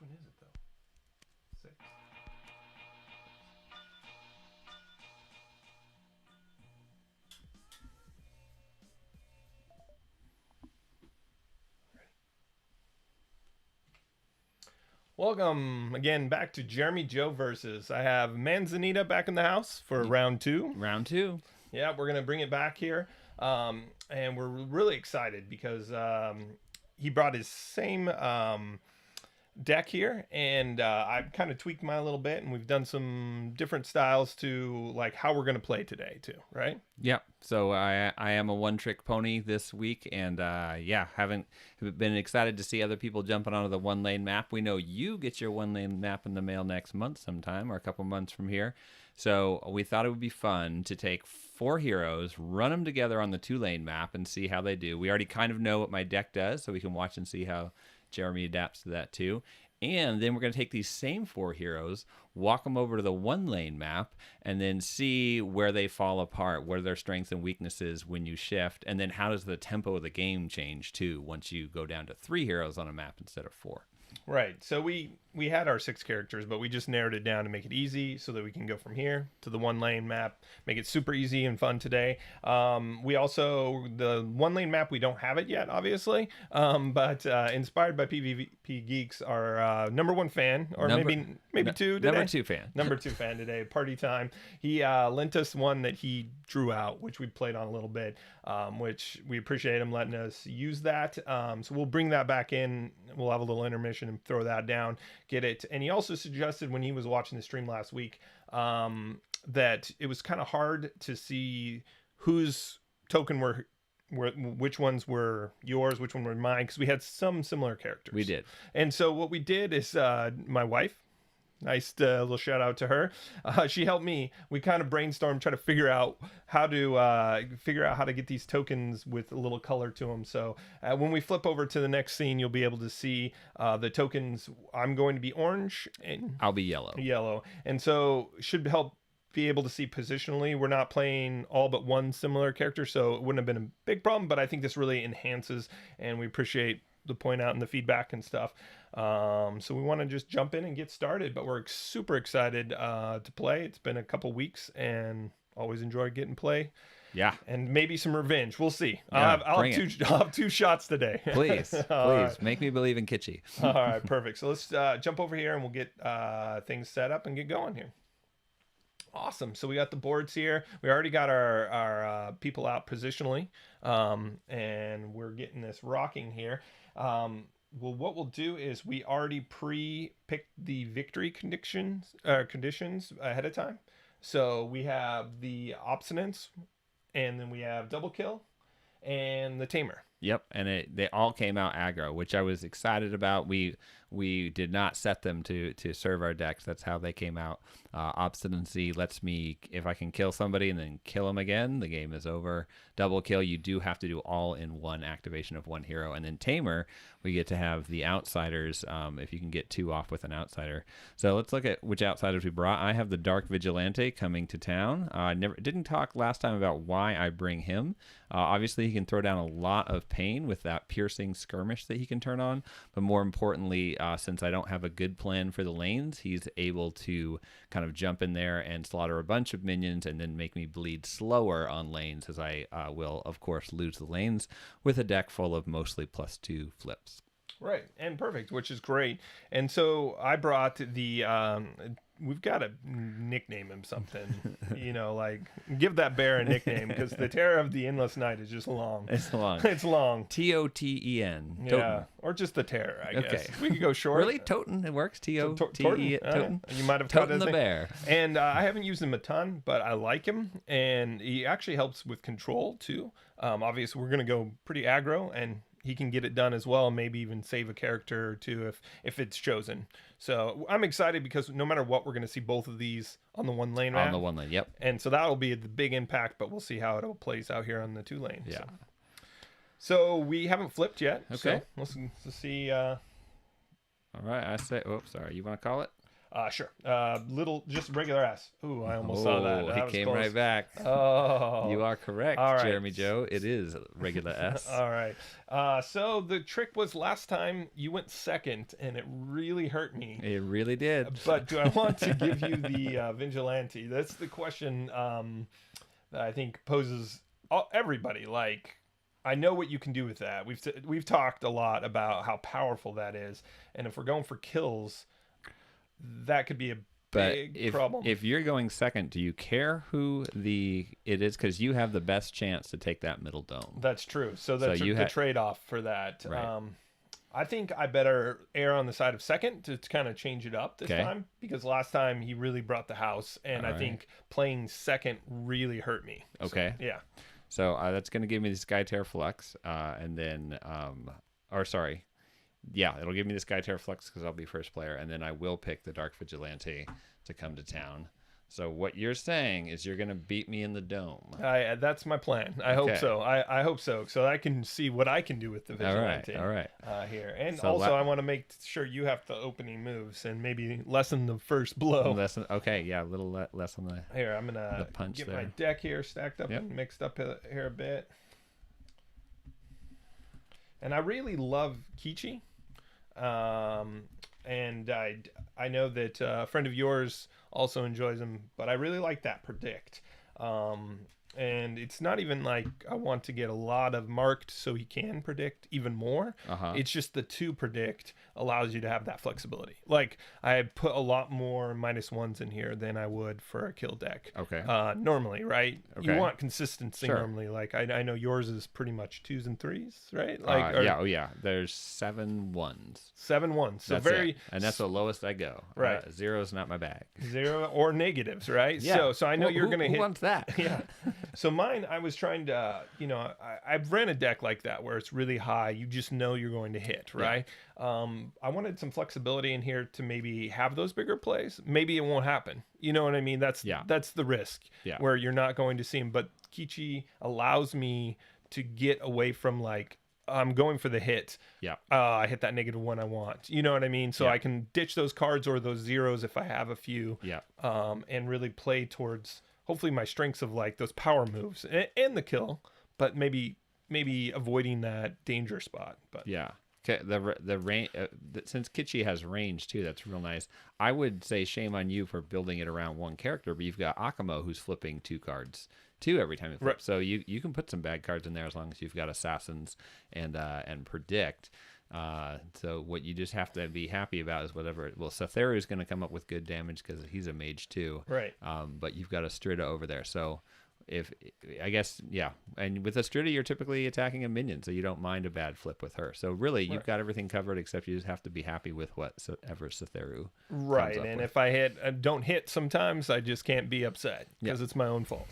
Which one is it, though? 6. Welcome again back to JeremyJoeVS. I have Manzanita back in the house for round 2. Round 2. Yeah, we're going to bring it back here. And we're really excited because he brought his same deck here, and I've kind of tweaked mine a little bit, and we've done some different styles to like how we're going to play today too, right? Yep. So I am a one-trick pony this week, and haven't been excited to see other people jumping onto the one-lane map. We know you get your one-lane map in the mail next month sometime, or a couple months from here. So we thought it would be fun to take 4 heroes, run them together on the 2-lane map, and see how they do. We already kind of know what my deck does, so we can watch and see how Jeremy adapts to that too. And then we're going to take these same 4 heroes, walk them over to the 1-lane map, and then see where they fall apart, what are their strengths and weaknesses when you shift, and then how does the tempo of the game change too once you go down to 3 heroes on a map instead of 4. Right. So we had our 6 characters, but we just narrowed it down to make it easy so that we can go from here to the 1-lane map, make it super easy and fun today. We also, the 1-lane map, we don't have it yet, obviously, but inspired by PvP Geeks, our number 1 fan, or maybe 2 today. Number 2 fan. Number 2 fan today, Party Time. He lent us one that he drew out, which we played on a little bit, which we appreciate him letting us use that. So we'll bring that back in. We'll have a little intermission and throw that down, get it. And he also suggested when he was watching the stream last week that it was kind of hard to see whose token were which ones were yours, which one were mine, because we had some similar characters. We did. And so what we did is my wife, nice little shout out to her. She helped me. We kind of brainstormed, try to figure out how to get these tokens with a little color to them. So when we flip over to the next scene, you'll be able to see the tokens. I'm going to be orange and I'll be yellow. Yellow, and so should help be able to see positionally. We're not playing all but one similar character, so it wouldn't have been a big problem. But I think this really enhances, and we appreciate the point out and the feedback and stuff. So we want to just jump in and get started, but we're super excited to play. It's been a couple weeks and always enjoy getting play. Yeah. And maybe some revenge. We'll see. Yeah, I'll have 2 shots today. Please. Right. Make me believe in Kitschy. All right, perfect. So let's jump over here and we'll get things set up and get going here. Awesome. So we got the boards here. We already got our people out positionally, and we're getting this rocking here. Well, what we'll do is we already pre-picked the victory conditions ahead of time. So we have the obstinance, and then we have double kill, and the tamer. Yep, and they all came out aggro, which I was excited about. We did not set them to serve our decks. That's how they came out. Obstinacy lets me, if I can kill somebody and then kill them again, the game is over. Double kill, you do have to do all in one activation of one hero. And then Tamer, we get to have the outsiders, if you can get 2 off with an outsider. So let's look at which outsiders we brought. I have the Dark Vigilante coming to town. I didn't talk last time about why I bring him. Obviously, he can throw down a lot of pain with that piercing skirmish that he can turn on. But more importantly, since I don't have a good plan for the lanes, he's able to kind of jump in there and slaughter a bunch of minions and then make me bleed slower on lanes, as I will, of course, lose the lanes with a deck full of mostly +2 flips. Right, and perfect, which is great. And so I brought the we've got to nickname him something, like give that bear a nickname, because the Terror of the Endless Night is just long. It's long. It's long. Toten. Yeah, Toten. or just the Terror, I guess. Okay. We could go short. Really? Toten, it works? Toten. Toten. You might have caught Toten his the name. bear. And I haven't used him a ton, but I like him, and he actually helps with control too. Obviously, we're going to go pretty aggro, and he can get it done as well, maybe even save a character or 2 if it's chosen. So I'm excited because no matter what, we're going to see both of these on the 1-lane map. On the 1-lane, yep. And so that'll be the big impact, but we'll see how it all plays out here on the 2-lane. Yeah. So we haven't flipped yet. Okay. So let's see. All right, I say, sorry, you want to call it? Sure. Just regular S. Ooh, I almost saw that. He Was came close. right back. Oh, You are correct, all right. Jeremy Joe. It is regular S. All right. So the trick was last time you went second, and it really hurt me. It really did. But do I want to give you the vigilante? That's the question that I think poses everybody. Like, I know what you can do with that. We've talked a lot about how powerful that is, and if we're going for kills, that could be a big problem. If you're going second, do you care who it is? Because you have the best chance to take that middle dome. That's true. So that's the trade-off for that. Right. I think I better err on the side of second to kind of change it up this time, because last time he really brought the house, and I think playing second really hurt me. Okay. So, yeah. So that's going to give me the Skytear Flux, and then, it'll give me the Skytear Flux because I'll be first player, and then I will pick the Dark Vigilante to come to town. So what you're saying is you're going to beat me in the dome. That's my plan. I hope so. I hope so. So I can see what I can do with the Vigilante. All right. Here. And so I want to make sure you have the opening moves and maybe lessen the first blow. A little less on the Here, I'm going to get my deck here stacked up and mixed up here a bit. And I really love Kichi. And I know that a friend of yours also enjoys him, but I really like that predict. And it's not even like I want to get a lot of marked so he can predict even more. It's just the 2 predict allows you to have that flexibility. Like, I put a lot more -1s in here than I would for a kill deck. Okay. Normally, right? Okay. You want consistency normally. Like, I know yours is pretty much 2s and 3s, right? Like, There's 7 1s. 7 1s. So that's and that's the lowest I go. Right. 0 is not my bag. 0 or negatives, right? Yeah. So I know you're going to hit. Who wants that? Yeah. So mine, I was trying to, I've ran a deck like that where it's really high. You just know you're going to hit, right? Yeah. I wanted some flexibility in here to maybe have those bigger plays. Maybe it won't happen. You know what I mean? That's the risk where you're not going to see him. But Kichi allows me to get away from, like, I'm going for the hit. Yeah. I hit that -1 I want. You know what I mean? So I can ditch those cards or those 0s if I have a few. Yeah. And really play towards hopefully my strengths of, like, those power moves and the kill, but maybe avoiding that danger spot. But yeah. Okay, the range, since Kichi has range too, that's real nice. I would say shame on you for building it around 1 character, but you've got Akamo who's flipping 2 cards too every time you flip. Right. So you can put some bad cards in there as long as you've got assassins and predict. So what you just have to be happy about is whatever. Well, Satheru is going to come up with good damage because he's a mage too. Right. But you've got Astrida over there, so. And with Astrida, you're typically attacking a minion, so you don't mind a bad flip with her. So really, you've got everything covered, except you just have to be happy with whatever Satheru. Right, and if I don't hit sometimes, I just can't be upset because it's my own fault.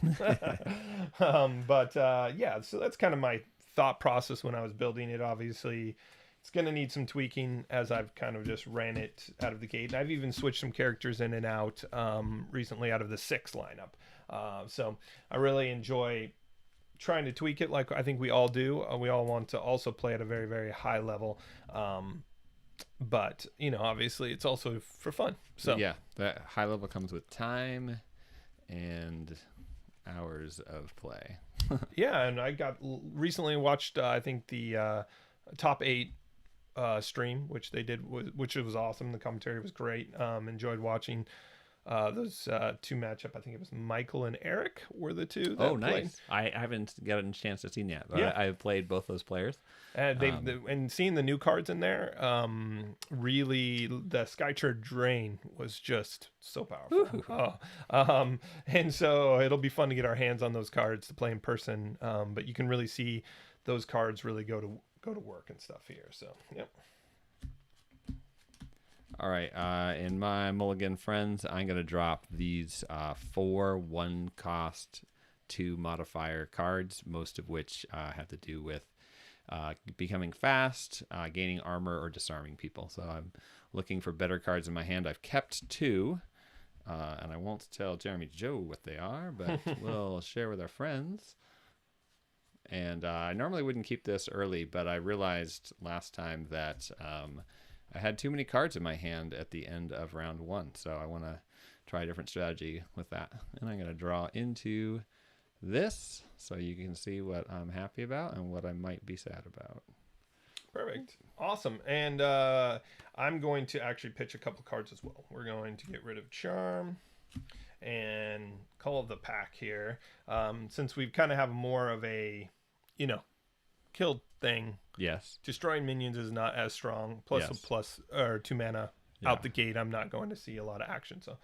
So that's kind of my thought process when I was building it. Obviously, it's going to need some tweaking as I've kind of just ran it out of the gate. And I've even switched some characters in and out recently out of the 6 lineup. So I really enjoy trying to tweak it like I think we all do. We all want to also play at a very, very high level. But, obviously it's also for fun. So yeah, that high level comes with time and hours of play. Yeah, and I recently watched, I think, the top 8 stream, which they did, which was awesome. The commentary was great. Enjoyed watching those 2 matchup. I think it was Michael and Eric were the 2 that nice played. I haven't gotten a chance to see yet, but I've played both those players, and seeing the new cards in there, really the Skytear Drain was just so powerful. And so it'll be fun to get our hands on those cards to play in person, but you can really see those cards really go to work and stuff here. So yep. All right, in my Mulligan friends, I'm going to drop these 4 1-cost 2 modifier cards, most of which have to do with becoming fast, gaining armor, or disarming people. So I'm looking for better cards in my hand. I've kept 2, and I won't tell Jeremy Joe what they are, but we'll share with our friends. And I normally wouldn't keep this early, but I realized last time that I had too many cards in my hand at the end of round 1, so I want to try a different strategy with that. And I'm going to draw into this so you can see what I'm happy about and what I might be sad about. Perfect. Awesome. And I'm going to actually pitch a couple cards as well. We're going to get rid of Charm and Call of the Pack here. Since we kind of have more of a, killed thing. Yes. Destroying minions is not as strong. Plus Yes. a plus or 2 mana out the gate. I'm not going to see a lot of action. So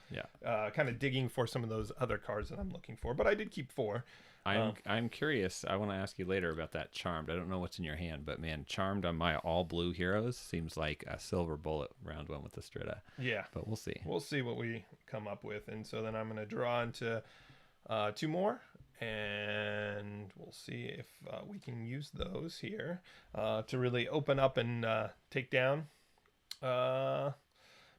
kind of digging for some of those other cards that I'm looking for. But I did keep 4. I'm curious. I want to ask you later about that Charmed. I don't know what's in your hand, but man, Charmed on my all blue heroes seems like a silver bullet round 1 with the Strida. Yeah. But we'll see. We'll see what we come up with. And so then I'm going to draw into 2 more. And we'll see if we can use those here to really open up and take down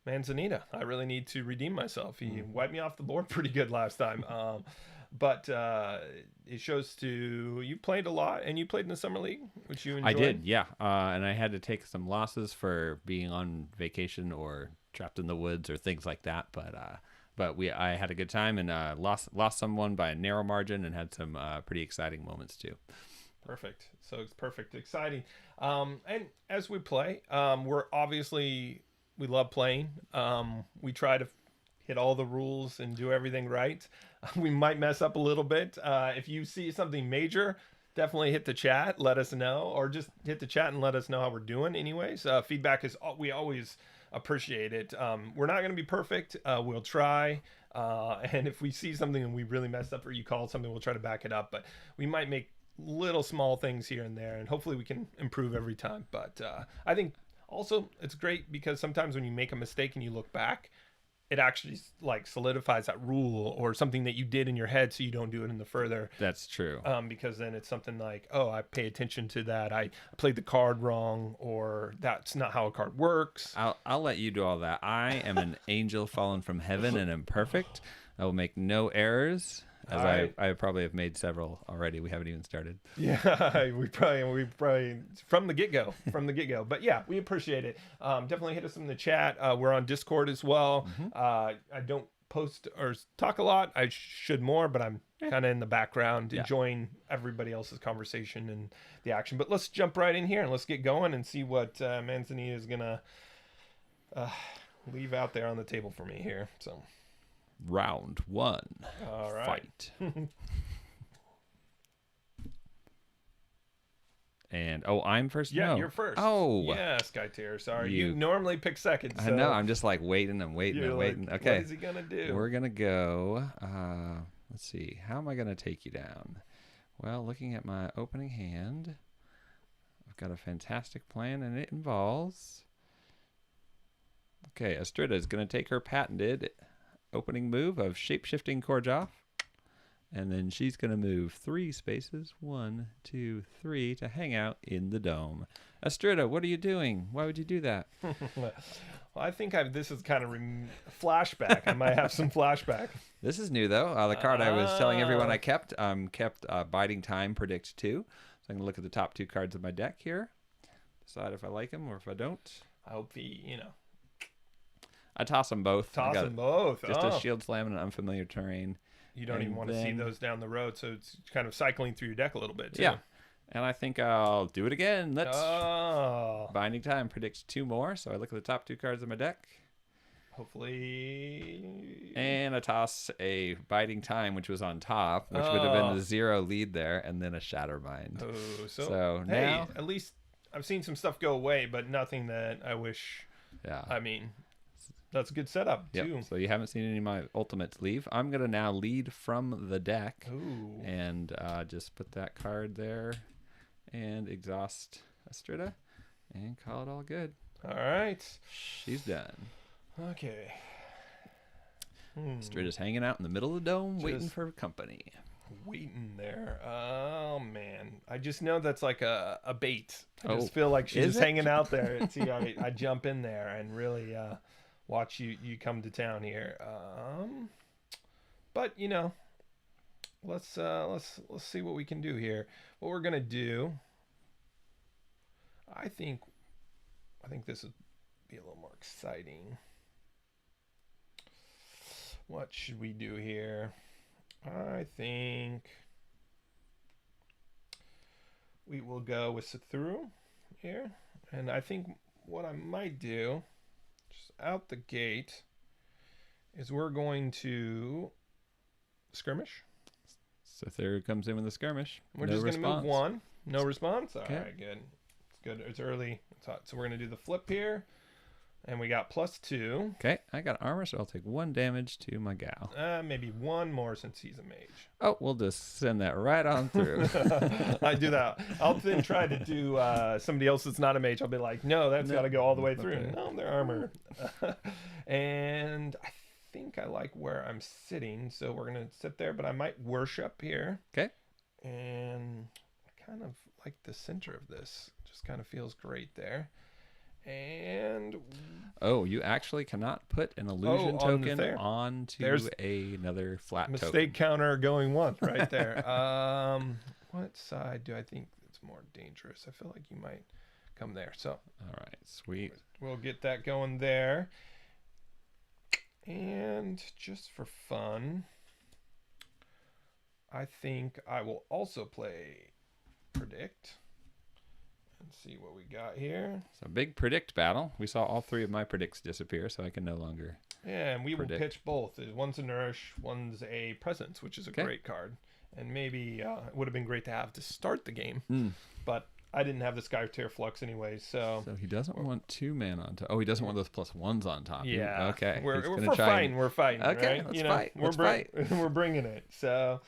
Manzanita. I really need to redeem myself. He wiped me off the board pretty good last time. But it shows you played a lot, and you played in the Summer League, which you enjoyed. I did, yeah. And I had to take some losses for being on vacation or trapped in the woods or things like that. But I had a good time and lost someone by a narrow margin and had some pretty exciting moments too. Perfect. So it's perfect, exciting. And as we play, we love playing. We try to hit all the rules and do everything right. We might mess up a little bit. If you see something major, definitely hit the chat, let us know, or just hit the chat and let us know how we're doing. Anyways, feedback we always appreciate it. We're not going to be perfect. We'll try. And if we see something and we really messed up or you call something, we'll try to back it up. But we might make little small things here and there, and hopefully we can improve every time. But I think also it's great because sometimes when you make a mistake and you look back, it actually like solidifies that rule or something that you did in your head, so you don't do it in the further. That's true. Because then it's something like, oh, I pay attention to that. I played the card wrong, or that's not how a card works. I'll let you do all that. I am an angel fallen from heaven and am perfect. I will make no errors. As I probably have made several already. We haven't even started. Yeah, we probably from the get-go. But yeah, we appreciate it. Definitely hit us in the chat. We're on Discord as well. I don't post or talk a lot. I should more, but I'm kind of in the background enjoying everybody else's conversation and the action. But let's jump right in here and let's get going and see what Manzanita is going to leave out there on the table for me here. So. Round 1. All right. Fight. And I'm first. Yeah, no. you're first. Oh, yeah, Skytear. Sorry, you normally pick second. So I know. I'm just like waiting. I'm waiting. Like, Okay. What is he gonna do? We're gonna go. Let's see. How am I gonna take you down? Well, looking at my opening hand, I've got a fantastic plan, and it involves. Okay, Astrida is gonna take her patented opening move of shape-shifting Korjoff, and then she's going to move 3 spaces, 1, 2, 3, to hang out in the dome. Astrida, what are you doing? Why would you do that? Well, I think this is kind of flashback. I might have some flashback. This is new, though. The card I was telling everyone I kept Biding Time, Predict 2. So I'm going to look at the top 2 cards of my deck here, decide if I like them or if I don't. I hope I toss them both. Toss them both. Just a shield slam and an unfamiliar terrain. You don't even want to see those down the road, so it's kind of cycling through your deck a little bit, too. Yeah. And I think I'll do it again. Let's. Oh. Binding Time predicts 2 more, so I look at the top 2 cards of my deck. Hopefully. And I toss a Biding Time, which was on top, which would have been the 0 lead there, and then a Shatterbind. Oh, so hey, now. At least I've seen some stuff go away, but nothing that I wish. Yeah. I mean. That's a good setup, too. Yep. So you haven't seen any of my ultimates leave. I'm going to now lead from the deck. Ooh. And just put that card there and exhaust Astrida and call it all good. All right. She's done. Okay. Astrida's hanging out in the middle of the dome waiting for company. Waiting there. Oh, man. I just know that's like a bait. I just feel like she's just hanging out there. See, I jump in there and really... watch you come to town here. But let's see what we can do here. What we're gonna do, I think this is be a little more exciting. What should we do here? I think we will go with Sithuru here. And I think what I might do, just out the gate, is we're going to skirmish. Sithuru comes in with a skirmish. We're No just going to move response. one. No response? All Okay. right, good. It's good. It's early. It's hot. So we're going to do the flip here. And we got +2. Okay, I got armor, so I'll take 1 damage to my gal. Maybe one more since he's a mage. Oh, we'll just send that right on through. I do that. I'll then try to do somebody else that's not a mage. I'll be like, no, that's got to go all the way through. Okay. No, they're armor. And I think I like where I'm sitting, so we're going to sit there, but I might worship here. Okay. And I kind of like the center of this. Just kind of feels great there. And Oh, you actually cannot put an illusion on the token there. onto There's another flat mistake token. counter going 1 right there. What side do I think it's more dangerous? I feel like you might come there. So All right, sweet. we'll get that going there. And just for fun, I think I will also play Predict and see what we got here. So big predict battle. We saw all 3 of my predicts disappear, so I can no longer. Yeah, and we Predict. will pitch both. One's a Nourish, one's a Presence, which is a Okay. great card. And maybe it would have been great to have to start the game, Mm. but I didn't have the Skytear Flux anyway, so So he doesn't want 2 mana on top. Oh, he doesn't want those +1s on top. yeah. Okay. We're He's gonna we're try fighting. and- We're fighting. Okay, right? let's fight. Let's fight. We're bringing it. So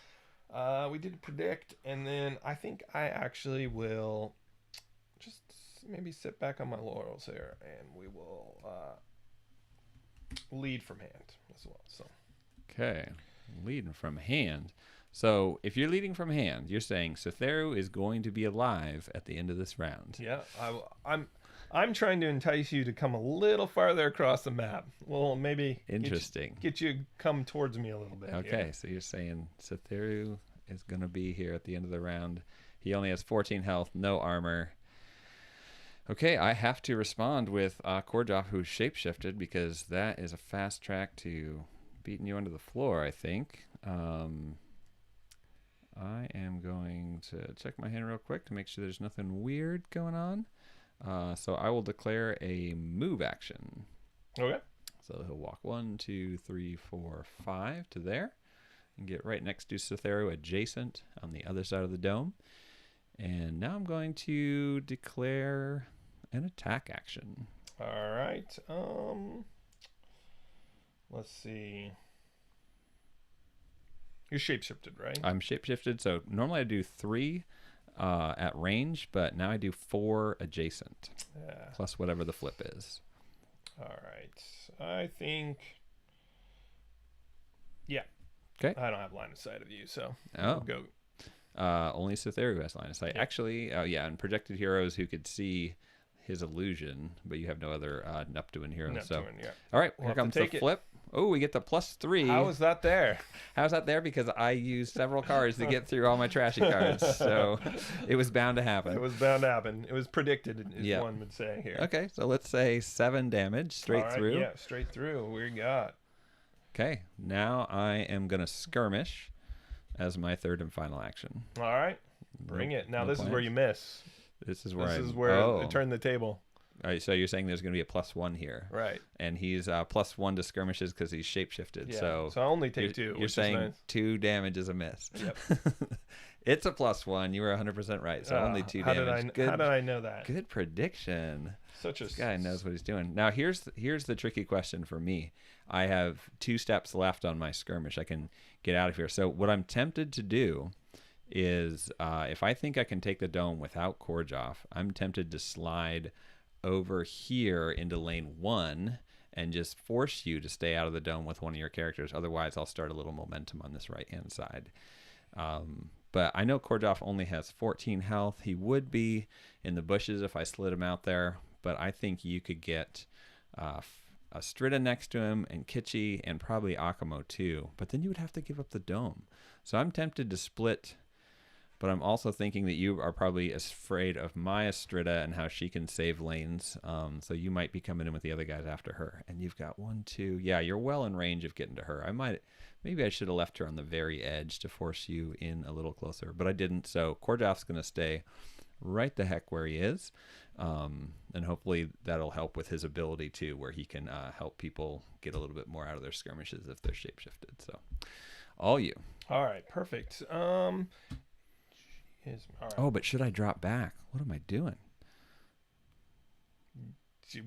we did Predict, and then I think I actually will just maybe sit back on my laurels here, and we will lead from hand as well. So Okay. Leading from hand. So if you're leading from hand, you're saying Sithuru is going to be alive at the end of this round. yeah, I'm trying to entice you to come a little farther across the map. Well, maybe Interesting. get you come towards me a little bit. Okay, here. so you're saying Sithuru is going to be here at the end of the round. He only has 14 health, no armor. Okay, I have to respond with Korjoff, who's shapeshifted, because that is a fast track to beating you onto the floor, I think. I am going to check my hand real quick to make sure there's nothing weird going on. So I will declare a move action. Okay. So he'll walk 1, 2, 3, 4, 5 to there and get right next to Sithuru, adjacent on the other side of the dome. And now I'm going to declare an attack action. All right. Let's see. You're shapeshifted, right? I'm shapeshifted, so normally I do 3 at range, but now I do 4 adjacent, Yeah. plus whatever the flip is. All right. I think. Yeah. Okay. I don't have line of sight of you, so Oh. we'll go. Only Sithuru has line of sight. Yeah. Actually, and projected heroes who could see his illusion, but you have no other Neptune heroes. So, Neptune, yeah. all right, We'll here have to comes the take it. flip. Oh, we get the +3. How is that there? How's that there? Because I used several cards to get through all my trashy cards, so it was bound to happen. It was bound to happen. It was predicted, as Yeah. one would say here. Okay, so let's say 7 damage straight All right, through. Yeah, straight through. We got. Okay, now I am going to skirmish as my 3rd and final action. All right. Bring No- it. Now no this is where plans? you miss. This is where This I is where I turn the table. All right, so you're saying there's going to be a +1 here. Right. And he's +1 to skirmishes because he's shapeshifted. Yeah. So I only take 2. you're which saying is nice. 2 damage is a miss. Yep. It's a +1. You were 100% right. So only 2 how damage. How did I know that? Good prediction. Such a This guy knows what he's doing. Now here's the tricky question for me. I have 2 steps left on my skirmish. I can get out of here. So what I'm tempted to do is if I think I can take the dome without Korjoff, I'm tempted to slide over here into lane 1 and just force you to stay out of the dome with one of your characters. Otherwise, I'll start a little momentum on this right-hand side. But I know Korjoff only has 14 health. He would be in the bushes if I slid him out there, but I think you could get Astrida next to him and Kitschy and probably Akamo too. But then you would have to give up the dome. So I'm tempted to split But I'm also thinking that you are probably afraid of my Astrida and how she can save lanes. So you might be coming in with the other guys after her. And you've got 1, 2. Yeah, you're well in range of getting to her. Maybe I should have left her on the very edge to force you in a little closer, but I didn't. So Kordov's going to stay right the heck where he is. And hopefully that'll help with his ability too, where he can help people get a little bit more out of their skirmishes if they're shapeshifted. So all you. All right, perfect. All right. Oh, but should I drop back? What am I doing?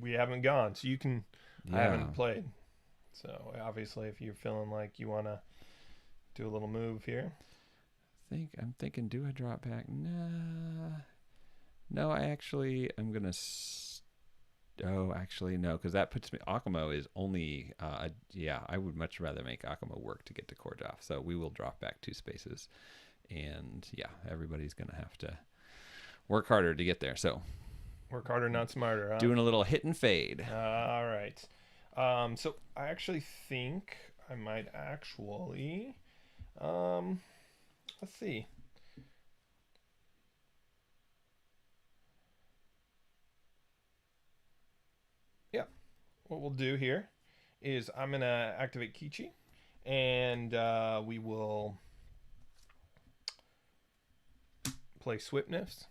We haven't gone, so you can. Yeah. I haven't played, so obviously, if you're feeling like you want to do a little move here, I'm thinking. Do I drop back? Nah. No, I'm gonna. Oh, actually, no, because that puts me. Akamo is only. Yeah, I would much rather make Akamo work to get to Kordov. So we will drop back 2 spaces. And yeah, everybody's going to have to work harder to get there. So work harder, not smarter. Huh? Doing a little hit and fade. All right. So I actually think I might actually, let's see. Yeah. What we'll do here is I'm going to activate Kichi, and we will play Swiftness.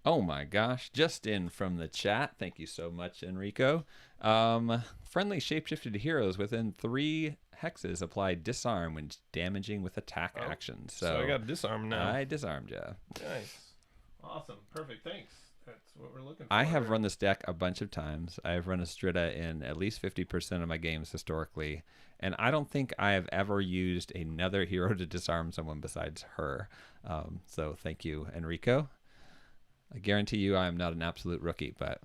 Oh my gosh, just in from the chat. Thank you so much, Enrico. Friendly shapeshifted heroes within 3 hexes apply disarm when damaging with attack actions. So I got disarm now. I disarmed you. Nice. Awesome. Perfect. Thanks. That's what we're looking for. I have run this deck a bunch of times. I have run Astrida in at least 50% of my games historically, and I don't think I have ever used another hero to disarm someone besides her. So thank you, Enrico. I guarantee you I am not an absolute rookie, but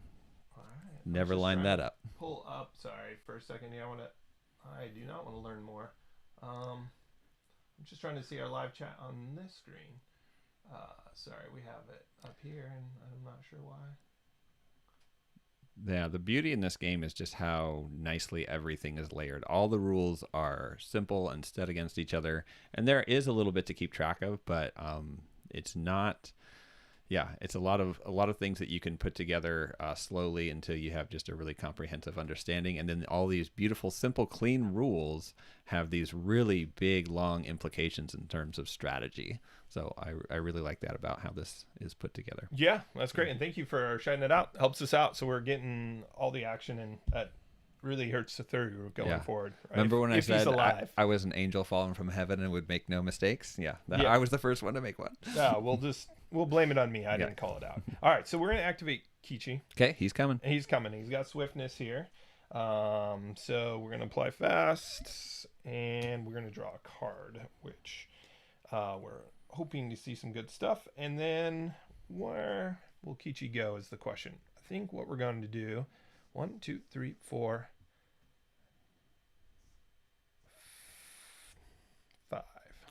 never lined that up. Pull up. Sorry, for a second here. I do not want to learn more. I'm just trying to see our live chat on this screen. Sorry, we have it up here, and I'm not sure why. Yeah, the beauty in this game is just how nicely everything is layered. All the rules are simple and set against each other, and there is a little bit to keep track of, but it's not. Yeah, it's a lot of things that you can put together slowly until you have just a really comprehensive understanding, and then all these beautiful, simple, clean rules have these really big, long implications in terms of strategy. So I really like that about how this is put together. Yeah, that's great, and thank you for shining it out. Helps us out, so we're getting all the action, and that really hurts the third going forward. Right? Remember when I said I was an angel fallen from heaven and would make no mistakes? Yeah, I was the first one to make one. Yeah, we'll blame it on me. I didn't call it out. All right, so we're going to activate Kichi. Okay, he's coming. He's coming. He's got swiftness here. So we're going to apply fast, and we're going to draw a card, which we're hoping to see some good stuff. And then where will Kichi go is the question. I think what we're going to do, 1, 2, 3, 4, 5.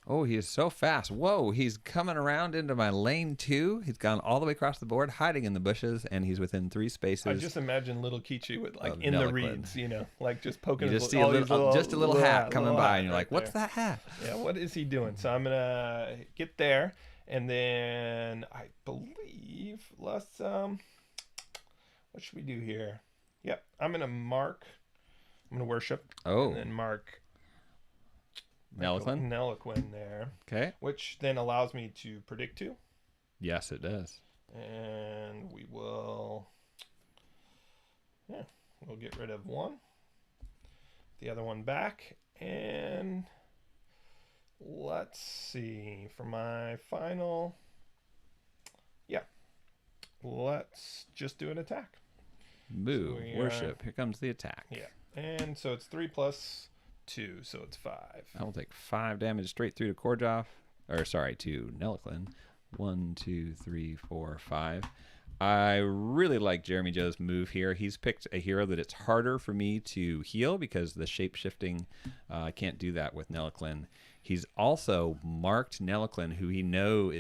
Oh, he is so fast. Whoa, he's coming around into my lane 2. He's gone all the way across the board, hiding in the bushes, and he's within 3 spaces. I just imagine little Kichi with in the reeds, like just poking. You just see a little hat coming by, and you're like, "What's that hat?" Yeah, what is he doing? So I'm gonna get there, and then I believe let's what should we do here? Yep, I'm gonna worship. Oh, and then mark Nelaquin there. Okay. Which then allows me to predict 2. Yes, it does. And we will, we'll get rid of 1. The other one back. And let's see, for my final, let's just do an attack. Move, worship. Here comes the attack. Yeah. And so it's 3 plus 2, so it's 5. I will take 5 damage straight through to to Nelaquin. 1, 2, 3, 4, 5. I really like Jeremy Joe's move here. He's picked a hero that it's harder for me to heal because the shape shifting, I can't do that with Nelaquin. He's also marked Nelaquin, who he knows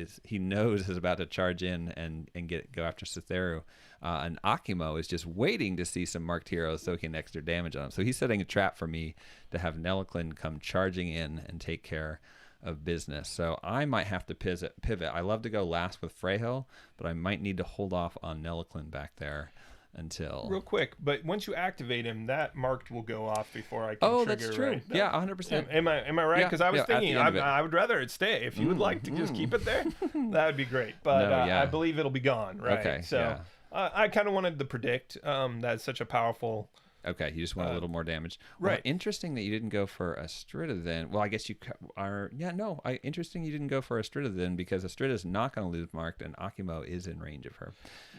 is about to charge in and go after Cytheru. And Akimo is just waiting to see some marked heroes so he can extra damage on him. So he's setting a trap for me to have Nelaquin come charging in and take care of business. So I might have to pivot. I love to go last with Freyhill, but I might need to hold off on Nelliklin back there until real quick. But once you activate him, that marked will go off before I can Oh, trigger. that's true. Right? Yeah, 100%. Am I right? Yeah, Because I was yeah, at the thinking end of it. I would rather it stay. If you would like to just keep it there, that would be great. But No, yeah. I believe it'll be gone. Right. Okay, So yeah. I kind of wanted to predict that's such a powerful. Okay, you just want a little more damage. right. Well, interesting that you didn't go for Astrida then. Well, I guess you are. Yeah, no. Interesting you didn't go for Astrida then, because Astrida is not going to lose marked, and Akimo is in range of her.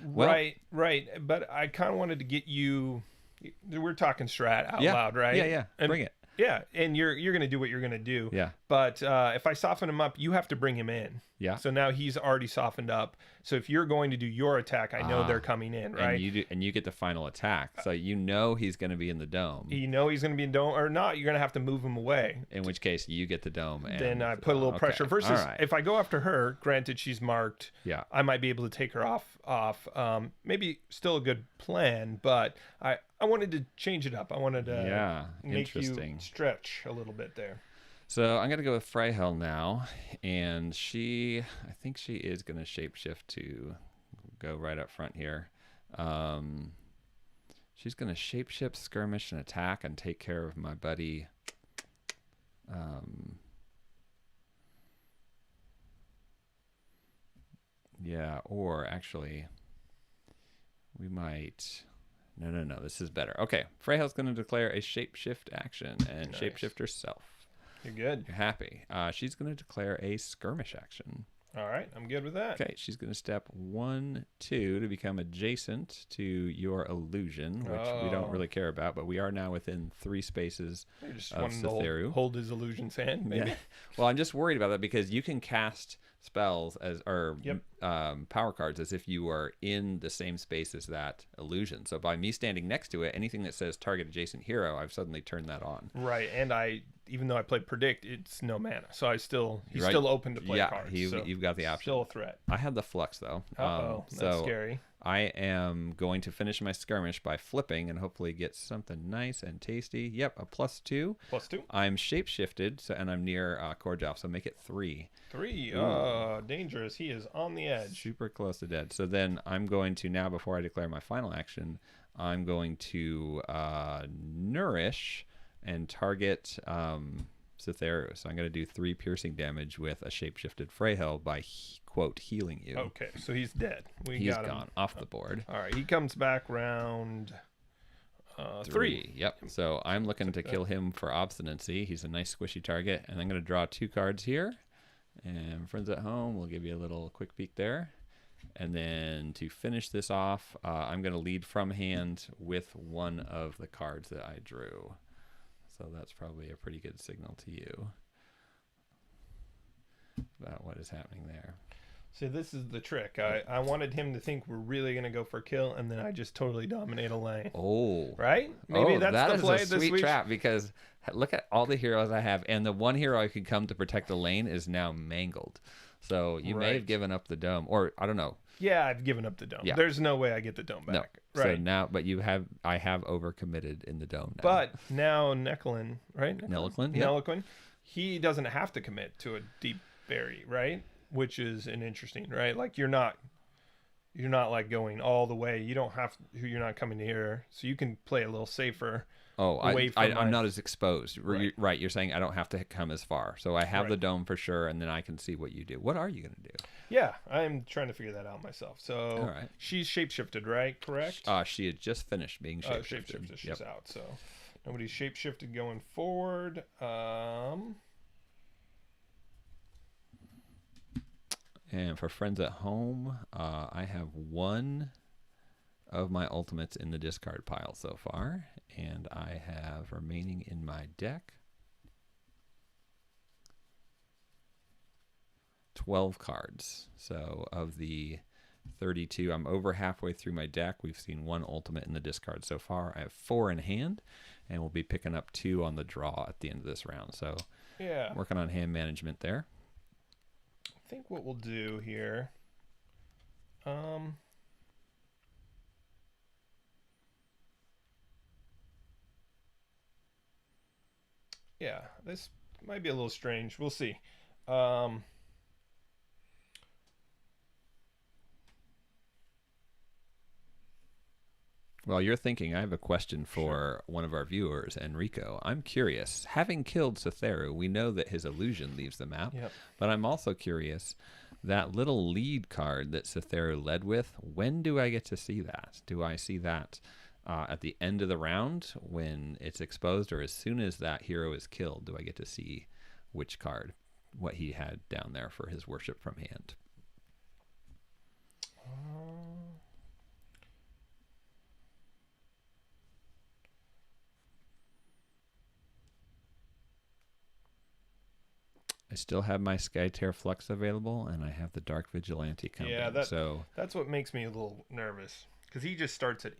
Well, Right. But I kind of wanted to get you. We're talking strat out yeah, loud, right? Yeah. And, Bring it. Yeah, and you're going to do what you're going to do. Yeah. But if I soften him up, you have to bring him in. Yeah. So now he's already softened up. So if you're going to do your attack, I know they're coming in, right? And you get the final attack, so you know he's going to be in the dome. You know he's going to be in dome or not. You're going to have to move him away. In which case, you get the dome. And, Then I put a little pressure. Versus All right. if I go after her, granted she's marked. Yeah. I might be able to take her off. Maybe still a good plan, but I wanted to change it up. I wanted to make you stretch a little bit there. So I'm going to go with Freyhill now, and I think she is going to shapeshift to go right up front here. She's going to shapeshift, skirmish, and attack and take care of my buddy. Yeah, or actually, we might... No, this is better. Okay, Freyhill's going to declare a shapeshift action and shapeshift herself. You're good. You're happy. She's going to declare a skirmish action. All right, I'm good with that. Okay, she's going to step 1, 2 to become adjacent to your illusion, which we don't really care about, but we are now within 3 spaces of Cytheru. Hold his illusion's hand, maybe. Yeah. Well, I'm just worried about that because you can cast spells power cards as if you were in the same space as that illusion. So by me standing next to it, anything that says target adjacent hero, I've suddenly turned that on. Right, and even though I played predict, it's no mana, so he's still open to play cards. Yeah, you've got the option. Still a threat. I had the flux though. That's scary. I am going to finish my skirmish by flipping and hopefully get something nice and tasty. Yep, a +2. +2. I'm shapeshifted, and I'm near Korjov, so make it 3. 3. Dangerous. He is on the edge. Super close to dead. So then I'm going to now, before I declare my final action, I'm going to nourish and target Cytheru. So I'm going to do 3 piercing damage with a shapeshifted Freyhill by quote healing you. Okay, so he's dead. He's gone off the board. All right, he comes back round 3. Yep. So I'm looking to kill him for obstinacy. He's a nice squishy target, and I'm going to draw 2 cards here. And friends at home, we'll give you a little quick peek there. And then to finish this off, I'm going to lead from hand with one of the cards that I drew. So that's probably a pretty good signal to you about what is happening there. See, this is the trick. I wanted him to think we're really going to go for a kill, and then I just totally dominate a lane. Oh. Right? Maybe that's the play a sweet trap, because look at all the heroes I have, and the one hero I could come to protect the lane is now mangled. So you may have given up the dome, or I don't know. Yeah, I've given up the dome. Yeah. There's no way I get the dome back. No. Right. So now, but I have overcommitted in the dome now. But now Nelliklin, right? Nelliklin, yeah. Nelliklin, he doesn't have to commit to a deep bury, right? Which is an interesting, right? Like you're not like going all the way. You don't have to, you're not coming here, so you can play a little safer. Oh, I'm not as exposed. Right. You're saying I don't have to come as far. So I have the dome for sure, and then I can see what you do. What are you going to do? Yeah, I'm trying to figure that out myself. So she's shapeshifted, right? Correct? She had just finished being shapeshifted. Shapeshifted, she's out. So nobody's shapeshifted going forward. And for friends at home, I have 1 of my ultimates in the discard pile so far, and I have remaining in my deck 12 cards. So of the 32, I'm over halfway through my deck. We've seen 1 ultimate in the discard so far. I have 4 in hand, and we'll be picking up 2 on the draw at the end of this round. So working on hand management there. I think what we'll do here, yeah, this might be a little strange. We'll see. Um, While you're thinking, I have a question for sure. one of our viewers, Enrico. I'm curious. Having killed Cytheru, we know that his illusion leaves the map, Yep. but I'm also curious, that little lead card that Cytheru led with, when do I get to see that? Do I see that at the end of the round when it's exposed, or as soon as that hero is killed, do I get to see which card, what he had down there for his worship from hand? I still have my Skytear Flux available, and I have the Dark Vigilante coming. Yeah, so that's what makes me a little nervous, because he just starts at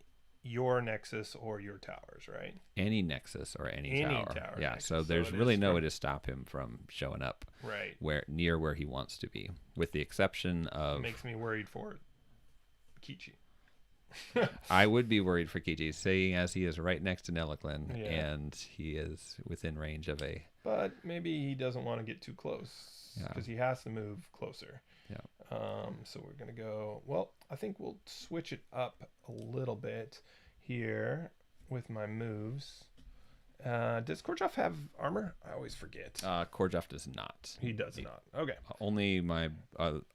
your Nexus or your towers, right? any Nexus or any tower. Yeah, Nexus. so there's really no way to stop him from showing up right near where he wants to be, with the exception of... It makes me worried for Kichi. I would be worried for Kichi, seeing as he is right next to Neliklin, Yeah. and he is within range of a... But maybe he doesn't want to get too close, because he has to move closer. Yeah. So we're going to go... Well, I think we'll switch it up a little bit here with my moves. Does Korjov have armor? I always forget. Korjov does not. He does not. Okay. Only my...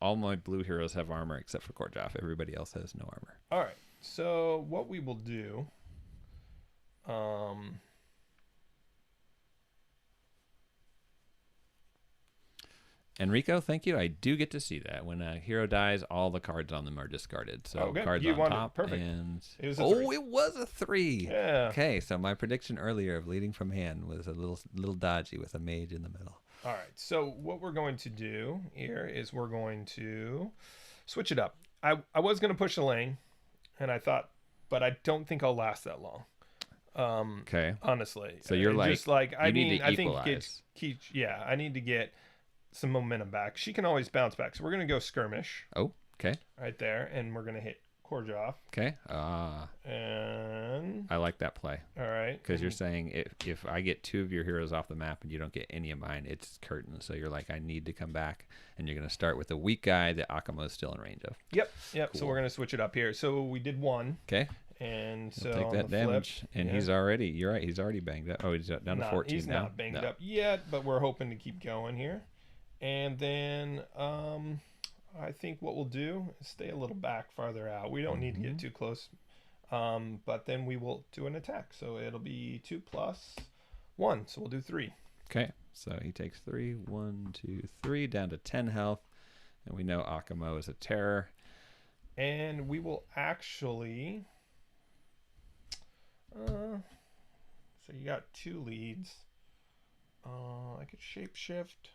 all my blue heroes have armor except for Korjov. Everybody else has no armor. All right. So what we will do... Enrico, thank you. I do get to see that. When a hero dies, all the cards on them are discarded. So Okay. cards You on won it. top. Perfect. And... It was a 3. it was a 3. Yeah. Okay, so my prediction earlier of leading from hand was a little dodgy with a mage in the middle. All right. So what we're going to do here is we're going to switch it up. I was going to push the lane, and I thought, but I don't think I'll last that long. Okay. Honestly. So you're like, just like I you need mean, to I think equalize. yeah, I need to get some momentum back. She can always bounce back. So we're going to go skirmish Oh, okay. right there, and we're going to hit Korjov. Okay. And I like that play. all right. Because you're saying if I get 2 of your heroes off the map and you don't get any of mine, it's curtain. So you're like, I need to come back, and you're going to start with a weak guy that Akamo is still in range of. Yep. So Cool. we're going to switch it up here. So we did 1. Okay. And so He'll take on that the damage, flip, and he's already... You're right. He's already banged up. Oh, he's down to 14 he's now. not banged up yet, but we're hoping to keep going here. And then I think what we'll do is stay a little back farther out. We don't need to get too close. But then we will do an attack. So it'll be 2 plus 1. So we'll do 3. Okay. So he takes 3. 1, 2, 3, down to 10 health. And we know Akamo is a terror. And we will actually... so you got 2 leads. I could shapeshift.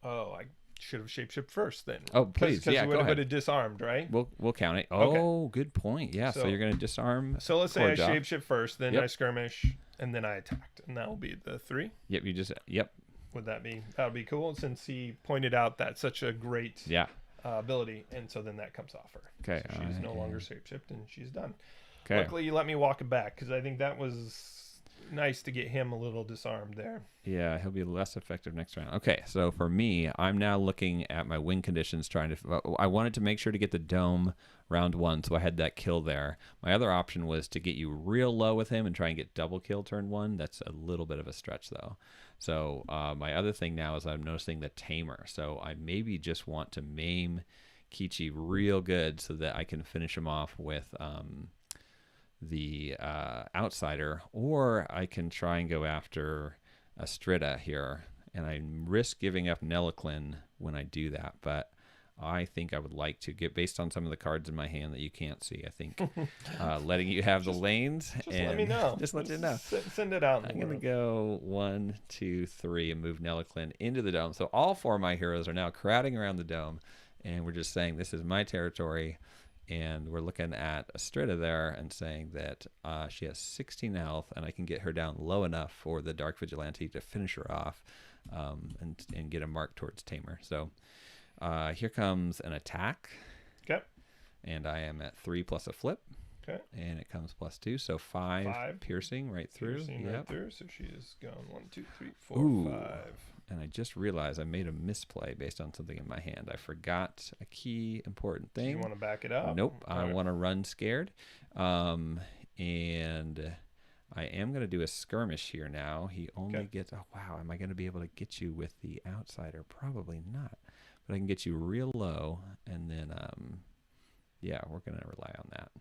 Oh, I should have shapeshift first then. Oh, please. Yeah, we go would ahead. have disarmed, right? We'll count it. Okay. Oh, good point. Yeah, so So- you're going to disarm. So let's say I Korjov. shapeshift first, then Yep. I skirmish, and then I attacked. And that will be the 3. Yep, you just... Yep. Would that would be cool, since he pointed out that's such a great Yeah. ability, and so then that comes off her. Okay. So she's no longer shapeshift, and she's done. Okay. Luckily, you let me walk it back, because I think that was nice to get him a little disarmed there. Yeah, he'll be less effective next round. Okay, so for me, I'm now looking at my win conditions, trying to... I wanted to make sure to get the dome round 1, so I had that kill there. My other option was to get you real low with him and try and get double kill turn 1. That's a little bit of a stretch, though. So my other thing now is I'm noticing the tamer. So I maybe just want to maim Kichi real good so that I can finish him off with the outsider, or I can try and go after Astrida here, and I risk giving up Neliklin when I do that, but I think I would like to get, based on some of the cards in my hand that you can't see, I think letting you have the lanes. Just and let me know. Just let you know. Send it out. I'm going to go 1, 2, 3 and move Neliklin into the dome. So all 4 of my heroes are now crowding around the dome, and we're just saying this is my territory. And we're looking at Astrida there and saying that she has 16 health, and I can get her down low enough for the Dark Vigilante to finish her off and get a mark towards Tamer. So here comes an attack. Okay. And I am at 3 plus a flip. Okay. And it comes +2, so 5 piercing right through. Piercing Yep. right through. So she is going 1, 2, 3, 4, Ooh. 5. And I just realized I made a misplay based on something in my hand. I forgot a key important thing. Do you want to back it up? Nope. I Alright. want to run scared. And I am going to do a skirmish here now. He only gets... Oh, wow. Am I going to be able to get you with the outsider? Probably not. But I can get you real low. And then, yeah, we're going to rely on that.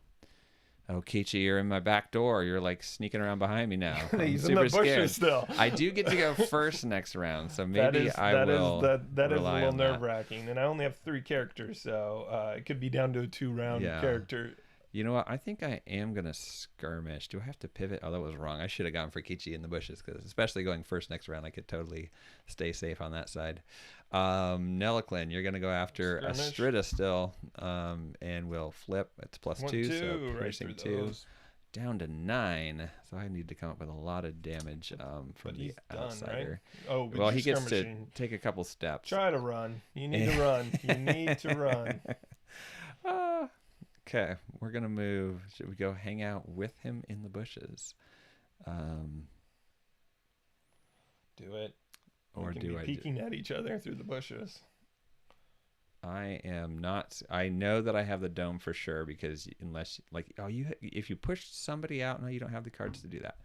Oh, Kichi, you're in my back door. You're like sneaking around behind me now. He's in the bushes still. I do get to go first next round, so maybe I will. That is a little nerve nerve-wracking, and I only have 3 characters, so it could be down to a 2-round character. You know what? I think I am gonna skirmish. Do I have to pivot? Oh, that was wrong. I should have gone for Kichi in the bushes, because especially going first next round, I could totally stay safe on that side. Nelliclin, you're gonna go after Astrida still, and we'll flip. It's +2, so piercing 2, down to 9. So I need to come up with a lot of damage from the outsider. Right? Oh, well, he gets to take a couple steps. Try to run. You need to run. You need to run. Okay, we're gonna move. Should we go hang out with him in the bushes? Do it. Or we can do be I peeking at each other through the bushes? I am not. I know that I have the dome for sure, because unless if you push somebody out, no, you don't have the cards to do that.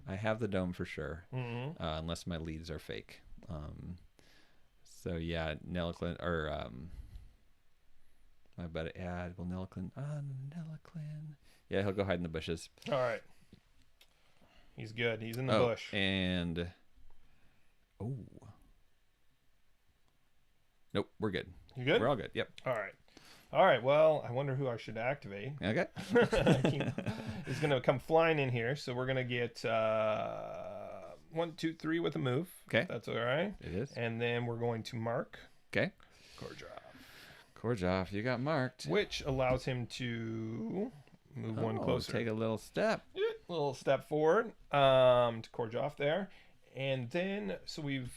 I have the dome for sure, unless my leads are fake. So yeah, Nelliclin or my buddy. Yeah, well, Nelliclin. Nelliclin. Yeah, he'll go hide in the bushes. All right. He's good. He's in the bush. And nope, we're good. You good? We're all good. Yep. All right. All right. Well, I wonder who I should activate. Okay. He's going to come flying in here, so we're going to get 1, 2, 3 with a move. Okay. That's all right. It is. And then we're going to mark. Okay. Korjov, you got marked. Which allows him to move 1 closer. Take a little step. A little step forward to Korjov there. And then, so we've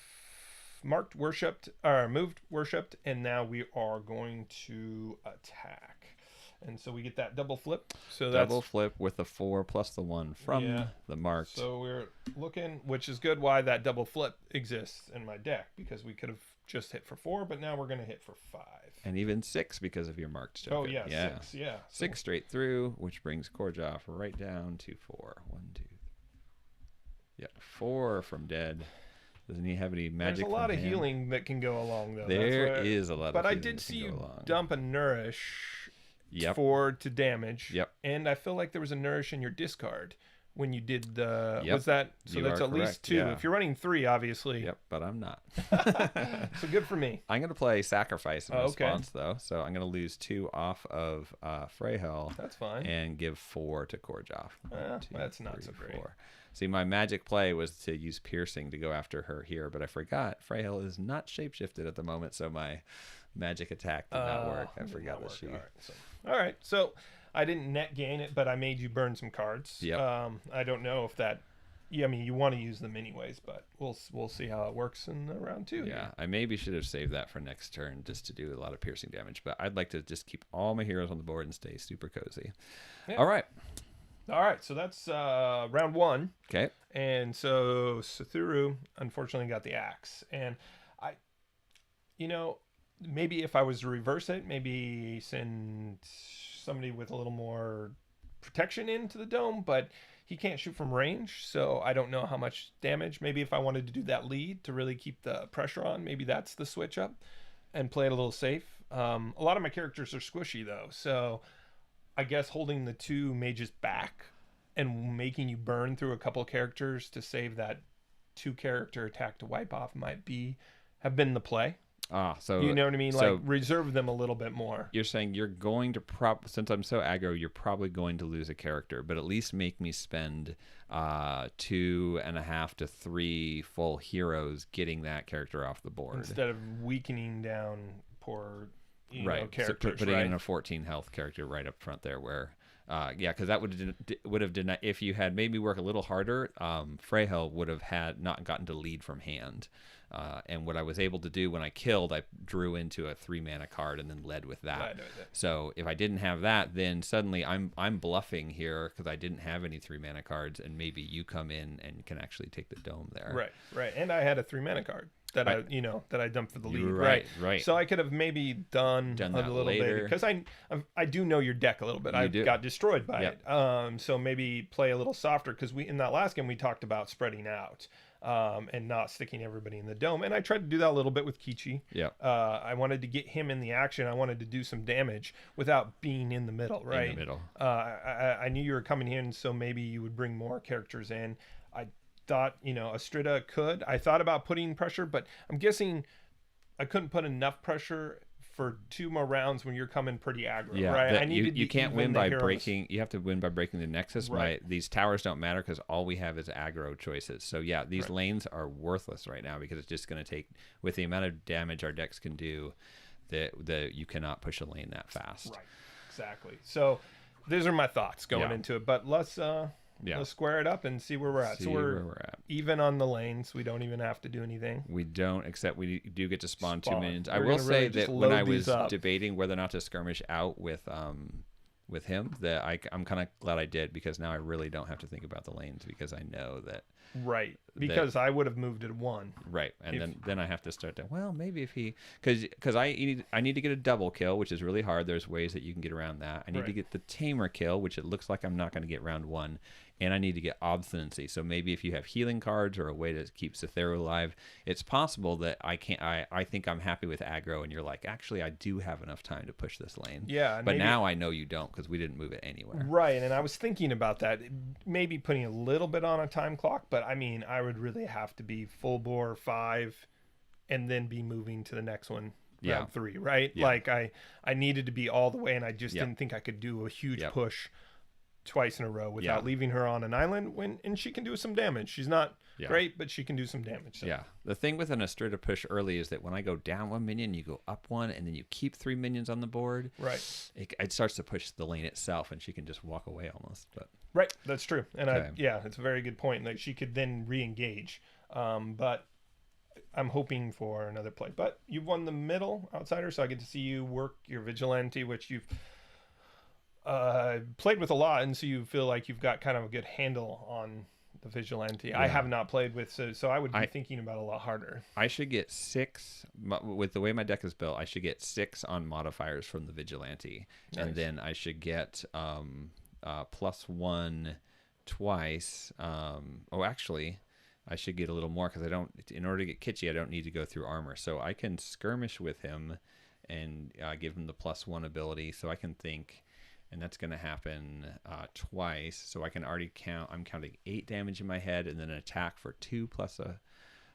moved worshipped, and now we are going to attack. And so we get that double flip. So that's double flip with the 4 plus the 1 from the marked. So we're looking, which is good why that double flip exists in my deck, because we could have just hit for 4, but now we're going to hit for 5. And even 6 because of your marked token. Oh, yeah, 6, yeah. 6 straight through, which brings Korjov right down to 4. 1, 2. Yeah, 4 from dead. Doesn't he have any magic? There's a lot of healing that can go along, though. There is a lot of But I healing did that see can you go along. dump a nourish Yep. 4 to damage. Yep. And I feel like there was a nourish in your discard when you did the... Yep. Was that... So You that's are at least correct, 2. yeah. If you're running 3, obviously. Yep, but I'm not. So good for me. I'm going to play Sacrifice in okay. response, though. So I'm going to lose 2 off of Freyhel. That's fine. And give 4 to Korjov. That's not so great. 4. See, my magic play was to use piercing to go after her here, but I forgot Freyhel is not shapeshifted at the moment, so my magic attack did not work. I forgot that she... All right, so I didn't net gain it, but I made you burn some cards. Yep. I don't know if that... Yeah, I mean, you want to use them anyways, but we'll see how it works in round 2. Yeah, I maybe should have saved that for next turn just to do a lot of piercing damage, but I'd like to just keep all my heroes on the board and stay super cozy. Yeah. All right, so that's round 1. Okay. And so Sathuru unfortunately got the axe. And maybe if I was to reverse it, maybe send somebody with a little more protection into the dome, but he can't shoot from range, so I don't know how much damage. Maybe if I wanted to do that lead to really keep the pressure on, maybe that's the switch up and play it a little safe. A lot of my characters are squishy, though, so I guess holding the 2 mages back and making you burn through a couple characters to save that 2 character attack to wipe off might have been the play. So you know what I mean? Like reserve them a little bit more. You're saying you're going to since I'm so aggro, you're probably going to lose a character, but at least make me spend 2.5 to 3 full heroes getting that character off the board instead of weakening down poor characters. So putting in a 14 health character right up front there, where Yeah, because that would have denied if you had made me work a little harder. Freyhel would have had not gotten to lead from hand. And what I was able to do when I killed, I drew into a 3-mana card and then led with that. I know that. So if I didn't have that, then suddenly I'm bluffing here because I didn't have any 3-mana cards, and maybe you come in and can actually take the dome there. Right. And I had a 3-mana card that I dumped for the lead. Right. So I could have maybe done a little later. bit, because I do know your deck a little bit. Got destroyed by it. So maybe play a little softer, because in that last game we talked about spreading out. And not sticking everybody in the dome. And I tried to do that a little bit with Kichi. Yeah. I wanted to get him in the action. I wanted to do some damage without being in the middle, right? In the middle. I knew you were coming in, so maybe you would bring more characters in. I thought, Astrida could. I thought about putting pressure, but I'm guessing I couldn't put enough pressure for 2 more rounds when you're coming pretty aggro, right? You can't win by breaking. You have to win by breaking the nexus. Right. These towers don't matter because all we have is aggro choices. So yeah, these lanes are worthless right now because it's just going to take, with the amount of damage our decks can do, that you cannot push a lane that fast. Right. Exactly. So those are my thoughts going into it. But let's square it up and see where we're at. So we're even on the lanes. We don't even have to do anything. We don't, except we do get to spawn 2 minions. We're I will say really that when I was debating whether or not to skirmish out with him, that I'm kind of glad I did, because now I really don't have to think about the lanes, because I know that. Right. Because I would have moved it 1. Right. And then I have to start to, well, maybe if he, because I need to get a double kill, which is really hard. There's ways that you can get around that. I need to get the tamer kill, which it looks like I'm not going to get round 1. And I need to get obstinacy. So maybe if you have healing cards or a way to keep Cythera alive, it's possible that I think I'm happy with aggro, and you're like, actually, I do have enough time to push this lane. Yeah. But now I know you don't, because we didn't move it anywhere. Right. And I was thinking about that, maybe putting a little bit on a time clock, but I mean, I would really have to be full bore 5 and then be moving to the next one. Round 3, right? Yeah. Like I needed to be all the way, and I just didn't think I could do a huge push twice in a row without leaving her on an island, and she can do some damage. She's not great, but she can do some damage. So. Yeah. The thing with an Astrida push early is that when I go down 1 minion, you go up 1, and then you keep 3 minions on the board. Right. It starts to push the lane itself, and she can just walk away almost. But right. That's true. And it's a very good point. Like, she could then re-engage. But I'm hoping for another play. But you've won the middle, Outsider, so I get to see you work your Vigilante, which you've played with a lot, and so you feel like you've got kind of a good handle on the Vigilante. I have not played with, so I would be thinking about it a lot harder. I should get 6 with the way my deck is built. I should get 6 on modifiers from the Vigilante, and then I should get +1 twice. Actually, I should get a little more, because in order to get Kitschy, I don't need to go through armor, so I can skirmish with him and give him the +1 ability, so I can think. And that's going to happen twice. So I can already count. I'm counting 8 damage in my head, and then an attack for 2 plus a.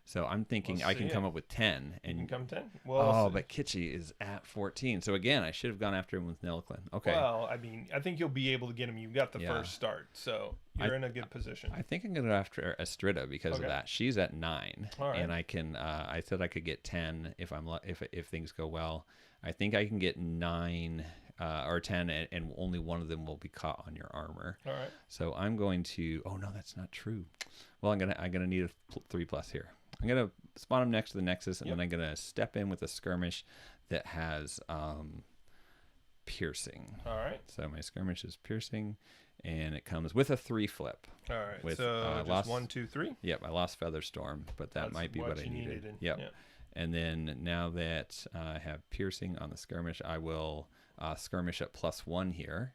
So I'm thinking I can come up with 10. And you can come 10? Well, but Kitschy is at 14. So again, I should have gone after him with Nilliklin. Okay. Well, I mean, I think you'll be able to get him. You've got the first start, so you're in a good position. I think I'm going to go after Astrida because of that. She's at 9, and I can. I said I could get 10 if things go well. I think I can get 9. Or 10, and only one of them will be caught on your armor. All right. So I'm going to. Oh no, that's not true. Well, I'm gonna need a 3+ here. I'm gonna spawn him next to the Nexus, and then I'm gonna step in with a skirmish that has piercing. All right. So my skirmish is piercing, and it comes with a 3 flip. All right. With, so just 1, 2, 3. Yep, I lost Featherstorm, but that might be what I needed. Yep. Yeah. And then now that I have piercing on the skirmish, I will skirmish at +1 here.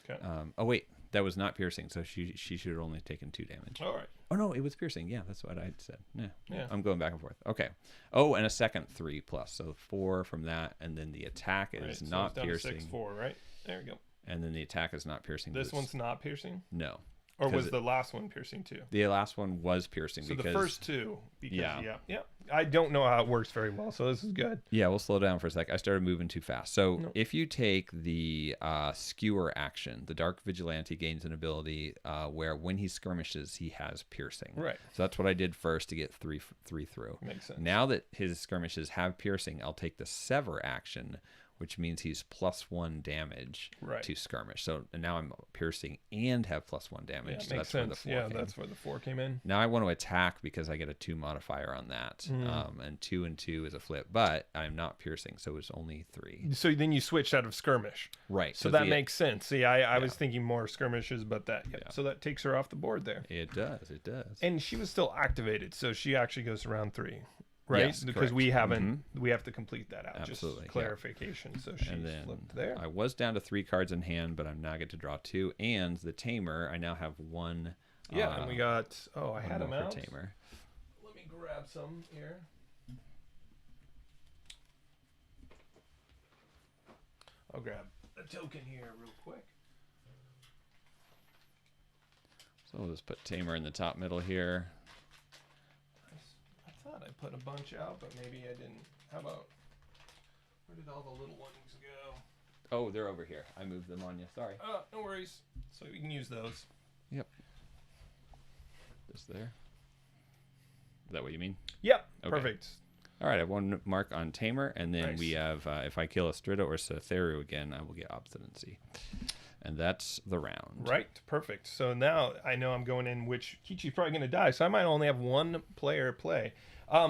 Okay. Oh wait, that was not piercing, so she should have only taken 2 damage. All right. Oh no, it was piercing. Yeah, that's what I said. Yeah. I'm going back and forth. Okay. Oh, and a second 3+, so 4 from that, and then the attack is not piercing. 6, 4, right? There we go. And then the attack is not piercing. This one's not piercing? No. Or was the last one piercing too? The last one was piercing. So because the first 2, because yeah. I don't know how it works very well, so this is good. Yeah, we'll slow down for a sec. I started moving too fast. So if you take the skewer action, the Dark Vigilante gains an ability where when he skirmishes, he has piercing. Right. So that's what I did first to get 3 through. Makes sense. Now that his skirmishes have piercing, I'll take the sever action, which means he's +1 damage Right. to skirmish. So now I'm piercing and have +1 damage. Yeah, so makes that's where sense. the 4 Yeah, came. that's where the 4 came in. Now I want to attack because I get a 2 modifier on that. And 2 and 2 is a flip, but I'm not piercing, so it's only 3. So then you switched out of skirmish. Right. So that makes sense. See, I was thinking more skirmishes, but that Yeah. so that takes her off the board there. It does. It does. And she was still activated, so she actually goes to round 3, right? Yes, Because correct. we haven't, we have to complete that out. Absolutely, Just yeah. clarification. So she And then flipped there. I was down to 3 cards in hand, but I'm now get to draw 2. And the Tamer, I now have 1. Yeah, and we got. Oh, I one had more him for out. Tamer. Let me grab some here. I'll grab a token here real quick. So we'll just put Tamer in the top middle here. I thought I put a bunch out, but maybe I didn't. How about? Where did all the little ones go? Oh, they're over here. I moved them on you. Sorry. Oh, no worries. So we can use those. Yep. Just there. Is that what you mean? Yep. Okay. Perfect. All right, I have 1 mark on Tamer, and then Nice. we have, if I kill a Strido or Cetheru again, I will get Obstinacy. And that's the round. Right. Perfect. So now I know I'm going in, which Kichi's probably going to die. So I might only have 1 player play,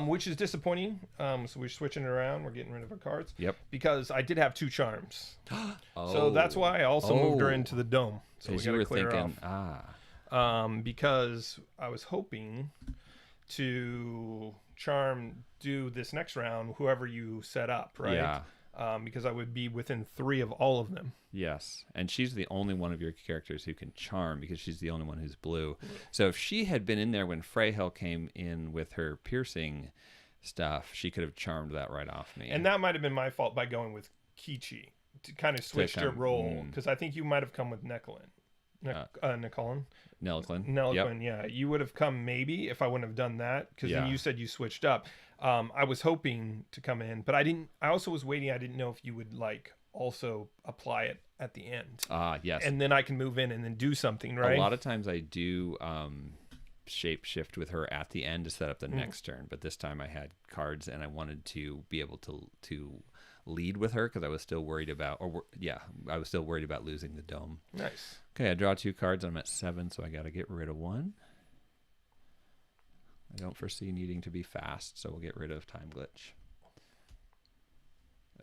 which is disappointing. So we're switching it around. We're getting rid of our cards. Yep. Because I did have 2 charms. Oh. So that's why I also moved her into the dome. So we Because got you to were clear thinking, off. Because I was hoping to do this next round, whoever you set up, right? Yeah. Because I would be within 3 of all of them. Yes, and she's the only one of your characters who can charm because she's the only one who's blue. So if she had been in there when Freyhel came in with her piercing stuff, she could have charmed that right off me. And that might have been my fault by going with Kichi to kind of switch your role, because I think you might have come with Necolin. Necolin? Neliklin. Neliquin, yeah. You would have come maybe if I wouldn't have done that, because then Yeah. you said you switched up. I was hoping to come in, but I didn't. I also was waiting. I didn't know if you would also apply it at the end. Yes. And then I can move in and then do something, right? A lot of times I do shape shift with her at the end to set up the next turn, but this time I had cards and I wanted to be able to lead with her because I was still worried about, I was still worried about losing the dome. Nice. Okay, I draw 2 cards. I'm at 7, so I got to get rid of 1. I don't foresee needing to be fast, so we'll get rid of Time Glitch.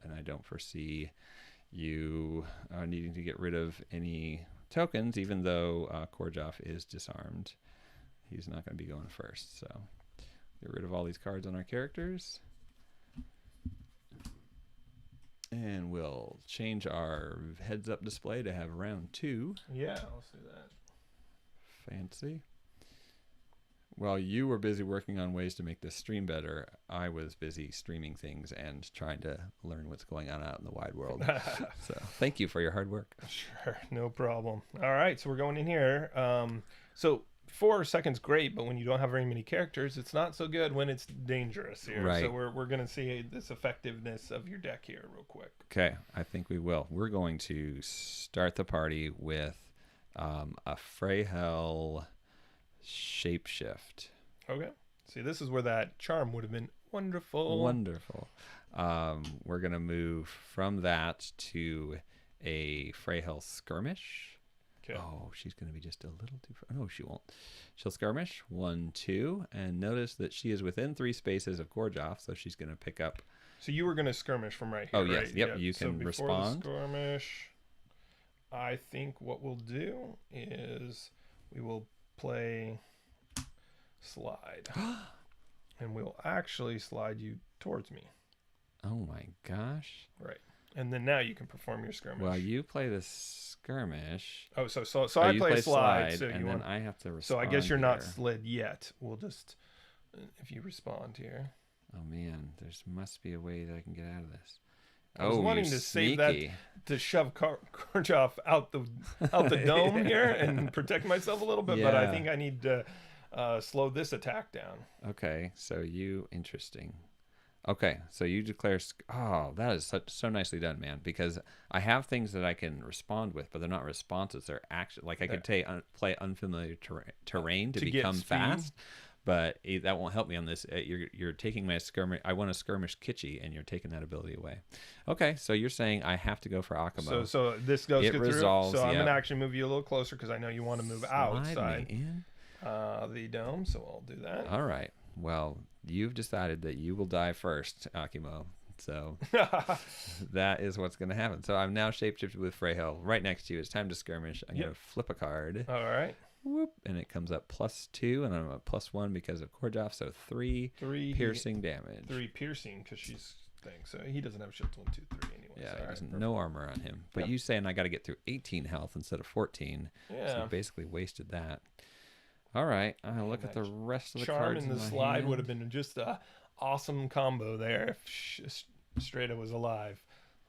And I don't foresee you needing to get rid of any tokens, even though Korjov is disarmed. He's not going to be going first, so get rid of all these cards on our characters. And we'll change our heads-up display to have round 2. Yeah, let's do that. Fancy. While you were busy working on ways to make this stream better, I was busy streaming things and trying to learn what's going on out in the wide world. So thank you for your hard work. Sure, no problem. All right, so we're going in here. So 4 seconds great, but when you don't have very many characters, it's not so good when it's dangerous here. Right. So we're going to see this effectiveness of your deck here real quick. Okay, I think we will. We're going to start the party with a Freyhel Shapeshift. Okay. See, this is where that charm would have been wonderful. Wonderful. We're going to move from that to a Freyhel Skirmish. Okay. Oh, she's going to be just a little too far. No, she won't. She'll skirmish 1, 2, and notice that she is within 3 spaces of Gorjoff, so she's going to pick up. So you were going to skirmish from right here, Oh, yes. right? Yep, you so can before respond. The skirmish, I think what we'll do is we will play slide. And we'll actually slide you towards me. Oh, my gosh. Right. And then now you can perform your skirmish. Well, you play the skirmish. Oh, so I you play a slide, so and you then want. I have to respond. So I guess you're not here. slid yet. We'll just, if you respond here. Oh man, there's must be a way that I can get out of this. I was wanting to save sneaky. that to shove Korjov out the dome here and protect myself a little bit, but I Yeah. think I need to slow this attack down. Okay, so interesting. Okay, so you declare. Oh, that is so nicely done, man. Because I have things that I can respond with, but they're not responses. They're action. Like I could play unfamiliar terrain to get become speed. fast, but that won't help me on this. You're taking my skirmish. I want to skirmish Kitschy, and you're taking that ability away. Okay, so you're saying I have to go for Akamo. So this goes It good resolves, through. So I'm yeah. gonna actually move you a little closer because I know you want to move outside Slide me in. the dome. So I'll do that. All right. Well, you've decided that you will die first, Akimo. So that is what's going to happen. So I'm now shapeshifted with Freyhel right next to you. It's time to skirmish. I'm going to flip a card. All right. Whoop, and it comes up +2, and I'm at +1 because of Korjov. So 3 piercing damage. 3 piercing because she's thing. So he doesn't have shields 1, 2, 3 anyway. Yeah, he doesn't. No armor on him. But you saying I got to get through 18 health instead of 14. Yeah. So you basically wasted that. All right. I'll look at the rest of the charm cards in the my slide hand. would have been just a awesome combo there if Strata was alive.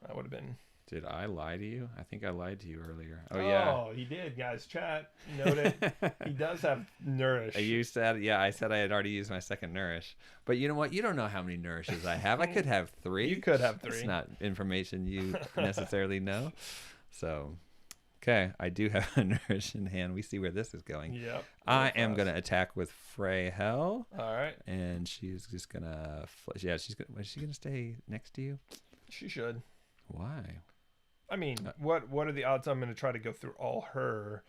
That would have been. Did I lie to you? I think I lied to you earlier. Oh, yeah. Oh, he did, guys. Chat. Note it. He does have Nourish. You said, yeah, I said I had already used my second Nourish. But you know what? You don't know how many Nourishes I have. I could have 3. You could have 3. It's not information you necessarily know. So, okay, I do have a Nourish in hand. We see where this is going. Yep. I am going to attack with Freyhel. All right. And she's just going to, is she going to stay next to you? She should. Why? I mean, what are the odds I'm going to try to go through all her?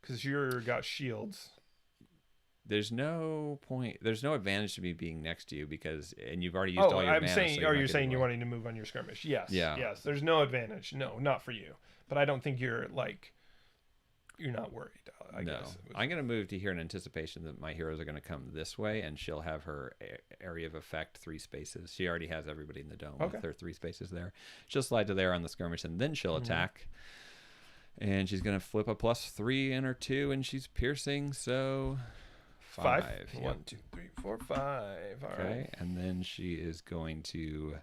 Because you're got shields. There's no point. There's no advantage to me being next to you because, and you've already used all your mana. Saying, so you're saying you're wanting to move on your skirmish? Yes. Yeah. Yes. There's no advantage. No, not for you. But I don't think you're not worried. I guess. I'm going to move to here in anticipation that my heroes are going to come this way, and she'll have her area of effect 3 spaces. She already has everybody in the dome with her 3 spaces there. She'll slide to there on the skirmish, and then she'll attack. And she's going to flip a +3 in her 2, and she's piercing, so 5. 1, 2, 3, 4, 5. All right. And then she is going to...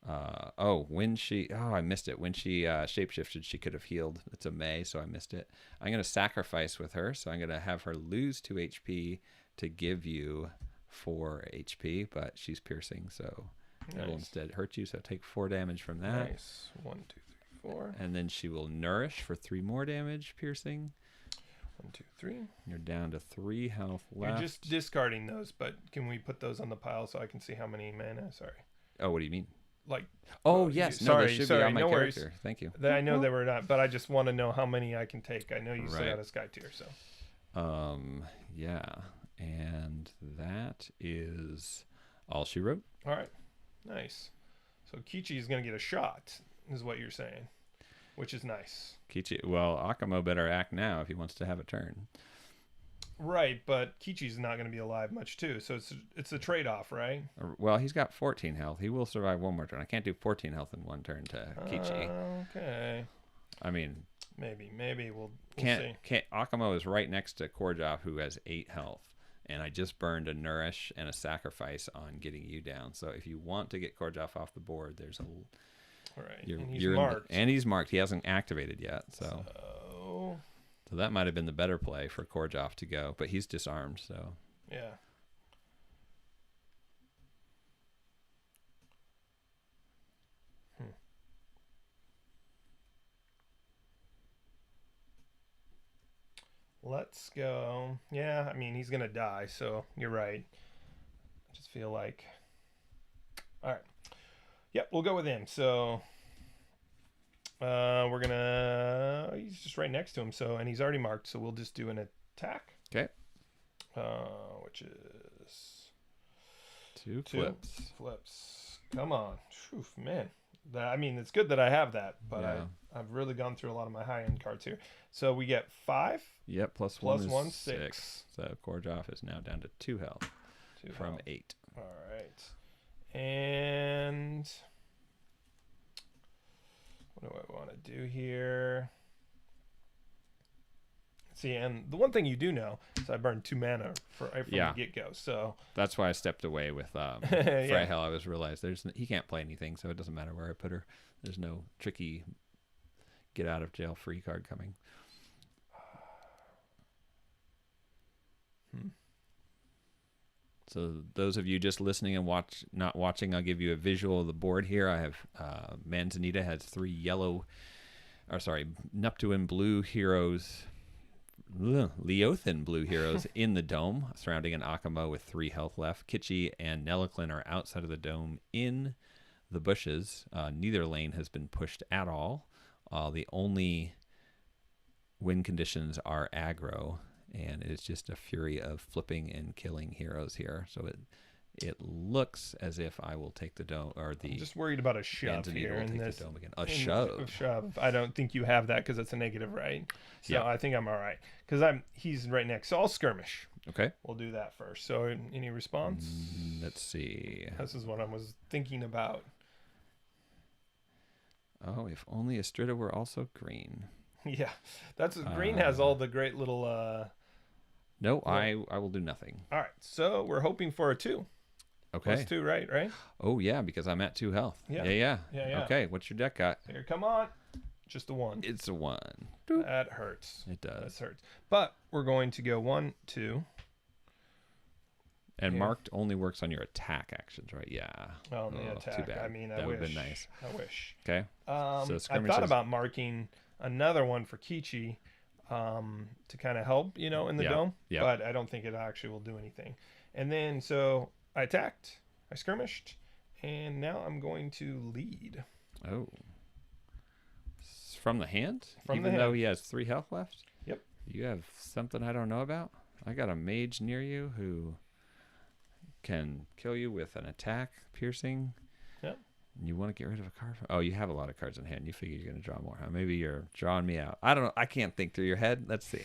I missed it. When she shapeshifted, she could have healed. It's a May, so I missed it. I'm going to sacrifice with her, so I'm going to have her lose 2 HP to give you 4 HP, but she's piercing, so it will instead hurt you, so take 4 damage from that. Nice. 1, 2, 3, 4. And then she will nourish for 3 more damage, piercing. 1, 2, 3. You're down to 3 health left. You're just discarding those, but can we put those on the pile so I can see how many mana? Sorry. Oh, what do you mean? Yes. They should be on my no character. worries. Thank you. I know they were not, but I just want to know how many I can take. I know you still got a Skytear, so. Yeah, and that is all she wrote. All right, nice. So Kichi is gonna get a shot, is what you're saying, which is nice. Well, Akamo better act now if he wants to have a turn. Right, but Kichi's not going to be alive much too, so it's a trade-off, right? Well, he's got 14 health. He will survive 1 more turn. I can't do 14 health in 1 turn to Kichi. Okay. I mean, maybe we'll see. see. Akamo is right next to Korjov, who has 8 health, and I just burned a Nourish and a Sacrifice on getting you down. So if you want to get Korjov off the board, there's a. All right, and he's marked. And he's marked. He hasn't activated yet, so that might have been the better play for Korjov to go, but he's disarmed, so. Yeah. Let's go. Yeah, I mean, he's going to die, so you're right. I just feel like... All right. Yep, we'll go with him. So... we're gonna. He's just right next to him, so and he's already marked, so we'll just do an attack. Okay. Which is 2 flips. Flips. Come on, oof, man. I mean, it's good that I have that, but Yeah. I've really gone through a lot of my high end cards here. So we get 5. Yep. Plus Plus 1 is 6. So Korjov is now down to 2 health from 8. All right. And what do I want to do here? See, and the one thing you do know is I burned 2 mana from the get-go, so that's why I stepped away with Freyhel. I was realized he can't play anything, so it doesn't matter where I put her. There's no tricky get out of jail free card coming. So those of you just listening and not watching, I'll give you a visual of the board here. I have Manzanita has 3 Neptune blue heroes Leothan blue heroes in the dome, surrounding an Akamo with 3 health left. Kitchi and Nelliclin are outside of the dome in the bushes. Neither lane has been pushed at all. The only win conditions are aggro, and it's just a fury of flipping and killing heroes here. So it looks as if I will take the dome, or the. I'm just worried about a shove Manzanita here will in take this. the dome again. A shove. A shove. I don't think you have that because it's a negative, right? So Yeah. I think I'm all right because he's right next. So I'll skirmish. Okay. We'll do that first. So any response? Let's see. This is what I was thinking about. Oh, if only Astrida were also green. Yeah, that's green has all the great little. No, I will do nothing. All right, so we're hoping for a 2. Okay. +2, right? Oh yeah, because I'm at 2 health. Yeah. Yeah. Yeah. Okay, what's your deck got? Here, come on. Just a 1. It's a 1. That hurts. It That does. hurts. But we're going to go 1, 2. And Yeah. marked only works on your attack actions, right? Yeah. Well, the Oh, attack. Too bad. I mean, that I would have wish. been nice. I wish. Okay. I skirmish thought is- about marking another one for Kichi to kind of help, in the Yeah, dome. yeah. But I don't think it actually will do anything. And then, so I attacked, I skirmished, and now I'm going to lead. Oh. From the hand? From the Even though hand. he has 3 health left? Yep. You have something I don't know about? I got a mage near you who can kill you with an attack, piercing. Yep. You want to get rid of a card? Oh, you have a lot of cards in hand. You figure you're going to draw more. Huh? Maybe you're drawing me out. I don't know. I can't think through your head. Let's see.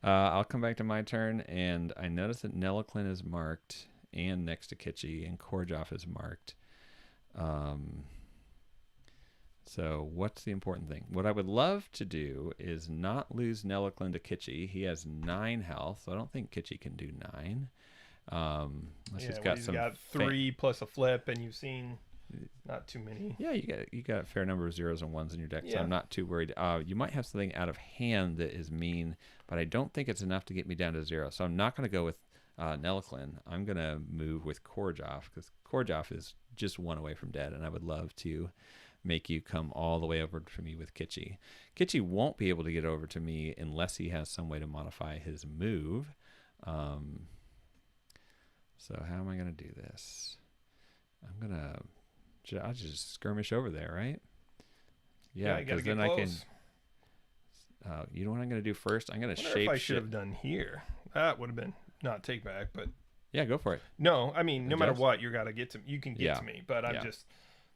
I'll come back to my turn, and I notice that Nelliclin is marked, and next to Kitchi, and Korjoff is marked. So what's the important thing? What I would love to do is not lose Nelliclin to Kitchi. He has 9 health, so I don't think Kitchi can do 9. Unless he's got he's some got 3 plus a flip, and you've seen not too many. Yeah, you got a fair number of 0s and 1s in your deck, so Yeah. I'm not too worried. You might have something out of hand that is mean, but I don't think it's enough to get me down to 0. So I'm not going to go with Nelliclin. I'm going to move with Korjoff, because Korjoff is just 1 away from dead, and I would love to make you come all the way over to me with Kitchi. Kitchi won't be able to get over to me unless he has some way to modify his move. So how am I going to do this? I'll just skirmish over there, right? Yeah, you gotta because get then I can. close. You know what I'm going to do first? I'm going to I wonder shape if I should shift. have done here. That would have been not take back, but Yeah, go for it. no. I mean, no matter Adjust? what, you got to get to. You can get Yeah. to me, but I'm Yeah. just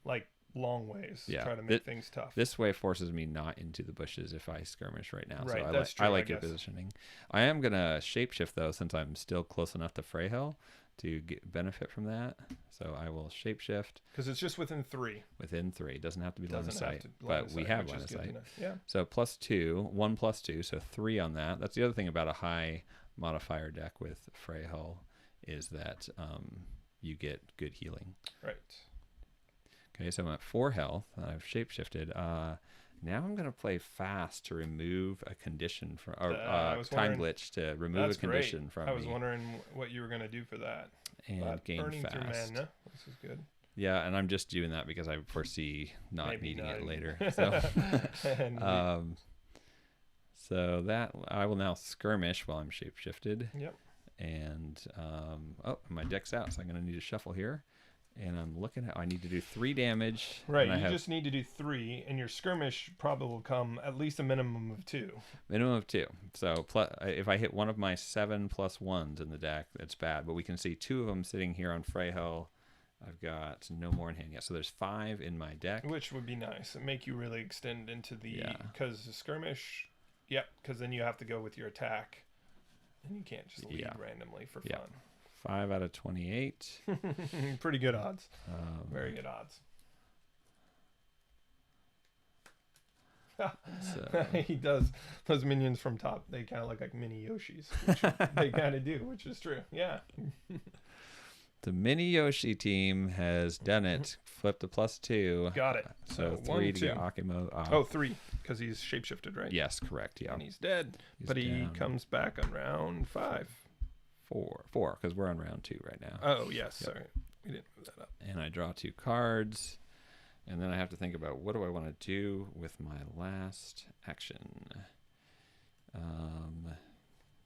like long ways. Yeah. Try to make things tough. This way forces me not into the bushes if I skirmish right now. Right, So that's I true, like I your guess. positioning. I am going to shapeshift, though, since I'm still close enough to Freyhill to benefit from that. So I will shapeshift Because it's just within 3. within 3. It doesn't have to be line of Doesn't have sight, to line but of we sight, have which line is of good to sight. know. Yeah. So +2, 1 + 2, so 3 on that. That's the other thing about a high modifier deck with Freyhill is that you get good healing. Right. Okay, so I'm at 4 health. I've shapeshifted. Now I'm going to play fast to remove a condition from, or I was time wondering- glitch to remove a That's condition great. from I was me wondering what you were going to do for that. and But gain burning through fast. mana. This is good. Yeah, and I'm just doing that because I foresee not Maybe needing it not. later. So, And so that I will now skirmish while I'm shapeshifted. yep. And my deck's out, so I'm going to need to shuffle here. And I'm looking at, I need to do 3 damage. Right. and I You have just need to do 3, and your skirmish probably will come at least a minimum of 2. minimum of 2. So if I hit one of my 7 + 1s in the deck, it's bad. But we can see 2 of them sitting here on Freyhill. I've got no more in hand yet. So there's 5 in my deck. Which would be nice. It make you really extend into the Yeah. because the skirmish. Yep. Because then you have to go with your attack, and you can't just lead Yeah. randomly for Yeah. fun. 5 out of 28. Pretty good odds. Very Very good odds. So, He does. Those minions from top, they kind of look like mini Yoshis. Which they kind of do, which is true. Yeah. the mini Yoshi team has done it. Flipped a +2. Got it. So 3 1, to 2. get Akimo off. Oh, 3, because he's shapeshifted, right? yes, correct. Yeah. And he's dead. He's but he down. comes back on round 5. 4, because we're on round 2 right now. Oh, yes. Yep. Sorry. We didn't move that up. And I draw 2 cards. And then I have to think about what do I want to do with my last action.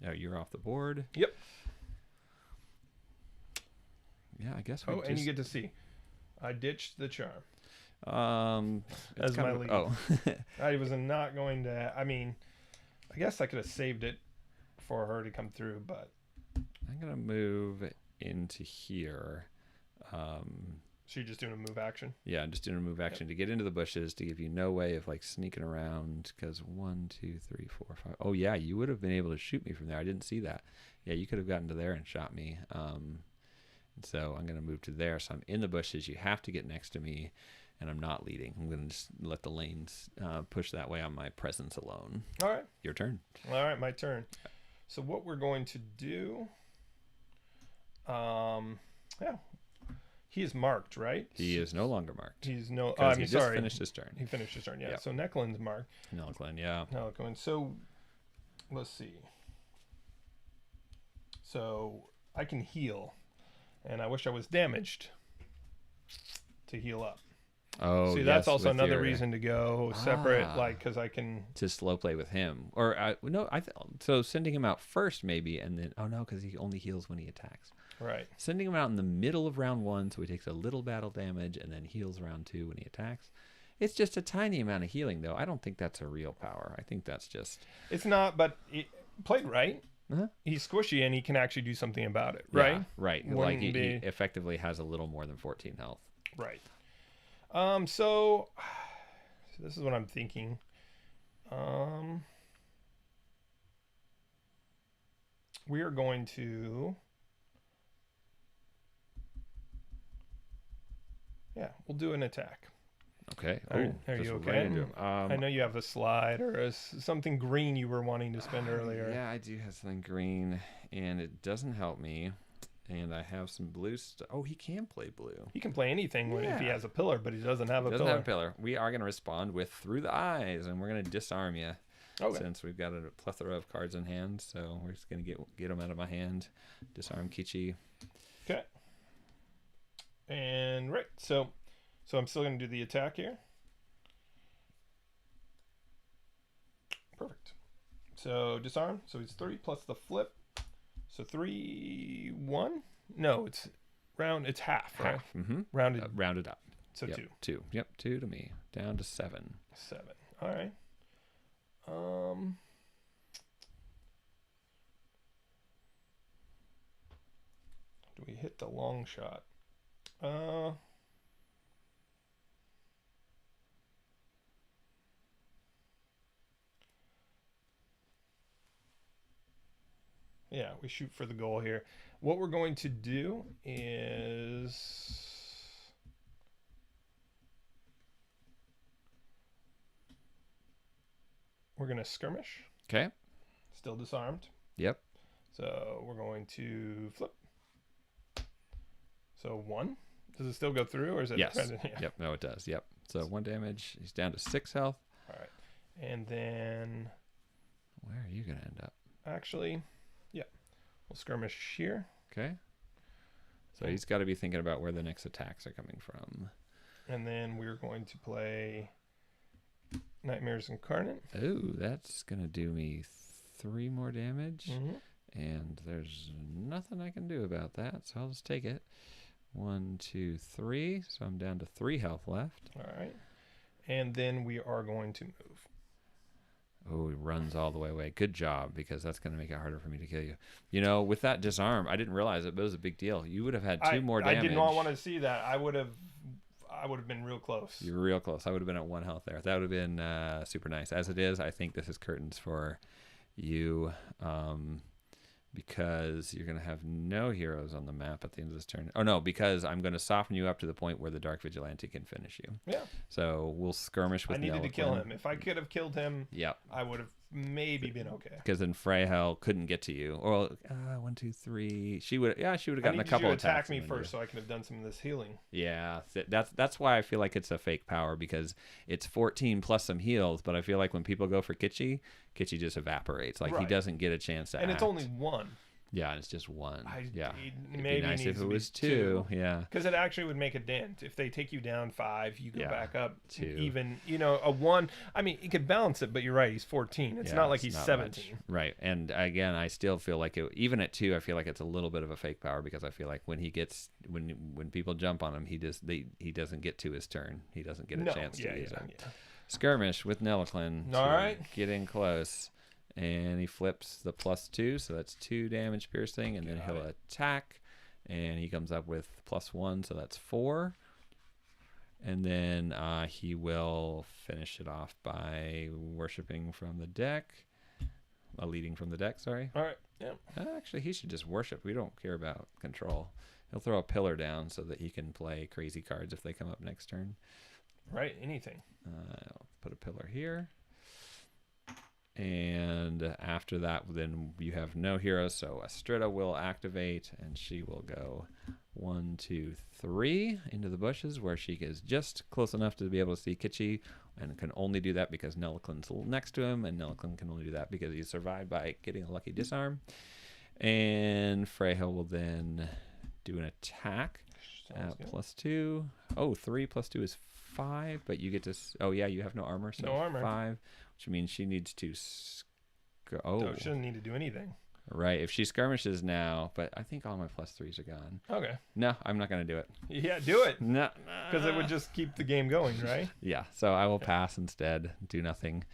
Oh, you're off the board. Yep. Yeah, I guess. And you get to see. I ditched the charm. As my lead. Oh. I was not going to. I mean, I guess I could have saved it for her to come through, but I'm gonna move into here. So you're just doing a move action? Yeah, I'm just doing a move action to get into the bushes to give you no way of like sneaking around. Because 1, 2, 3, 4, 5. Oh yeah, you would have been able to shoot me from there. I didn't see that. Yeah, you could have gotten to there and shot me. So I'm gonna move to there. So I'm in the bushes. You have to get next to me, and I'm not leading. I'm gonna just let the lanes push that way on my presence alone. All right. Your turn. All right, my turn. So what we're going to do? Yeah. He is marked, right? He is no longer marked. He's no. Because he just finished his turn. He finished his turn. Yeah. Yep. So Necklin's marked. Neckline, yeah. Neckline. So let's see. So I can heal, and I wish I was damaged to heal up. Oh, see, that's yes, also with another your- reason to go separate, like because I can. to slow play with him, or no, so sending him out first maybe, and then because he only heals when he attacks. Right. Sending him out in the middle of round 1, so he takes a little battle damage, and then heals round 2 when he attacks. It's just a tiny amount of healing, though. I don't think that's a real power. I think that's just. It's not, but played right. Uh-huh. He's squishy, and he can actually do something about it. Right. Yeah, right. Wouldn't Like he be- effectively has a little more than 14 health. Right. So this is what I'm thinking. We are going to. Yeah, we'll do an attack. Okay. Are just you right okay? into him. I know you have a slide or something green you were wanting to spend earlier. Yeah, I do have something green, and it doesn't help me. And I have some blue stuff. Oh, he can play blue. He can play anything if he Yeah. has a pillar, but he doesn't have a Doesn't pillar. have a pillar. We are going to respond with Through the Eyes, and we're going to disarm you. Okay. Since we've got a plethora of cards in hand, so we're just going to get them out of my hand. Disarm Kichi. Okay. And right, so I'm still going to do the attack here. Perfect. So disarm. So it's 3 plus the flip. So 3, 1. No, it's round. It's half, right? Half. Mm-hmm. Rounded. Rounded up. So Yep, 2. 2. Yep, 2 to me. Down to 7. 7. All right. Do we hit the long shot? Yeah, we shoot for the goal here. What we're going to do is we're going to skirmish. Okay. Still disarmed. Yep. So we're going to flip. So 1. Does it still go through, or is it? Yes. Yeah. Yep. No, it does. Yep. So 1 damage. He's down to 6 health. All right. And then Where are you going to end up? actually, yeah, we'll skirmish here. Okay. So he's got to be thinking about where the next attacks are coming from. And then we're going to play Nightmares Incarnate. Oh, that's going to do me 3 more damage. Mm-hmm. And there's nothing I can do about that, so I'll just take it. 1, 2, 3. So I'm down to 3 health left. All right. And then we are going to move. Oh, he runs all the way away. Good job, because that's going to make it harder for me to kill you. You know, with that disarm, I didn't realize it, but it was a big deal. You would have had 2 more damage. I did not want to see that. I would have been real close. You were real close. I would have been at 1 health there. That would have been super nice. As it is, I think this is curtains for you. Because you're going to have no heroes on the map at the end of this turn. Oh, no, because I'm going to soften you up to the point where the Dark Vigilante can finish you. Yeah. So we'll skirmish with I needed to Nellican. kill him. If I could have killed him, Yep. I would have maybe been okay. Because then Freyhel couldn't get to you. Or 1, 2, 3. She would have I gotten a needed couple you of to attack attacks. me and then first, so I could have done some of this healing. Yeah, that's why I feel like it's a fake power, because it's 14 plus some heals, but I feel like when people go for Kichi just evaporates. Like he Right. doesn't get a chance to And act. it's only 1. Yeah, and it's just one. Yeah. It'd Maybe be nice needs if to it be was two. Yeah. because it actually would make a dent. If they take you down 5, you go Yeah, back up 2. even. A 1. I mean, you could balance it, but you're right. He's 14. It's Yeah, not like it's he's not 17. much. Right. And again, I still feel like even at 2, I feel like it's a little bit of a fake power because I feel like when when people jump on him, he doesn't get to his turn. He doesn't get a chance to use it. Yeah. Skirmish with Nelliclin. All right. Get in close. And he flips the +2, so that's 2 damage piercing, and then he'll attack, and he comes up with +1, so that's 4. And then he will finish it off by worshiping from the deck. Leading from the deck, sorry. All right. Yeah. Actually, he should just worship. We don't care about control. He'll throw a pillar down so that he can play crazy cards if they come up next turn. Right. Anything. I'll put a pillar here. And after that, then you have no heroes, so Astrida will activate, and she will go 1, 2, 3 into the bushes, where she is just close enough to be able to see Kitschy, and can only do that because Nelliclin's next to him, and Nelliclin can only do that because he survived by getting a lucky disarm. And Freyja will then do an attack at +2. Oh, 3 + 2 is 5, but you get to... Oh, yeah, you have no armor, so no armor. 5, which means she needs to... Oh, she doesn't need to do anything. Right, if she skirmishes now, but I think all my +3s are gone. Okay. No, I'm not going to do it. Yeah, do it. No. Because it would just keep the game going, right? Yeah, so I will pass instead, do nothing.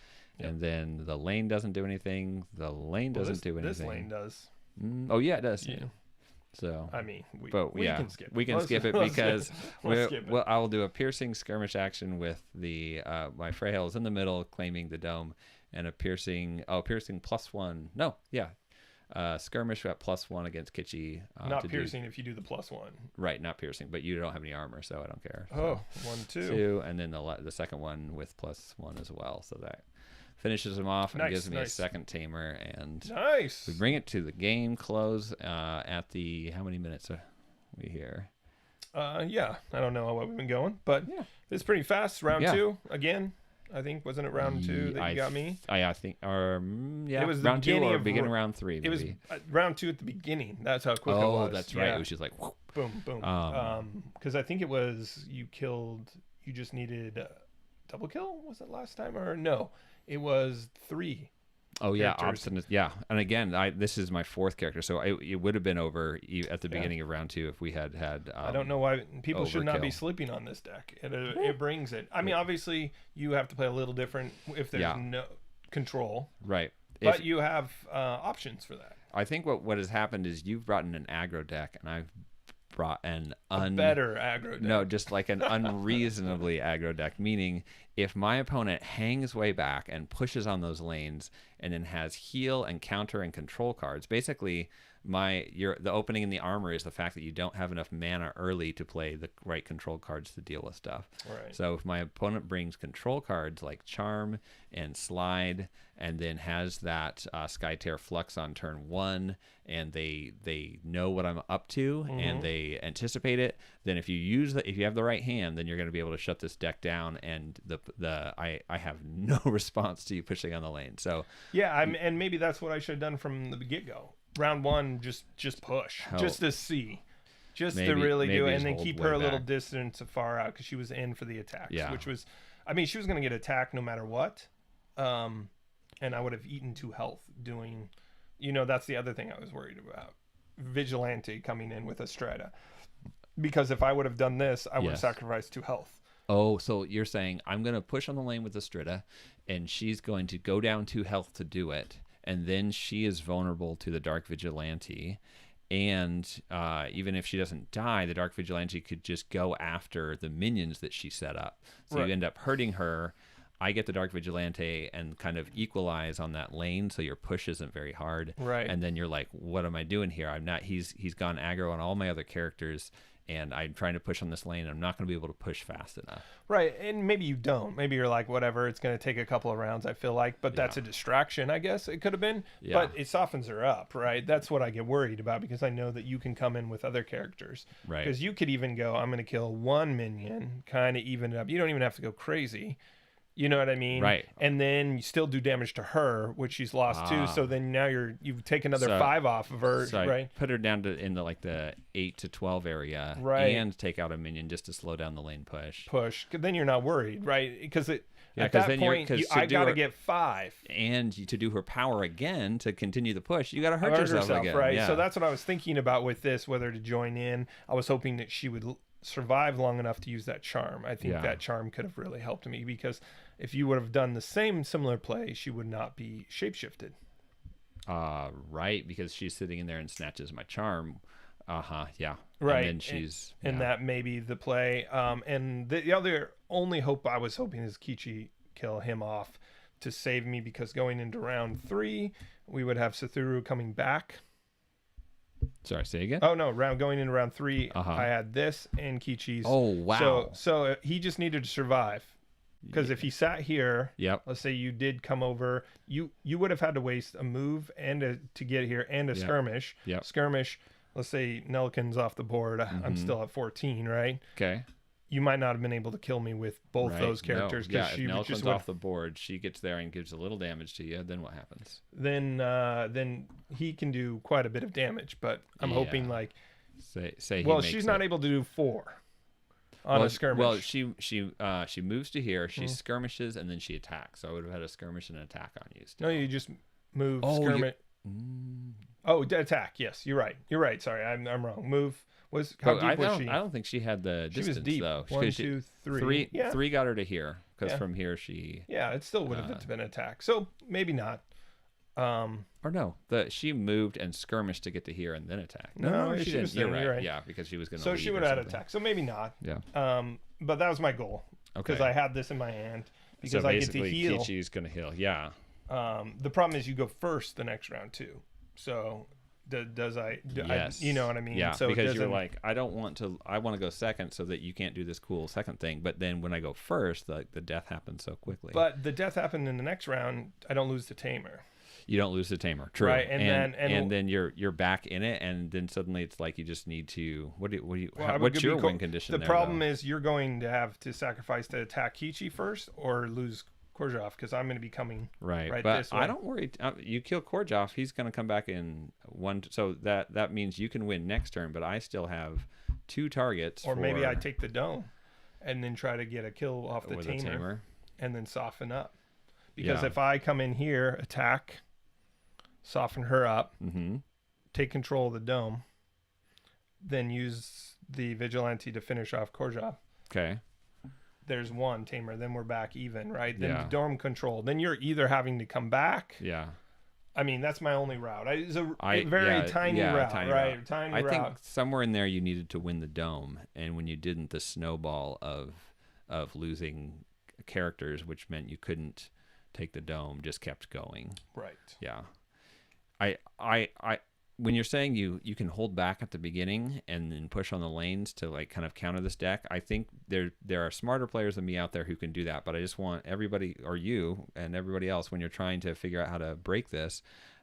Yep. And then the lane doesn't do anything. The lane doesn't do anything. This lane does. Oh, yeah, it does. Yeah. So, I mean, we can skip it. We can skip it because skip it. Well, I will do a piercing skirmish action with the my Freyja is in the middle, claiming the dome, and a piercing +1. No, yeah, skirmish at +1 against Kitschy. Not piercing if you do the +1. Right, not piercing, but you don't have any armor, so I don't care. Oh, so, 1, 2. 2, and then the second one with +1 as well, so that finishes him off and gives me a second tamer, and nice. we bring it to the game close at the... How many minutes are we here? Yeah, I don't know what we've been going, but Yeah. it's pretty fast. Round 2 again. I think wasn't it round 2 that you got me? I think, yeah, it was round 2 or of beginning round 3. Maybe. It was round 2 at the beginning. That's how quick it was. Oh, that's right. It was just like whoop. boom, boom. Because I think it was you just needed double kill. Was it last time or no? It was 3. Oh yeah, characters. obstinate. Yeah, and again, this is my 4th character, so it would have been over at the beginning of round 2 if we had. I don't know why people should not be overkill. sleeping on this deck. It brings it. I mean, obviously, you have to play a little different if there's no control, Right. but you have options for that. I think what has happened is you've brought in an aggro deck, and I've brought an better aggro deck. No, just like an unreasonably aggro deck, meaning if my opponent hangs way back and pushes on those lanes and then has heal and counter and control cards, basically the opening in the armor is the fact that you don't have enough mana early to play the right control cards to deal with stuff. Right. So if my opponent brings control cards like Charm and Slide, and then has that Skytear Flux on turn 1, and they know what I'm up to and they anticipate it, then if you have the right hand, then you're going to be able to shut this deck down, and I have no response to you pushing on the lane. So yeah, and maybe that's what I should have done from the get-go. Round 1, just push, just to see, to really do it, and then keep her a little distance far out because she was in for the attacks. Yeah. Which was, I mean, she was going to get attacked no matter what, and I would have eaten 2 health doing, that's the other thing I was worried about, Vigilante coming in with Astrida, because if I would have done this, I would have sacrificed 2 health. Oh, so you're saying I'm going to push on the lane with Astrida, and she's going to go down 2 health to do it, and then she is vulnerable to the Dark Vigilante, and even if she doesn't die, the Dark Vigilante could just go after the minions that she set up. So you end up hurting her. I get the Dark Vigilante and kind of equalize on that lane, so your push isn't very hard. Right. And then you're like, what am I doing here? I'm not. He's gone aggro on all my other characters, and I'm trying to push on this lane. And I'm not going to be able to push fast enough. Right. And maybe you don't. Maybe you're like, whatever, it's going to take a couple of rounds, I feel like. But that's a distraction, I guess it could have been. Yeah. But it softens her up, right? That's what I get worried about, because I know that you can come in with other characters. Right. Because you could even go, I'm going to kill 1 minion, kind of even it up. You don't even have to go crazy. You know what I mean? Right. And then you still do damage to her, which she's lost too. So then now you've taken another 5 off of her, So right? I put her down to in the 8 to 12 area, Right. and take out a minion just to slow down the lane push. 'Cause then you're not worried, right? Because at 'cause that then point, I gotta get 5. And to do her power again to continue the push, you got to hurt yourself again, right? Yeah. So that's what I was thinking about with this, whether to join in. I was hoping that she would survive long enough to use that charm. I think that charm could have really helped me, because if you would have done the same similar play, she would not be shapeshifted. Right, because she's sitting in there and snatches my charm. Yeah. Right. And then she's and that may be the play. And the other only hope I was hoping is Kichi kill him off to save me, because going into round 3, we would have Sethuru coming back. Sorry, say again? Oh no, going into round 3, I had this and Kichi's. Oh, wow. So he just needed to survive. Because if he sat here, let's say you did come over, you would have had to waste a move and to get here, and a skirmish. Skirmish, let's say Nelikin's off the board. I'm still at 14, right? Okay. You might not have been able to kill me with both those characters. No. Yeah, if Nelikin's off the board, she gets there and gives a little damage to you, then what happens? Then he can do quite a bit of damage, but I'm hoping like... Say well, she's not able to do 4 on a skirmish. Well, she moves to here, she skirmishes, and then she attacks. So I would have had a skirmish and an attack on you still. No, you just move, skirmish. Attack. Yes, you're right. Sorry, I'm wrong. Move was how deep was she? I don't think she had the distance. She was deep. Though. 1, 2, 3. Three got her to here, because from here she. Yeah, it still would have been an attack. So maybe not. Or no, she moved and skirmished to get to here and then attack. No, she didn't. You're right. Yeah, because she was going to. So she would have had attack. So maybe not. Yeah. But that was my goal, because I had this in my hand, because I get to heal. Kichi's going to heal. Yeah. The problem is you go first the next round too. So yes. you know what I mean? Yeah, so because you're like, I want to go second so that you can't do this cool second thing. But then when I go first, the death happens so quickly. But the death happened in the next round. I don't lose the tamer. You don't lose the tamer, true. Right, and then you're back in it, and then suddenly it's like you just need to. What's your win condition? The problem is you're going to have to sacrifice to attack Kichi first, or lose Korjov, because I'm going to be coming right but this way. I don't worry. You kill Korjov, he's going to come back in one. So that means you can win next turn, but I still have 2 targets. Or maybe I take the dome, and then try to get a kill off the tamer, and then soften up. Because if I come in here, attack, soften her up, take control of the dome, then use the vigilante to finish off Korjov. Okay. There's 1 tamer, then we're back even, right? Then the dome control. Then you're either having to come back. Yeah. I mean, that's my only route. It's a very tiny route, right? Tiny route. I think somewhere in there you needed to win the dome, and when you didn't, the snowball of losing characters, which meant you couldn't take the dome, just kept going. Right. Yeah. I when you're saying you can hold back at the beginning and then push on the lanes to like kind of counter this deck, I think there are smarter players than me out there who can do that. But I just want everybody, or you and everybody else, when you're trying to figure out how to break this,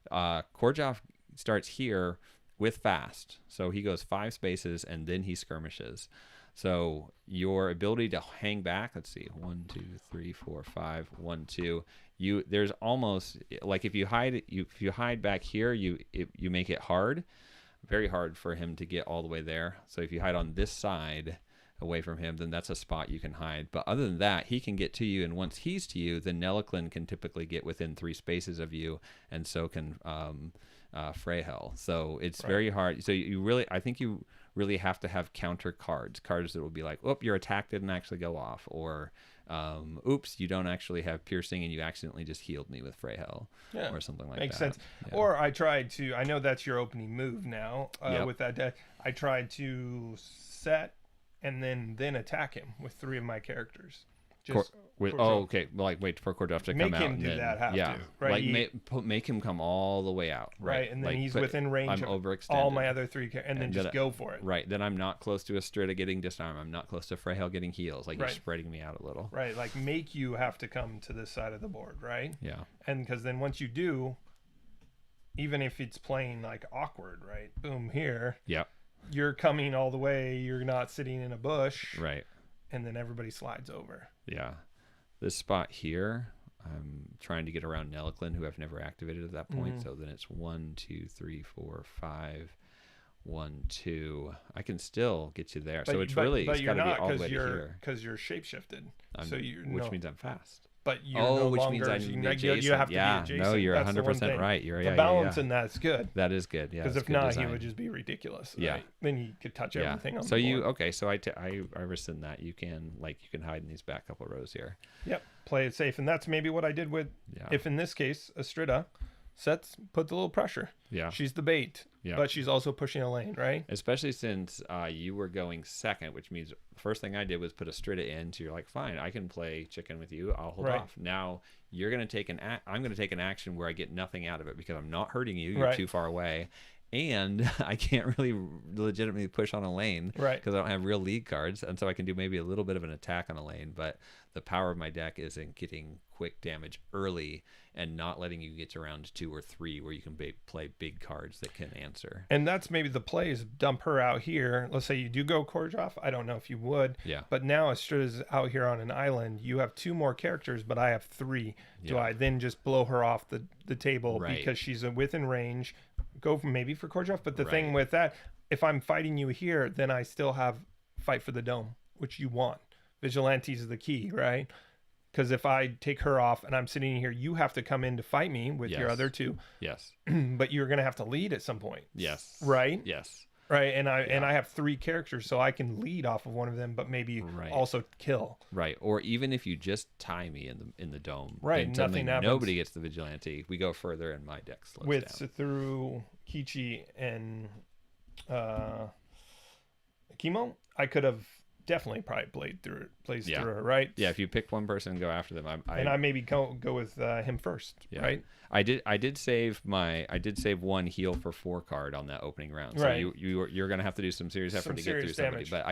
Korjov starts here with fast, so he goes 5 spaces and then he skirmishes. So your ability to hang back, let's see, 1, 2, 3, 4, 5, 1, 2. There's almost like if you hide back here, you make it very hard for him to get all the way there. So if you hide on this side away from him, then that's a spot you can hide. But other than that, he can get to you, and once he's to you, then Nelikin can typically get within 3 spaces of you, and so can Freyhel. So it's very hard. So I think you really have to have counter cards that will be like, oh, your attack didn't actually go off, or oops, you don't actually have piercing and you accidentally just healed me with Freyhel, or something like that. Makes sense. Yeah. Or I know that's your opening move now with that deck. I tried to set and then attack him with 3 of my characters. Okay. Like wait for Korjov to come out. Make him do that. Right. Like make him come all the way out. Right. And then he's within range of all my other 3 and then just go for it. Right. Then I'm not close to Estrella getting disarm. I'm not close to Freyhel getting heals. Like you're spreading me out a little. Right. Like make you have to come to this side of the board. Right. Yeah. And because then once you do, even if it's playing like awkward, right? Boom here. Yep. You're coming all the way. You're not sitting in a bush. Right. And then everybody slides over. Yeah. This spot here, I'm trying to get around Nelliclin, who I've never activated at that point. So then it's 1, 2, 3, 4, 5, 1, 2. I can still get you there. So it's really it's got to be all the way to here. Because you're shapeshifted. Which means I'm fast. But you're no which longer, means I'm adjacent. You have to be adjacent. No, you're that's 100% right. You're the balance in that's good. That is good. Yeah. Because if not, he would just be ridiculous. Yeah. Right? Then you could touch everything on so the board. So I rescind that. You can hide in these back couple rows here. Yep. Play it safe, and that's maybe what I did with. If in this case, Astrida puts a little pressure. Yeah. She's the bait. Yeah. But she's also pushing a lane, right? Especially since you were going second, which means the first thing I did was put Astrida in. So you're like, fine, I can play chicken with you. I'll hold off. Now you're going to take I'm going to take an action where I get nothing out of it because I'm not hurting you. You're too far away. And I can't really legitimately push on a lane because I don't have real lead cards. And so I can do maybe a little bit of an attack on a lane. But the power of my deck is in getting quick damage early and not letting you get to round 2 or 3 where you can play big cards that can answer. And that's maybe the play is dump her out here. Let's say you do go Korjov. I don't know if you would. Yeah. But now Astrida's out here on an island. You have 2 more characters, but I have 3. Do I then just blow her off the table because she's within range? Go maybe for Korjov. But the thing with that, if I'm fighting you here, then I still have fight for the dome, which you want. Vigilantes is the key, right? Because if I take her off and I'm sitting here, you have to come in to fight me with your other 2. Yes. But you're going to have to lead at some point. Yes. Right? Yes. Right. And I have 3 characters, so I can lead off of one of them, but maybe also kill. Right. Or even if you just tie me in the dome. Right. Nothing happens. Nobody gets the vigilante. We go further and my deck slows down. Through Kichi and Chemo, I could have definitely probably blazed through her, right? Yeah, if you pick one person and go after them, I maybe go with him first, right? I did save 1 heal for 4 card on that opening round. So you're gonna have to do some serious effort to get through somebody, but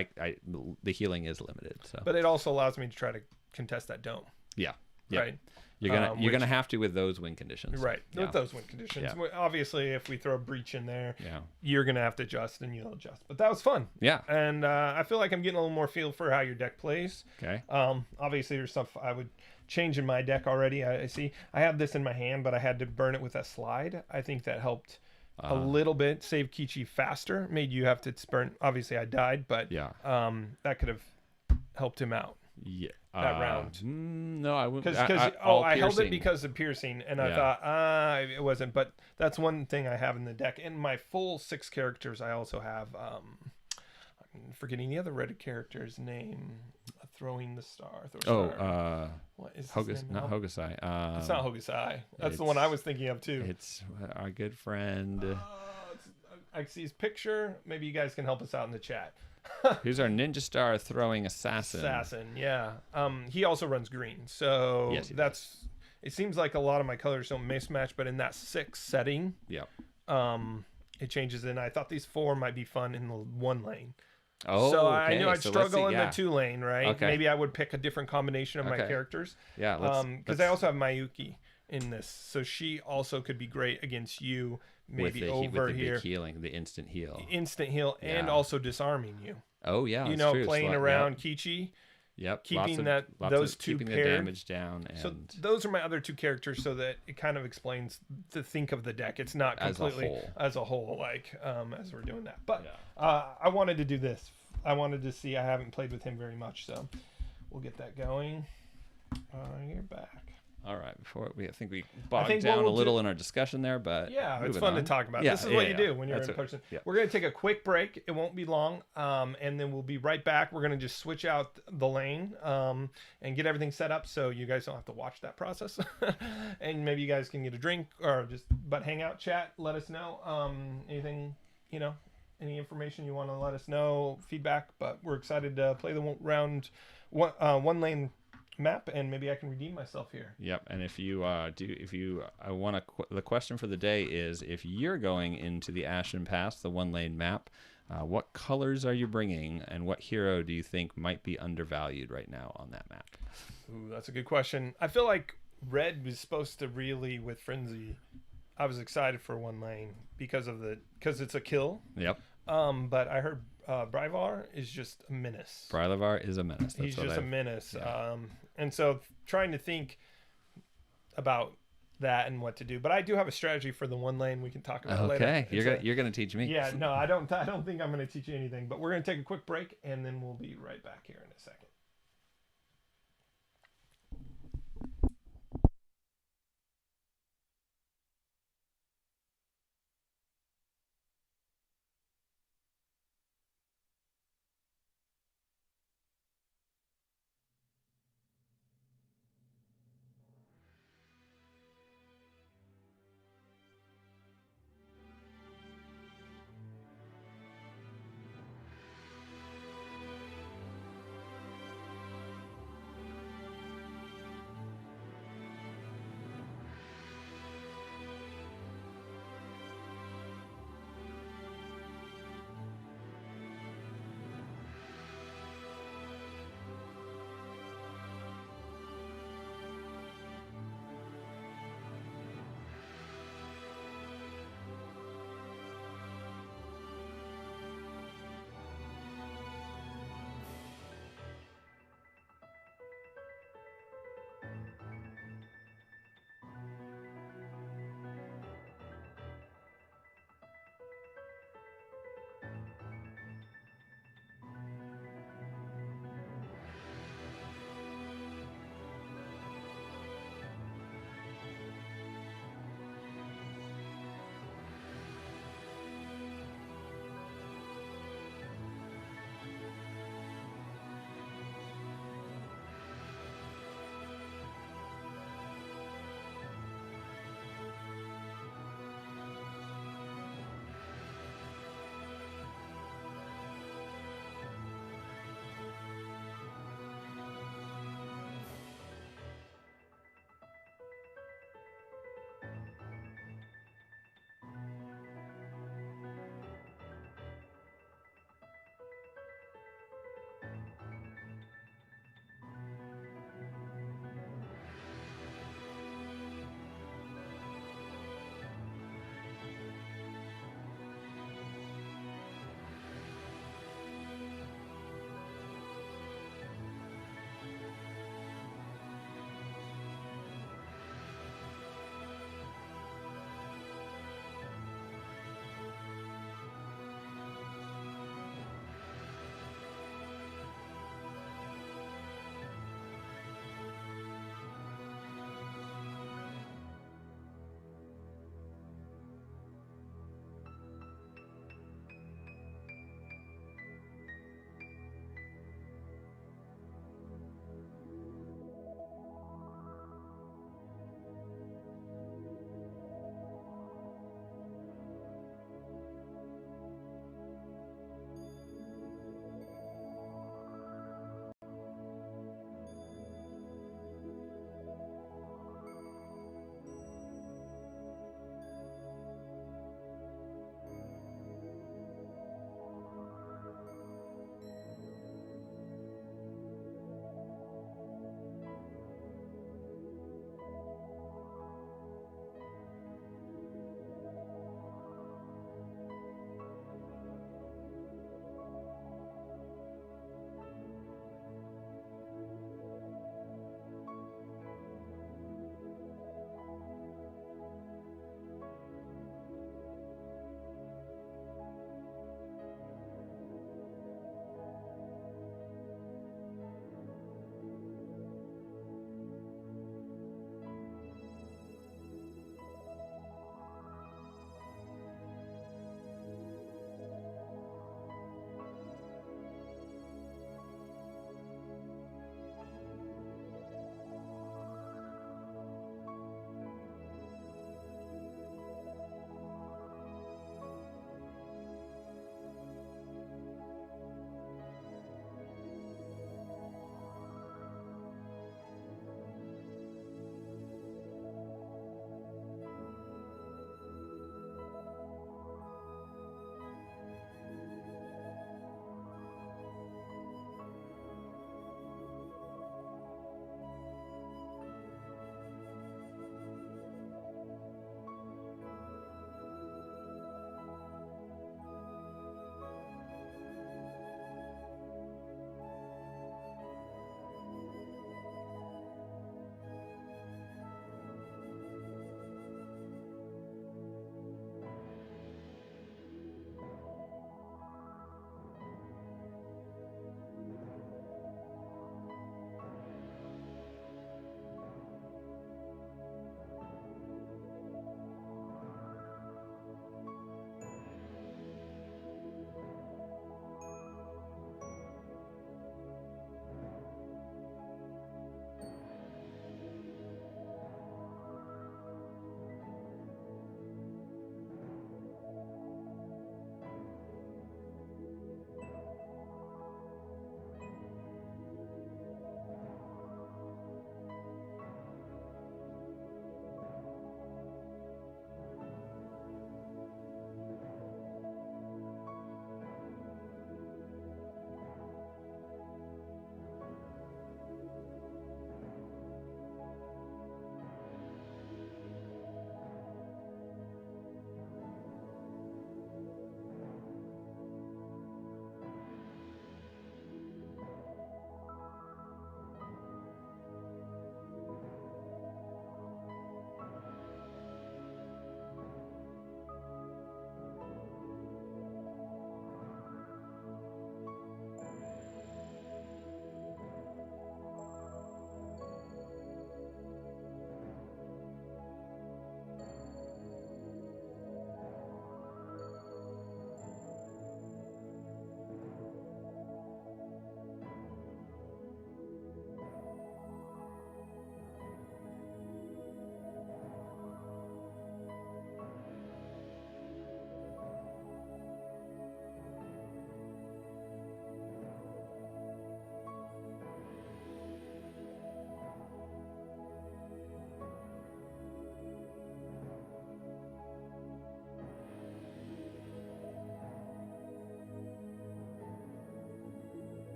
the healing is limited. So, but it also allows me to try to contest that dome. Yeah. Right. You're gonna have to with those win conditions. Right. With those win conditions. Yeah. Obviously, if we throw a breach in there, yeah, you're gonna have to adjust and you'll adjust. But that was fun. Yeah. And I feel like I'm getting a little more feel for how your deck plays. Okay. Obviously, there's stuff I would change in my deck already. I see. I have this in my hand, but I had to burn it with a slide. I think that helped a little bit. Save Kichi faster. Made you have to burn. Obviously, I died, but that could have helped him out. Yeah. That round. No, I wouldn't. Because I held it because of piercing, and I thought it wasn't. But that's one thing I have in the deck. In my full 6 characters, I also have. I'm forgetting the other red character's name. Throwing the star. What is his name? Not Hokusai. It's not Hokusai. That's the one I was thinking of too. It's our good friend. I see his picture. Maybe you guys can help us out in the chat. Here's our ninja star throwing assassin. Yeah. He also runs green, so yes, it seems like a lot of my colors don't mismatch, but in that 6 setting, it changes. And I thought these 4 might be fun in the 1 lane. Oh, so okay. I knew I'd struggle in the 2 lane, right? Okay. Maybe I would pick a different combination of my characters. Yeah, because I also have Mayuki in this, so she also could be great against you. Maybe with the here, big healing, the instant heal, and also disarming you. Oh yeah, true. Playing around Kichi. Yep. Keeping those 2 keeping paired. The damage down. And so those are my other 2 characters, so that it kind of explains the think of the deck. It's not completely as a whole, like as we're doing that. But I wanted to do this. I wanted to see. I haven't played with him very much, so we'll get that going. You're back. All right. I think we bogged down a little in our discussion there, but it's fun to talk about. This is what you do when you're in person. We're going to take a quick break. It won't be long, and then we'll be right back. We're going to just switch out the lane and get everything set up so you guys don't have to watch that process. And maybe you guys can get a drink or but hang out, chat, let us know. Anything, any information you want to let us know, feedback. But we're excited to play the round 1 lane map, and maybe I can redeem myself here. Yep. And if you the question for the day is, if you're going into the Ashen Pass, the 1 lane map, what colors are you bringing, and what hero do you think might be undervalued right now on that map? Ooh, that's a good question. I feel like red was supposed to really, with Frenzy, I was excited for 1 lane because it's a kill. Yep. But I heard Bryvar is just a menace. Bryvar is a menace. He's just a menace. Yeah. And so trying to think about that and what to do. But I do have a strategy for the one lane we can talk about later. Okay, you're gonna teach me. Yeah, no, I don't think I'm going to teach you anything. But we're going to take a quick break, and then we'll be right back here in a second.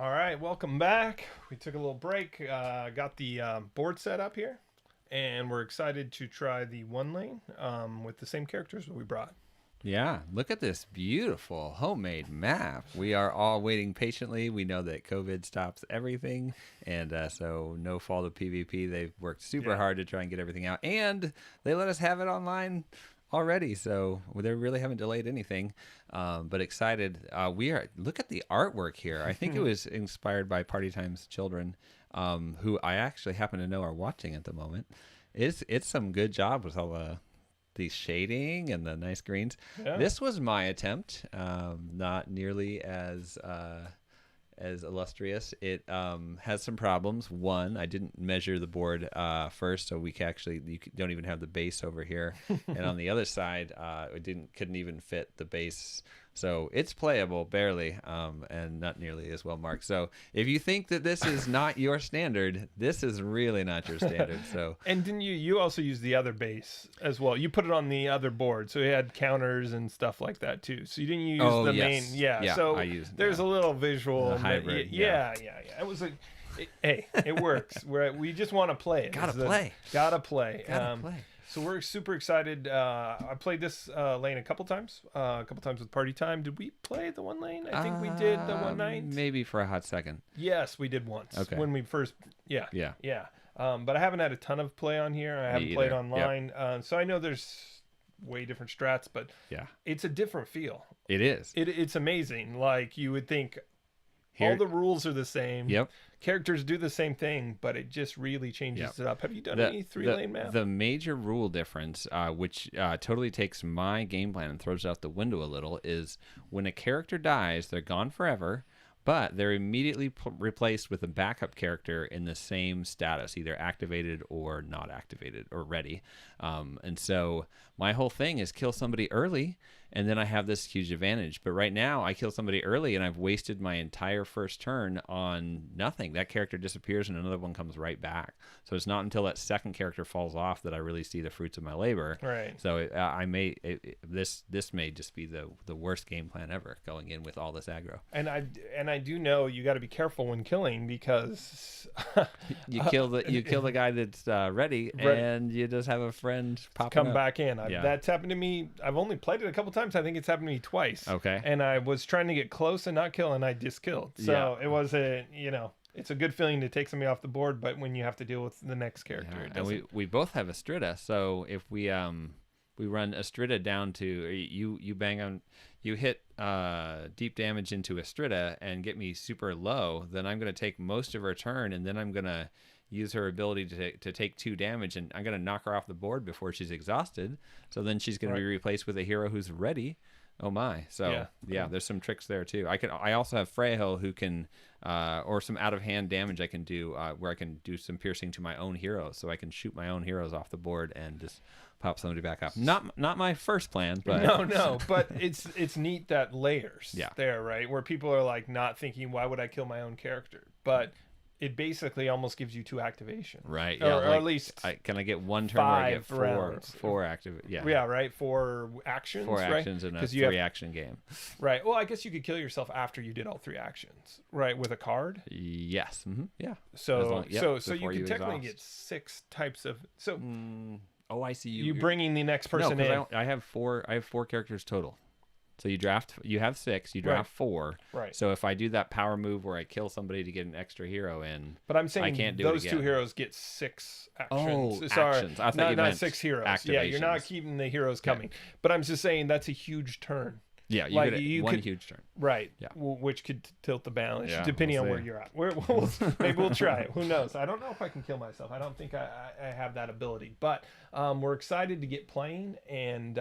All right, welcome back. We took a little break, got the board set up here, and we're excited to try the one lane with the same characters that we brought. Yeah, look at this beautiful homemade map. We are all waiting patiently. We know that COVID stops everything, and so no fault of PvP. They've worked super hard to try and get everything out, and they let us have it online already, so they really haven't delayed anything. But excited. Look at the artwork here. I think it was inspired by Party Time's children, who I actually happen to know are watching at the moment. It's some good job with all the shading and the nice greens. Yeah. This was my attempt, not nearly as illustrious. It has some problems. One, I didn't measure the board first, so you don't even have the base over here. And on the other side, couldn't even fit the base. So it's playable barely, and not nearly as well marked. So if you think that this is not your standard, this is really not your standard. So and didn't you also use the other base as well? You put it on the other board, so it had counters and stuff like that too. So you didn't use the main. Yeah. So there's a little visual the hybrid. Yeah. It was hey, it works. We just want to play it. Gotta play. So we're super excited. I played this lane a couple times with Party Time. Did we play the one lane? I think we did the one night. Maybe for a hot second. Yes, we did once. Okay. When we first, yeah. But I haven't had a ton of play on here. I haven't played online. Yep. So I know there's way different strats, but it's a different feel. It is. It's amazing. Like you would think all the rules are the same. Yep. Characters do the same thing, but it just really changes it up. Have you done any three-lane map? The major rule difference, which totally takes my game plan and throws it out the window a little, is when a character dies, they're gone forever, but they're immediately replaced with a backup character in the same status, either activated or not activated or ready. And so my whole thing is kill somebody early, and then I have this huge advantage. But right now, I kill somebody early, and I've wasted my entire first turn on nothing. That character disappears, and another one comes right back. So it's not until that second character falls off that I really see the fruits of my labor. Right. So this may just be the worst game plan ever, going in with all this aggro. And I do know you got to be careful when killing, because you kill the guy that's ready, and you just have a friend come back in. That's happened to me. I've only played it a couple times. I think it's happened to me twice. Okay. And I was trying to get close and not kill, and I just killed. So it was it's a good feeling to take somebody off the board, but when you have to deal with the next character, and we both have Astrida. So if we run Astrida down to you hit deep damage into Astrida and get me super low, then I'm going to take most of her turn, and then I'm going to use her ability to take 2 damage, and I'm going to knock her off the board before she's exhausted. So then she's going to be replaced with a hero who's ready. Oh my. So there's some tricks there too. I also have Freyahill who can or some out of hand damage I can do where I can do some piercing to my own heroes, so I can shoot my own heroes off the board and just pop somebody back up. Not my first plan, but no, but it's neat that layers there, right? Where people are like not thinking, why would I kill my own character? But it basically almost gives you 2 activation. Right. Or at least can I get 1 turn where I get 4 active? Yeah, right. 4 actions. 4 actions in a 3-action game. Right. Well, I guess you could kill yourself after you did all 3 actions, right? With a card. Yes. Mm-hmm. Yeah. So you can technically get 6 types of I see you. You bringing the next person in. I have 4 characters total. So you have 6, you draft 4. Right. So if I do that power move where I kill somebody to get an extra hero in, but I'm saying I can't do those it again. 2 heroes get 6 actions. Oh, sorry, actions. I thought not 6 heroes. Activations. Yeah, you're not keeping the heroes coming. But I'm just saying that's a huge turn. Yeah, you get 1 huge turn. Right. Yeah. which could tilt the balance depending on where you're at. Maybe we'll try it. Who knows? I don't know if I can kill myself. I don't think I have that ability. But we're excited to get playing, and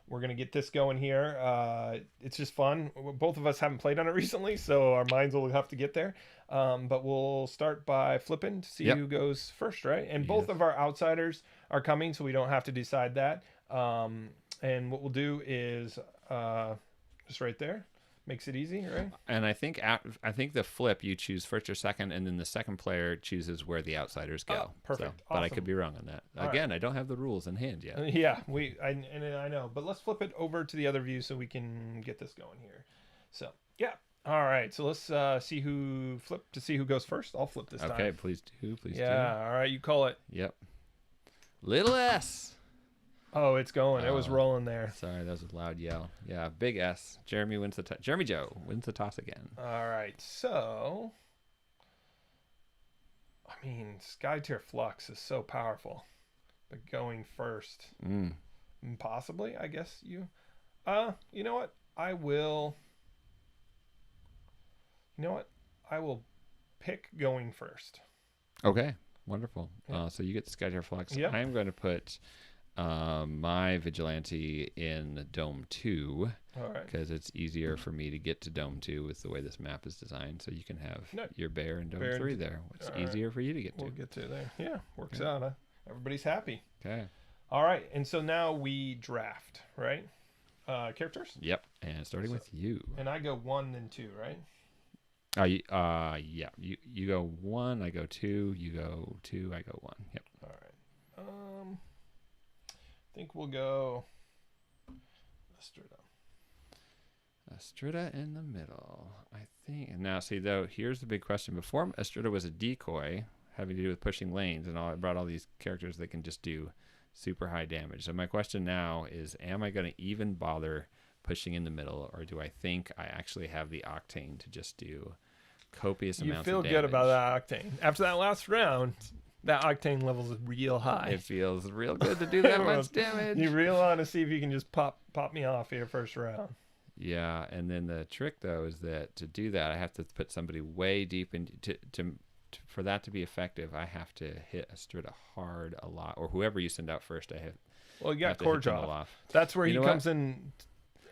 we're going to get this going here. It's just fun. Both of us haven't played on it recently, so our minds will have to get there. But we'll start by flipping to see who goes first, right? And both of our outsiders are coming, so we don't have to decide that. And what we'll do is just right there. Makes it easy, right? And I think the flip, you choose first or second, and then the second player chooses where the outsiders go. Oh, perfect. So, but I could be wrong on that. Again, I don't have the rules in hand yet. Yeah, I know. But let's flip it over to the other view so we can get this going here. So yeah. All right. So let's see who goes first. I'll flip this time. Okay, please do. Yeah. All right. You call it. Yep. Little S. Oh, it's going. It was rolling there. Sorry, that was a loud yell. Yeah, big S. Jeremy wins the Jeremy Joe wins the toss again. All right. So, I mean, Skytear Flux is so powerful, but going first, possibly. I guess you. You know what? I will. You know what? I will pick going first. Okay, wonderful. Yeah. So you get the Skytear Flux. Yep. I'm going to put my Vigilante in Dome 2. All right. Because it's easier for me to get to Dome 2 with the way this map is designed. So you can have your bear in Dome 3 there. It's easier for you to get to. We'll get to there. Yeah, works out. Huh? Everybody's happy. Okay. All right, and so now we draft, right? Characters? Yep, and starting with you. And I go 1 and 2, right? Yeah. You go 1, I go 2. You go 2, I go 1. Yep. All right. I think we'll go Astrida in the middle, I think. Now, see, though, here's the big question. Before Astrida was a decoy, having to do with pushing lanes, and I brought all these characters that can just do super high damage. So my question now is, am I going to even bother pushing in the middle, or do I think I actually have the octane to just do copious amounts of damage? You feel good about that octane. After that last round, that octane level is real high. It feels real good to do that much damage. You really want to see if you can just pop me off here first round. Yeah, and then the trick, though, is that to do that, I have to put somebody way deep into for that to be effective. I have to hit Astrida hard a lot, or whoever you send out first. Well, you got Korjov. That's where he comes in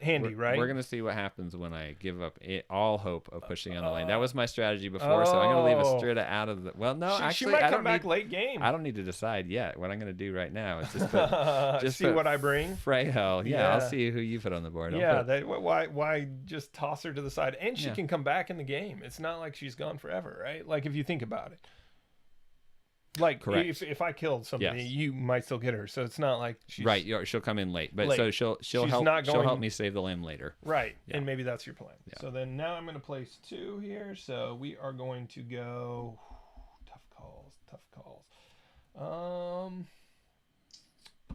handy, right? We're gonna see what happens when I give up all hope of pushing on the lane. That was my strategy before, so I'm gonna leave Astrida out of the. Well, no, actually, she might come back late game. I don't need to decide yet. What I'm gonna do right now is just put, see what I bring. Freyhell, yeah, I'll see who you put on the board. Why just toss her to the side, and she can come back in the game. It's not like she's gone forever, right? Like if you think about it. Like if I killed somebody, you might still get her. So it's not like she's right. She'll come in late, but so she'll help me save the lane later. Right, and maybe that's your plan. Yeah. So then now I'm going to place 2 here. So we are going to go tough calls.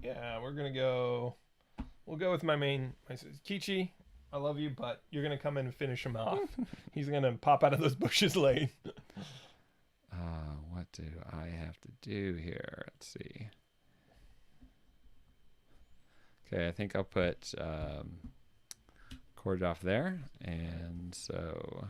Yeah, we're gonna go. We'll go with my main. Kichi, I love you, but you're gonna come in and finish him off. He's gonna pop out of those bushes late. What do I have to do here? Let's see. Okay, I think I'll put Korjov there. And so...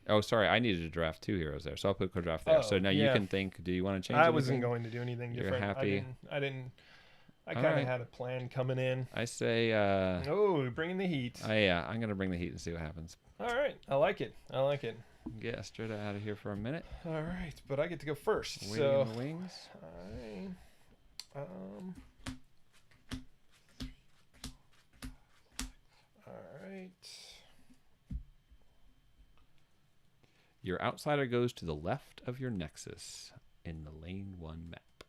Oh, sorry, I needed to draft 2 heroes there, so I'll put Korjov there. So now you can think, do you want to change anything? I wasn't going to do anything different. You're happy? I kind of had a plan coming in. I say... bringing the heat. I'm going to bring the heat and see what happens. All right, I like it. Get Astrida out of here for a minute. All right, but I get to go first. Waiting in the wings. All right. Your outsider goes to the left of your nexus in the lane 1 map.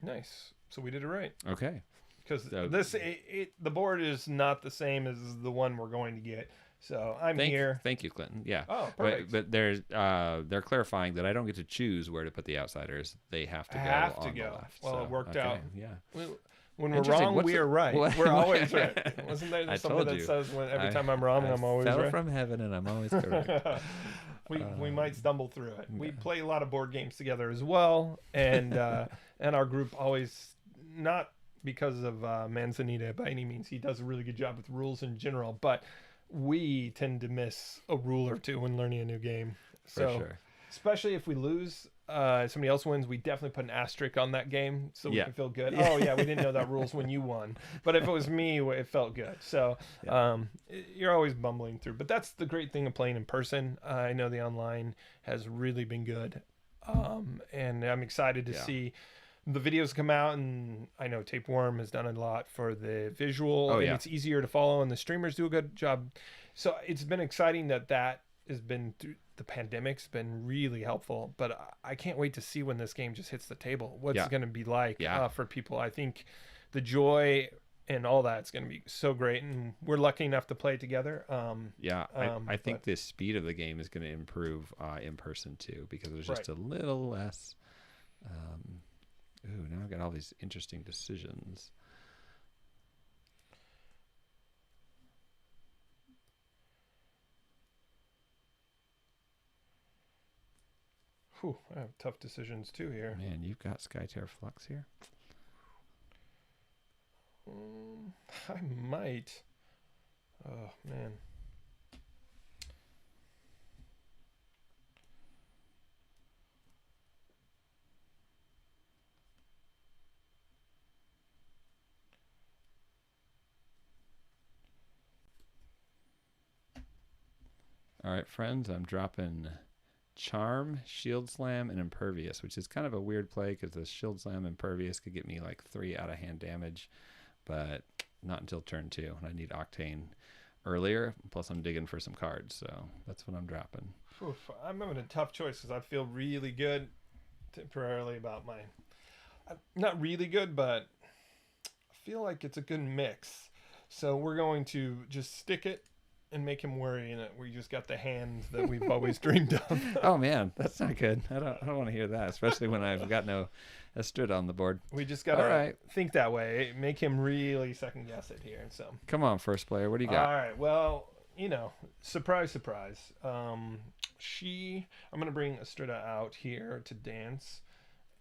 Nice. So we did it right. Okay. Because the board is not the same as the one we're going to get. So I'm here. Thank you, Clinton. Yeah. Oh, perfect. But they're clarifying that I don't get to choose where to put the outsiders. They have to go on the left. Well, it worked out. Yeah. When we're wrong, we are right. We're always right. Wasn't there something that says every time I'm wrong, I'm always right? I fell from heaven and I'm always correct. We might stumble through it. We play a lot of board games together as well, and our group always, not because of Manzanita by any means. He does a really good job with rules in general, but we tend to miss a rule or two when learning a new game. So, for sure. Especially if we lose, somebody else wins, we definitely put an asterisk on that game so we can feel good. Yeah. Oh yeah, we didn't know that rules when you won. But if it was me, it felt good. So you're always bumbling through. But that's the great thing of playing in person. I know the online has really been good. And I'm excited to see the videos come out, and I know Tapeworm has done a lot for the visual, and it's easier to follow, and the streamers do a good job. So it's been exciting that has been through the pandemic's been really helpful, but I can't wait to see when this game just hits the table. What's it going to be like for people? I think the joy and all that's going to be so great. And we're lucky enough to play together. Yeah, I think But the speed of the game is going to improve in person too, because there's right. just a little less. Ooh, now I've got all these interesting decisions. Whew, I have tough decisions too here. Man, you've got Skytear Flux here. I might. Oh man. All right, friends, I'm dropping Charm, Shield Slam, and Impervious, which is kind of a weird play because the Shield Slam Impervious could get me like 3 out of hand damage, but not until turn 2. And I need Octane earlier, plus I'm digging for some cards, so that's what I'm dropping. Oof, I'm having a tough choice because I feel really good temporarily about my... Not really good, but I feel like it's a good mix. So we're going to just stick it and make him worry, and we just got the hand that we've always dreamed of. Oh man, that's not good. I don't want to hear that, especially when I've got no Estrada on the board. We just gotta think that way, make him really second guess it here. So come on, first player, what do you got? all right, well, surprise, surprise. I'm gonna bring Estrada out here to dance,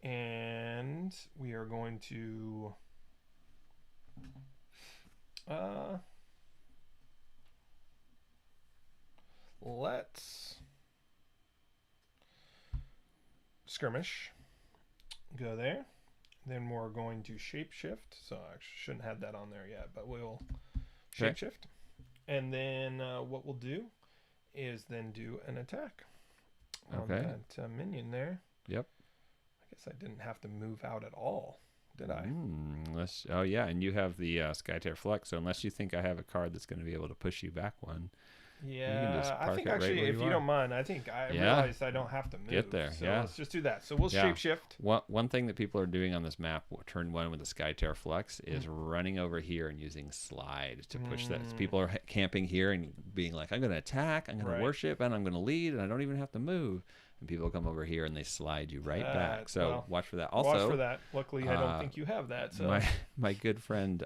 and we are going to let's skirmish. Go there. Then we're going to shapeshift. So I shouldn't have that on there yet, but we'll shapeshift. And then what we'll do is then do an attack on that minion there. Yep. I guess I didn't have to move out at all, did I? Oh yeah, and you have the Skytear Flux, so unless you think I have a card that's going to be able to push you back one. Yeah, I think actually, if you don't mind, I think I realized I don't have to move. Get there, so yeah. let's just do that. So we'll shapeshift. One thing that people are doing on this map, turn 1 with the Skytear Flux, is running over here and using slide to push that. So people are camping here and being like, I'm going to attack, I'm going to worship, and I'm going to lead, and I don't even have to move. And people come over here and they slide you right back. So watch for that. Also, watch for that. Luckily, I don't think you have that. So my good friend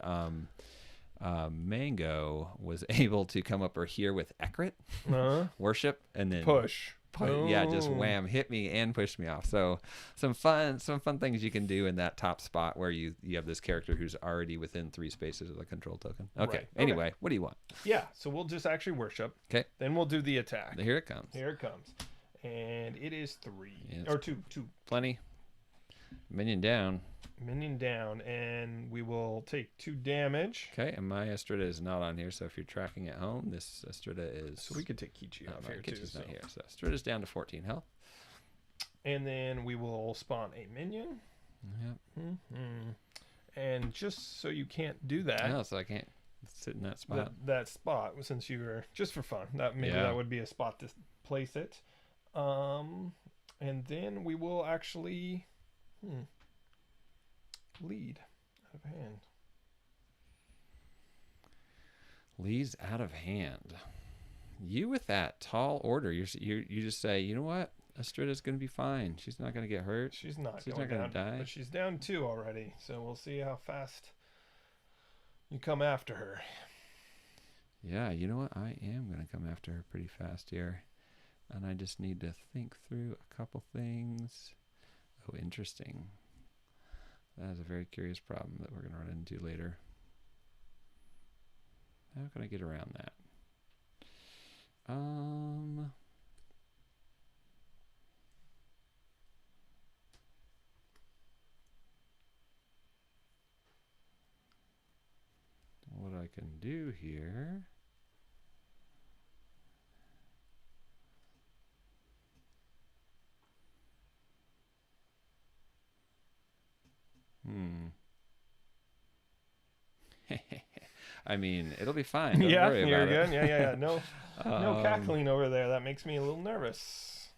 Mango was able to come up here with Ekrit, worship, and then push. Yeah, just wham, hit me and push me off. So some fun things you can do in that top spot where you have this character who's already within 3 spaces of the control token. Okay. Right. Anyway, what do you want? Yeah. So we'll just actually worship. Okay. Then we'll do the attack. Here it comes. Here it comes. And it is 3 It's or 2. Plenty. Minion down. Minion down, and we will take 2 damage. Okay, and my Estrada is not on here, so if you're tracking at home, this Estrada is... So we could take Kichi off here too. Kichi's not here, so Estrada's down to 14 health. And then we will spawn a minion. Yep. And just so you can't do that... No, so I can't sit in that spot. That spot, since you were... Just for fun. That would be a spot to place it. And then we will actually... lead out of hand. Leads out of hand. You with that tall order, you just say, you know what? Estrada's going to be fine. She's not going to get hurt. She's not going to die. But she's down 2 already, so we'll see how fast you come after her. Yeah, you know what? I am going to come after her pretty fast here. And I just need to think through a couple things. Oh, interesting. That is a very curious problem that we're going to run into later. How can I get around that? What I can do here... I mean, it'll be fine. Don't worry about it. Yeah. No cackling over there. That makes me a little nervous.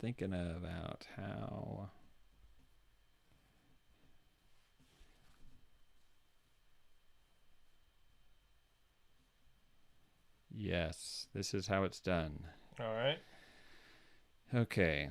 Thinking about how... Yes, this is how it's done. All right. Okay.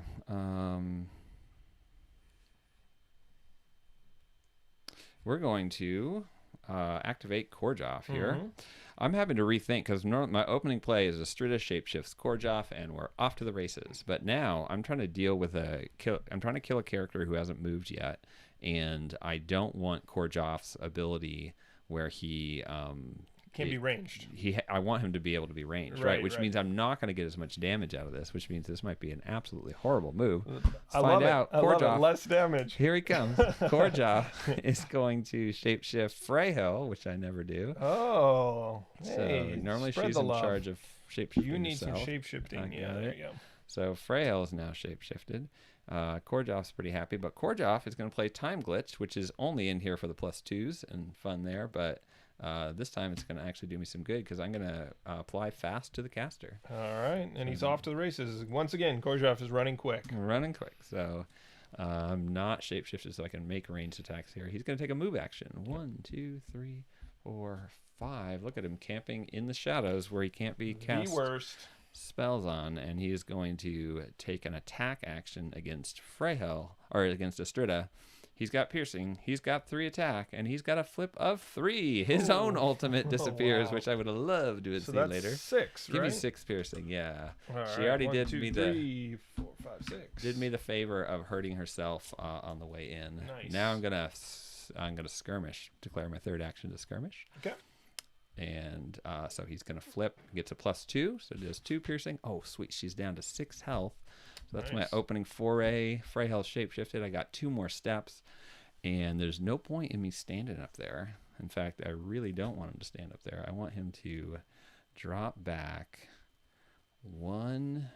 We're going to activate Korjoff here. Mhm. I'm having to rethink because my opening play is Astrida shapeshifts Korjoff, and we're off to the races. But now I'm trying to deal with I'm trying to kill a character who hasn't moved yet, and I don't want Korjoff's ability where he Can't be ranged. I want him to be able to be ranged, right? Which means I'm not going to get as much damage out of this, which means this might be an absolutely horrible move. Let's find out. I love it. Less damage. Here he comes. Korjoff is going to shapeshift Freyhill, which I never do. Oh, So normally she's in charge of shapeshifting. You need some herself. shapeshifting. Yeah, there you go. So Freyhill is now shapeshifted. Korjoff's pretty happy, but Korjoff is going to play Time Glitch, which is only in here for the +2s and fun there, but this time it's going to actually do me some good because I'm going to apply fast to the caster. All right, and he's off to the races. Once again, Korjoff is running quick. So I'm not shapeshifted, so I can make ranged attacks here. He's going to take a move action. 1, 2, 3, 4, 5. Look at him camping in the shadows where he can't be cast The worst. spells on, and he is going to take an attack action against Freyhill, or against Astrida. He's got piercing, he's got 3 attack, and he's got a flip of 3. His own ultimate disappears, which I would have loved to see later. 6, right? Give me 6 piercing, yeah. All She right. already 1, did 2, me 3, 4, 5, 6. did me the favor of hurting herself on the way in. Nice. Now I'm gonna skirmish, declare my 3rd action to skirmish. Okay. And so he's going to flip, gets a +2, so does 2 piercing. Oh, sweet. She's down to 6 health. So that's my opening foray. Freyhill shapeshifted. I got 2 more steps, and there's no point in me standing up there. In fact, I really don't want him to stand up there. I want him to drop back 1,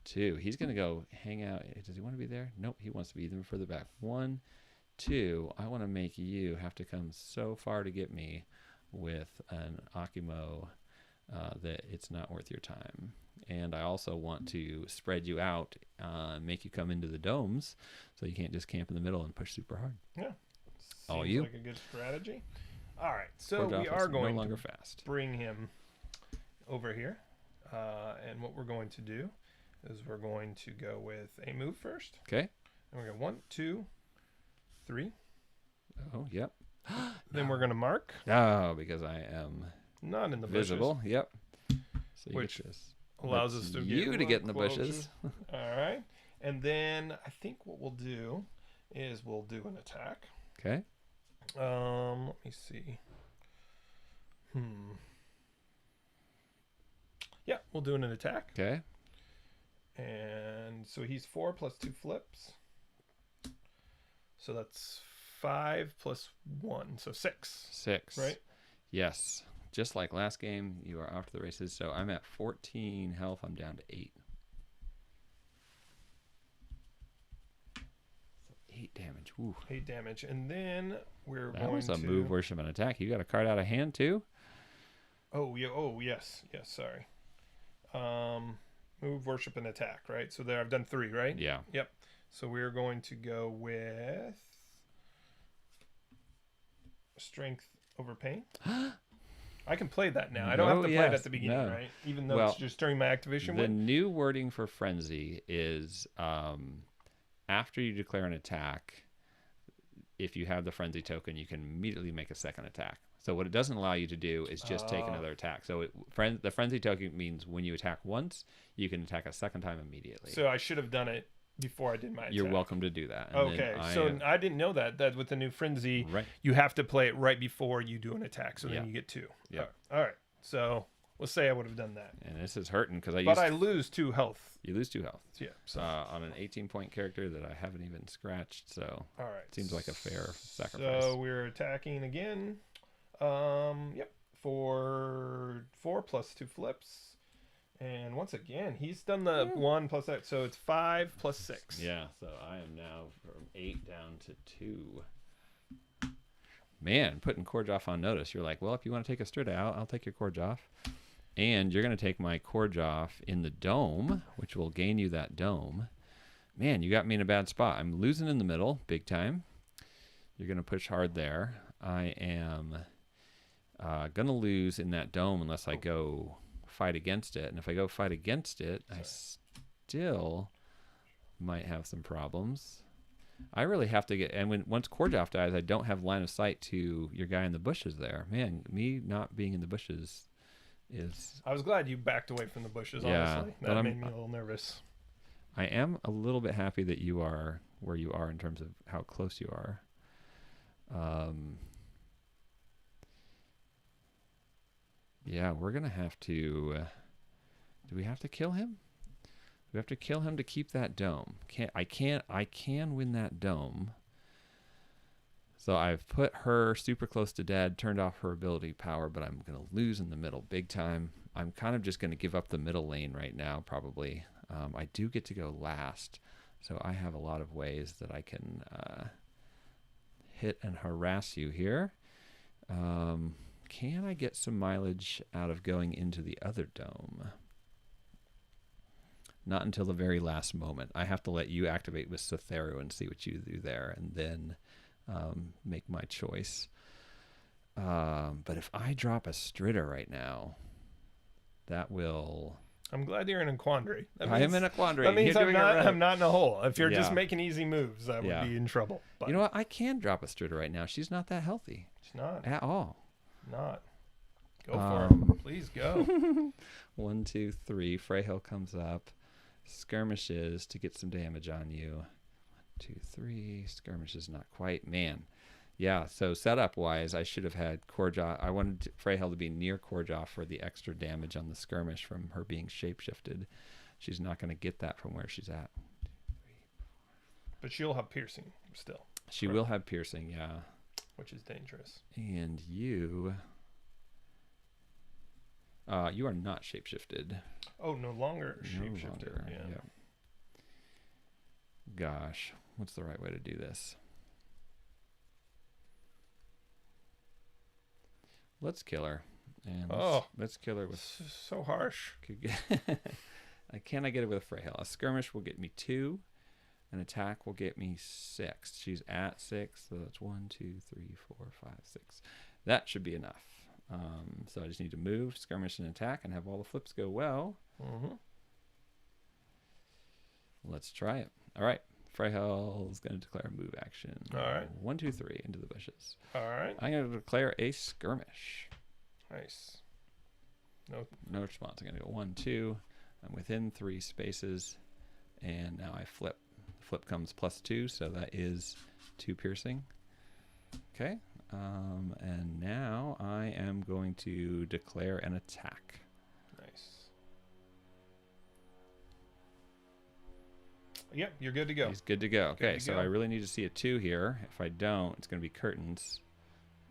2. He's going to go hang out. Does he want to be there? Nope, he wants to be even further back. 1, 2, I want to make you have to come so far to get me with an Akimo that it's not worth your time. And I also want to spread you out, make you come into the domes so you can't just camp in the middle and push super hard. Yeah. All Seems you. like a good strategy. All right, so Korjoff we are is going no longer to fast. bring him over here. And what we're going to do is we're going to go with a move first. Okay. And we're going to 1, 2, 3. Oh, yep. Then we're going to mark. No, because I am Not in the bushes. visible. Yep. So you Which get this. allows That's us to you to get in the closer. bushes. All right. And then I think what we'll do is we'll do an attack. Okay. Let me see. Yeah, we'll do an attack. Okay. And so he's 4 plus 2 flips. So that's 5 plus 1. So 6. 6. Right? Yes. Just like last game, you are off to the races. So I'm at 14 health. I'm down to 8. So 8 damage. Ooh. 8 damage. And then we're That going was a to... move, worship, and attack. You got a card out of hand, too? Oh, yeah. Oh, yes. Yes, sorry. Move, worship, and attack, right? So there I've done 3, right? Yeah. Yep. So we're going to go with strength over pain. I can play that now. I don't have to play it at the beginning, right? Even though it's just during my activation The win. new wording for Frenzy is after you declare an attack, if you have the Frenzy token, you can immediately make a second attack. So what it doesn't allow you to do is just take another attack. So the Frenzy token means when you attack once, you can attack a second time immediately. So I should have done it before I did my attack. You're welcome to do that. And okay, so I didn't know that with the new Frenzy, Right. you have to play it right before you do an attack. So then you get 2. Yeah. All right. So let's say I would have done that. And this is hurting because I lose 2 health. You lose 2 health. Yeah. So On an 18-point character that I haven't even scratched. So all right. it seems like a fair sacrifice. So we're attacking again. Yep. For 4 plus 2 flips. And once again, he's done the 1 plus that. So it's 5 plus 6. Yeah, so I am now from 8 down to 2. Man, putting Korjoff on notice. You're like, well, if you want to take a Strida out, I'll take your Korjoff. And you're going to take my Korjoff in the dome, which will gain you that dome. Man, you got me in a bad spot. I'm losing in the middle, big time. You're going to push hard there. I am gonna lose in that dome unless I go fight against it. And if I go fight against it, I still might have some problems. I really have to get, and once Korjoff dies, I don't have line of sight to your guy in the bushes there. Man, me not being in the bushes is... I was glad you backed away from the bushes, Yeah, honestly. but That made me a little nervous. I am a little bit happy that you are where you are in terms of how close you are. Yeah, we're gonna have to. Do we have to kill him? We have to kill him to keep that dome. I can win that dome. So I've put her super close to dead, turned off her ability power, but I'm gonna lose in the middle big time. I'm kind of just gonna give up the middle lane right now, probably. I do get to go last, so I have a lot of ways that I can hit and harass you here. Can I get some mileage out of going into the other dome? Not until the very last moment. I have to let you activate with Cytheru and see what you do there, and then make my choice. But if I drop a Stritter right now, that will... I'm glad you're in a quandary. I am in a quandary. That means I'm not in a hole. If you're just Yeah. making easy moves, I would Yeah. be in trouble. But You know what? I can drop a Stritter right now. She's not that healthy it's not. at all. Not. Go for it. Please go. 1, 2, 3. Freyhill comes up. Skirmishes to get some damage on you. 1, 2, 3. Skirmishes not quite. Man. Yeah, so setup wise, I should have had Korjoff. I wanted Freyhill to be near Korjoff for the extra damage on the skirmish from her being shapeshifted. She's not going to get that from where she's at. But she'll have piercing still. She will have piercing, yeah. Which is dangerous. And you are not shapeshifted. Oh, no longer No shapeshifted. longer, Yeah. yep. Gosh, what's the right way to do this? Let's kill her. And let's kill her with... So harsh. Can I get it with a Freyhill? A skirmish will get me 2. An attack will get me 6. She's at 6, so that's 1, 2, 3, 4, 5, 6. That should be enough. So I just need to move, skirmish, and attack, and have all the flips go well. Mm-hmm. Let's try it. All right. Freyhill is going to declare a move action. All right. 1, 2, 3 into the bushes. All right. I'm going to declare a skirmish. Nice. No response. I'm going to go 1, 2. I'm within 3 spaces, and now I flip. Flip comes +2, so that is 2 piercing. Okay. And now I am going to declare an attack. Nice. Yep, you're good to go. He's good to go. Okay, to so go. I really need to see a 2 here. If I don't, it's going to be curtains.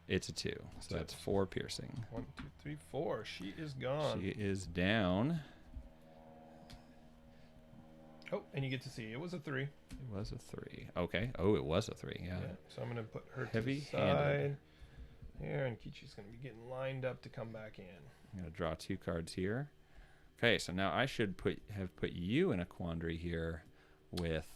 It's a 2, so that's 4 piercing. 1, 2, 3, 4. She is gone. She is down. Oh, and you get to see it was a 3. It was a 3. Okay. Oh, it was a 3. Yeah. So I'm gonna put her to the Heavy-handed. side here, and Kichi's gonna be getting lined up to come back in. I'm gonna draw 2 cards here. Okay, so now I should have put you in a quandary here. With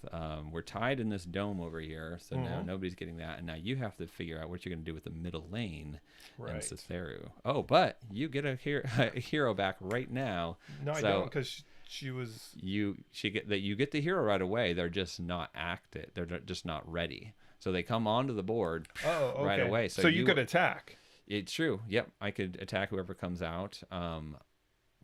we're tied in this dome over here, so now nobody's getting that, and now you have to figure out what you're gonna do with the middle lane and Cytheru. Oh, but you get a hero back right now. No, I don't, because she was. You get the hero right away. They're just not active. They're just not ready. So they come onto the board right away. So you could attack. It's true. Yep, I could attack whoever comes out.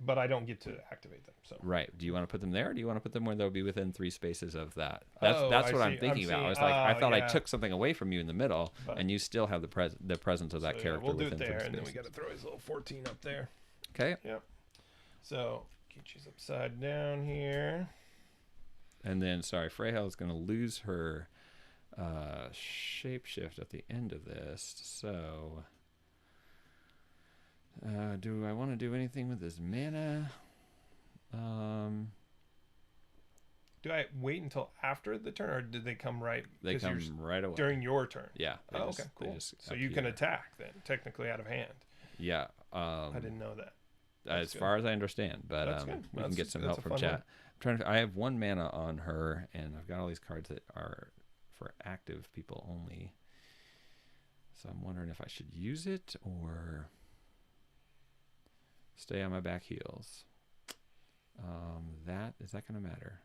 But I don't get to activate them. So right. Do you want to put them there? Or do you want to put them where they'll be within 3 spaces of that? That's what I'm thinking about. I was like, I thought I took something away from you in the middle, and you still have the presence of that character. We'll do within it there, 3 and then we spaces. got to throw his little 14 up there. Okay. Yep. So Kichi's upside down here. And then, sorry, Freyhill is going to lose her shapeshift at the end of this. So, do I want to do anything with this mana? Do I wait until after the turn, or did they come right? They come right away during your turn. Yeah. Okay, cool. So you can attack then, technically out of hand. Yeah. I didn't know that. As far as I understand, but we can get some help from chat. I have 1 mana on her, and I've got all these cards that are for active people only. So I'm wondering if I should use it or Stay on my back heels. Is that going to matter?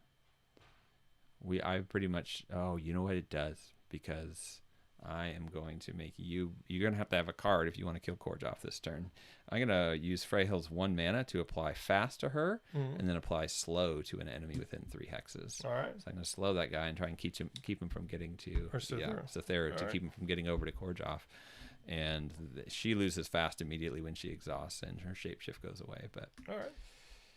I pretty much, oh, you know what it does? Because I am going to make you're going to have a card if you want to kill Corj off this turn. I'm going to use Freyhill's 1 mana to apply fast to her, and then apply slow to an enemy within 3 hexes. All right. So I'm going to slow that guy and try and keep him from getting to Cythera to keep him from getting over to Korjoff. And she loses fast immediately when she exhausts, and her shapeshift goes away. But all right.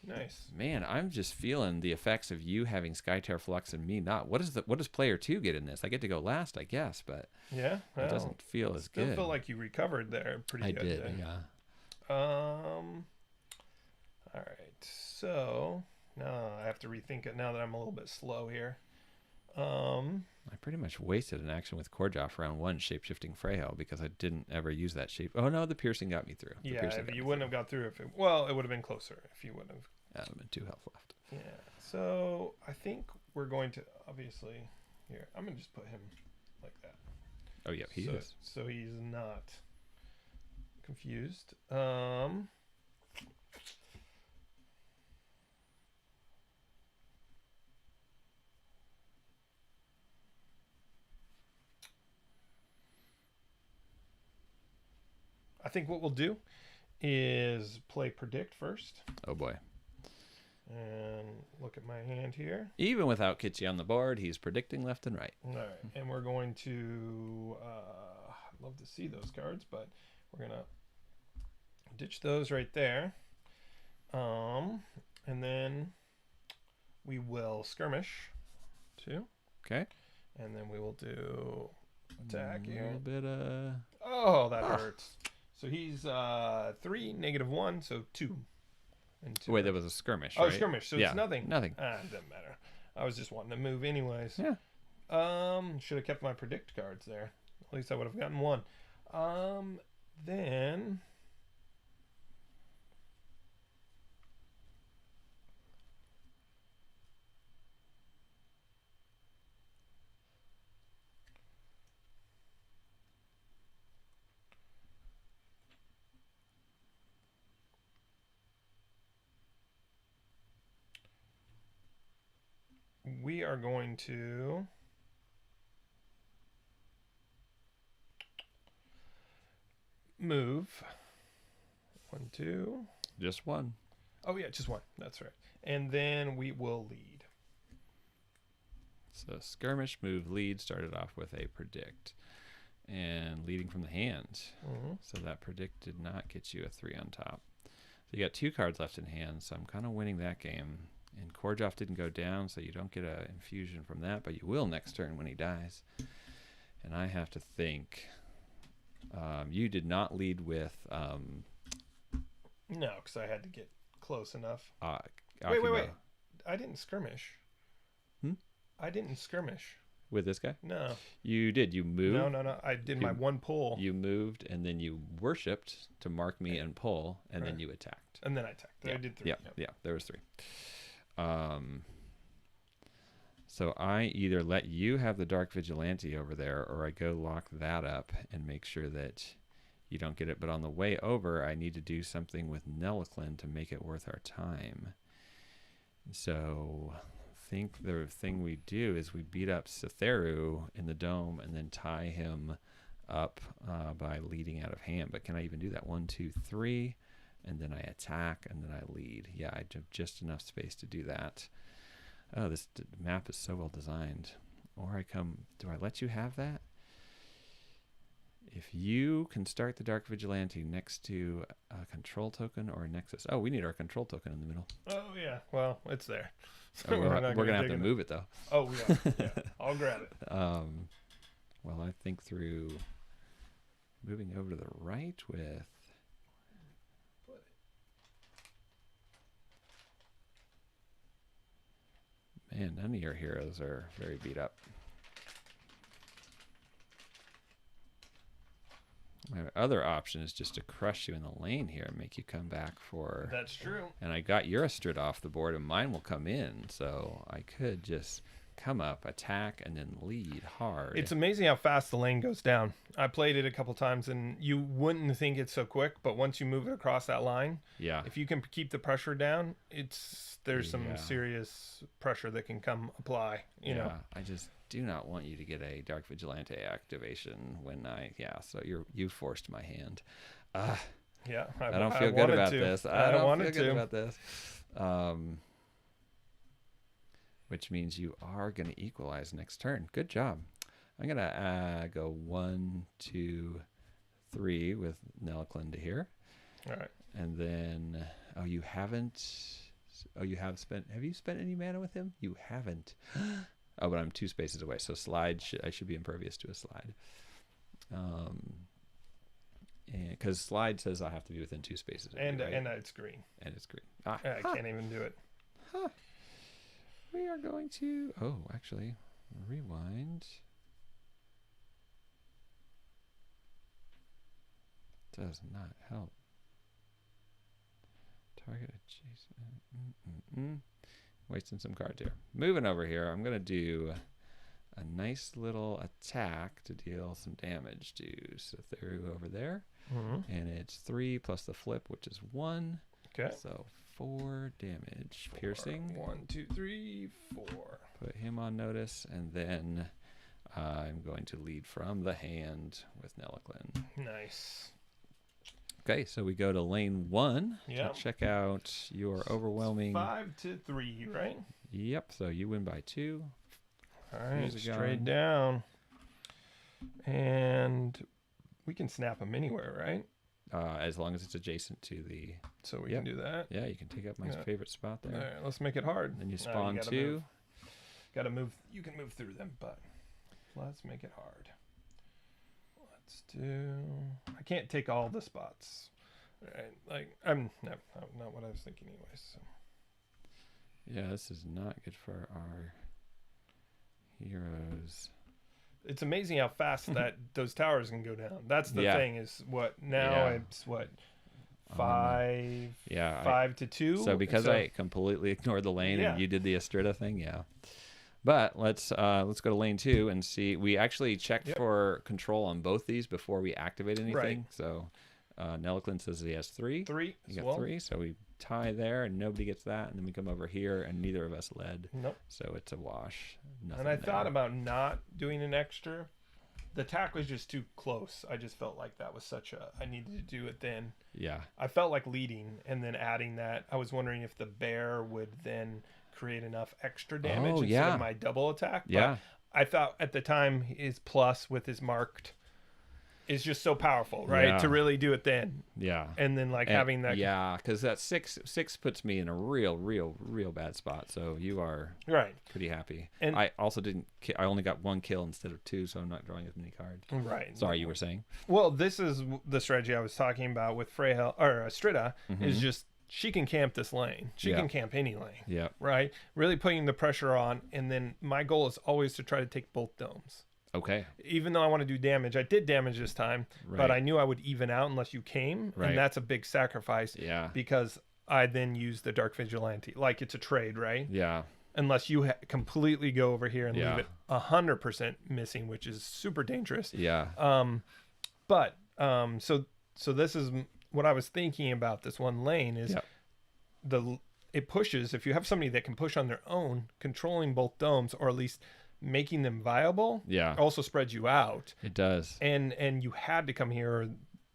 Nice. Man, I'm just feeling the effects of you having Skytear Flux and me not. What does player 2 get in this? I get to go last, I guess, but yeah, it doesn't feel as good. Still feel like you recovered there pretty good. I did, yeah. All right. So now I have to rethink it now that I'm a little bit slow here. I pretty much wasted an action with Korjoff round 1 shapeshifting Freyhill because I didn't ever use that shape. Oh no, the piercing got me through. You wouldn't have got through it would have been closer if you wouldn't have. Yeah, it would have been 2 health left. Yeah. So I think we're going to obviously here. I'm gonna just put him like that. Oh yeah, he is. So he's not confused. I think what we'll do is play Predict first. Oh boy. And look at my hand here. Even without Kitschy on the board, he's predicting left and right. All right. And we're going to, I'd love to see those cards, but we're going to ditch those right there. And then we will skirmish too. Okay. And then we will do attack here. A little bit Oh, that hurts. So he's 3, -1, so 2. And 2. Wait, that was a skirmish, Oh, right? skirmish, so yeah, it's nothing. Nothing. It doesn't matter. I was just wanting to move anyways. Yeah. Should have kept my predict cards there. At least I would have gotten 1. Then we are going to move 1, 2. Just 1. Oh yeah, just 1. That's right. And then we will lead. So skirmish, move, lead started off with a predict. And leading from the hand. So that predict did not get you a 3 on top. So you got 2 cards left in hand, so I'm kind of winning that game. And Korjoff didn't go down, so you don't get an infusion from that, but you will next turn when he dies. And I have to think. You did not lead with... No, because I had to get close enough. Wait. I didn't skirmish. I didn't skirmish. With this guy? No. You did. You moved. No. I did my 1 pull. You moved, and then you worshipped to mark me and pull, and then you attacked. And then I attacked. Yeah. I did 3. Yeah, there was 3. So I either let you have the Dark Vigilante over there, or I go lock that up and make sure that you don't get it. But on the way over, I need to do something with Nelliclin to make it worth our time. So I think the thing we do is we beat up Cytheru in the dome and then tie him up by leading out of hand. But can I even do that? 1, 2, 3, and then I attack and then I lead. Yeah, I have just enough space to do that. Oh, this map is so well designed. Or do I let you have that? If you can start the Dark Vigilante next to a control token or a Nexus. Oh, we need our control token in the middle. Oh, yeah. Well, it's there. So we're going to have to move it, though. Oh, yeah. I'll grab it. Well, I think through moving over to the right with... Man, none of your heroes are very beat up. My other option is just to crush you in the lane here and make you come back for... That's true. And I got Eurostrid off the board, and mine will come in, so I could just come up, attack, and then lead hard. It's amazing how fast the lane goes down. I played it a couple times, and you wouldn't think it's so quick, but once you move it across that line, yeah. if you can keep the pressure down, there's some serious pressure that can come apply. You know, I just do not want you to get a Dark Vigilante activation when so you forced my hand. Yeah, I don't feel good about this. I don't feel good about this. Which means you are going to equalize next turn. Good job. I'm going to go 1, 2, 3 with Nelliclin to here. All right. And then, you haven't. Have you spent any mana with him? You haven't. Oh, but I'm 2 spaces away. So I should be impervious to a slide. And because slide says I have to be within 2 spaces. And right? and it's green. And it's green. I can't even do it. Huh. We are going to. Oh, actually, rewind. Does not help. Target adjacent. Wasting some cards here. Moving over here, I'm gonna do a nice little attack to deal some damage to Satheru over there. Mm-hmm. And it's 3 plus the flip, which is 1. Okay. So 4 damage. 4. Piercing. 1, 2, 3, 4. Put him on notice, and then I'm going to lead from the hand with Nelliclin. Nice. Okay, so we go to lane 1 to check out your overwhelming. 5-3, right? Yep. So you win by 2. All right, straight down, and we can snap them anywhere, right? As long as it's adjacent to the. So we can do that. Yeah, you can take up my favorite spot there. All right, let's make it hard. Then you spawn 2. Got to move. You can move through them, but let's make it hard. Let's do. I can't take all the spots. All right, like I'm not what I was thinking, anyways. So. Yeah, this is not good for our heroes. It's amazing how fast those towers can go down. That's the thing. Is what now? It's what 5 to 2. So because I completely ignored the lane and you did the Astrida thing, But let's go to lane 2 and see. We actually checked for control on both these before we activate anything. Right. So Nelliclin says he has 3. 3. You got 3, so we tie there and nobody gets that, and then we come over here and neither of us led. Nope. So it's a wash. Nothing and I thought about not doing an extra. The attack was just too close. I just felt like that was I needed to do it then. Yeah. I felt like leading and then adding that. I was wondering if the bear would then create enough extra damage instead of my double attack. But I thought at the time his plus with his marked is just so powerful, right? To really do it then. Yeah. And then having that. Yeah, because that 6 puts me in a real bad spot. So you are pretty happy. And I also I only got 1 kill instead of 2, so I'm not drawing as many cards. Right. Sorry, you were saying? Well, this is the strategy I was talking about with Freyhel or Astrida is just she can camp this lane. She can camp any lane. Yeah. Right? Really putting the pressure on. And then my goal is always to try to take both domes. Okay. Even though I want to do damage, I did damage this time, but I knew I would even out unless you came, and that's a big sacrifice. Yeah. Because I then use the Dark Vigilante, like it's a trade, right? Yeah. Unless you completely go over here and leave it 100% missing, which is super dangerous. Yeah. So this is what I was thinking about this one lane is it pushes. If you have somebody that can push on their own, controlling both domes, or at least making them viable, also spreads you out. It does. And you had to come here, or